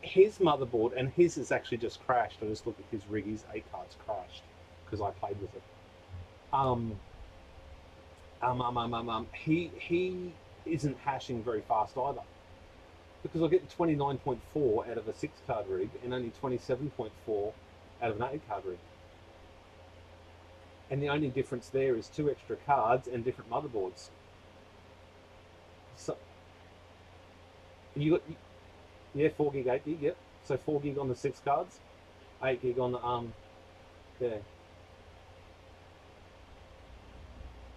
His motherboard, and his has actually just crashed. I just looked at his rig, his 8 cards crashed because I played with it. He isn't hashing very fast either, because I get 29.4 out of a 6-card rig and only 27.4 out of an 8-card rig. And the only difference there is 2 extra cards and different motherboards. So you got, yeah, 4 gig, 8 gig, yep. So 4 gig on the 6 cards, 8 gig on the yeah.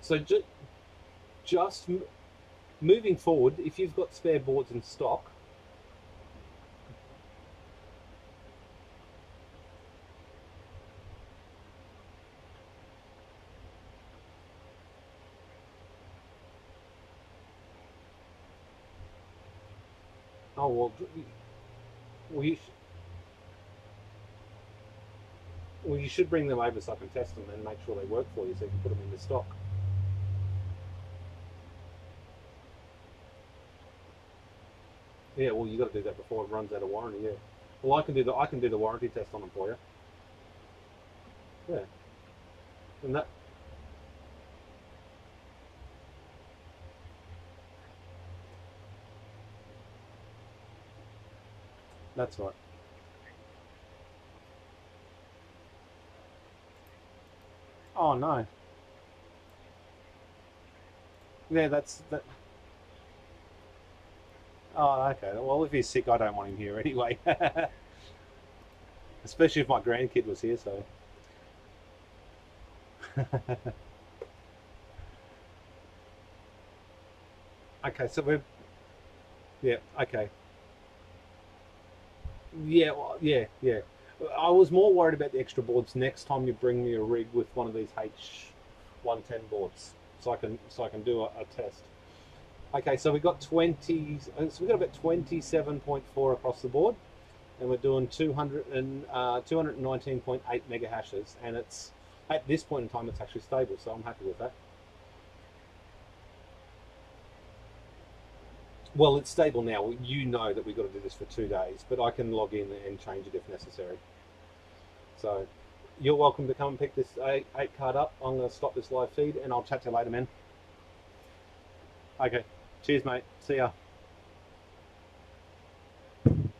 So just moving forward, if you've got spare boards in stock, oh well, you should bring them over so I can test them and make sure they work for you, so you can put them into stock. Yeah, well, you got to do that before it runs out of warranty. Yeah. Well, I can do the warranty test on them for you. Yeah. And that's right. Oh no. Yeah, that's that. Oh, okay. Well, if he's sick, I don't want him here anyway. Especially if my grandkid was here, so. Okay, so we're. Yeah, okay. Yeah, well, yeah. I was more worried about the extra boards next time you bring me a rig with one of these H110 boards, so I can do a test. Okay, so we got 20. So we got about 27.4 across the board, and we're doing 219.8 mega hashes, and it's at this point in time it's actually stable, so I'm happy with that. Well, it's stable now. You know that we've got to do this for 2 days, but I can log in and change it if necessary. So you're welcome to come and pick this 8 card up. I'm going to stop this live feed and I'll chat to you later, man. Okay. Cheers, mate. See ya.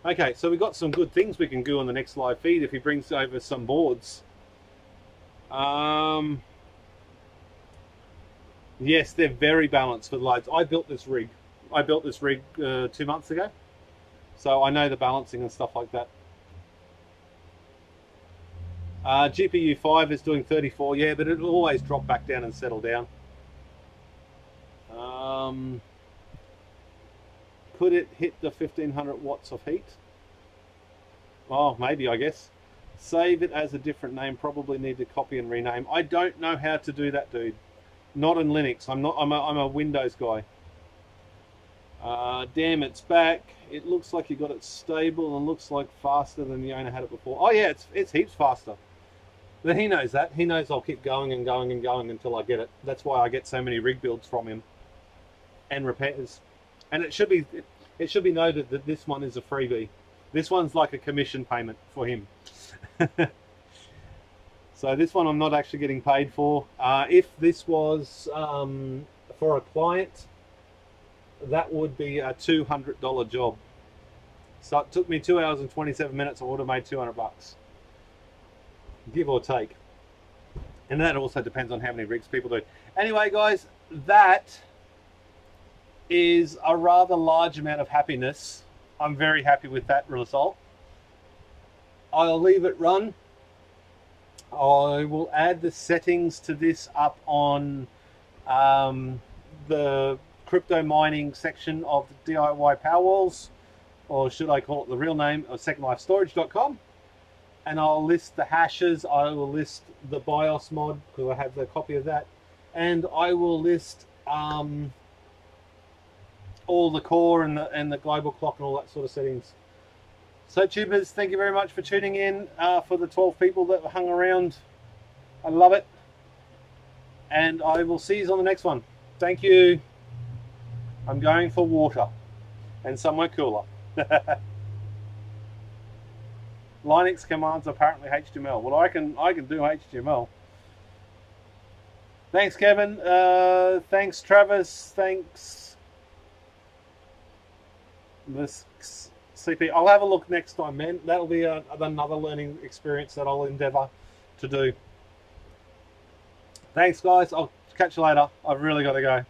Okay, so we've got some good things we can do on the next live feed if he brings over some boards. Yes, they're very balanced for the loads. I built this rig 2 months ago, so I know the balancing and stuff like that. GPU 5 is doing 34, yeah, but it'll always drop back down and settle down. Could it hit the 1500 watts of heat? Oh, maybe, I guess. Save it as a different name, probably need to copy and rename. I don't know how to do that, dude. Not in Linux. I'm a Windows guy. Damn, it's back. It looks like you got it stable and looks like faster than the owner had it before. Oh yeah, it's heaps faster. But he knows that. He knows I'll keep going and going and going until I get it. That's why I get so many rig builds from him and repairs. And it should be noted that this one is a freebie. This one's like a commission payment for him. So this one I'm not actually getting paid for. If this was for a client, that would be a $200 job. So it took me 2 hours and 27 minutes. I would have made 200 bucks, give or take. And that also depends on how many rigs people do. Anyway, guys, that is a rather large amount of happiness. I'm very happy with that result. I'll leave it run. I will add the settings to this up on the crypto mining section of the DIY Powerwalls, or should I call it the real name of secondlifestorage.com, and I'll list the hashes. I will list the BIOS mod because I have the copy of that, and I will list all the core and the global clock and all that sort of settings. So tubers, thank you very much for tuning in. For the 12 people that hung around, I love it, and I will see you on the next one. Thank you. I'm going for water and somewhere cooler. Linux commands apparently HTML. Well, I can do HTML. Thanks, Kevin. Thanks, Travis. Thanks. This CP. I'll have a look next time, man. That'll be another learning experience that I'll endeavour to do. Thanks, guys. I'll catch you later. I've really got to go.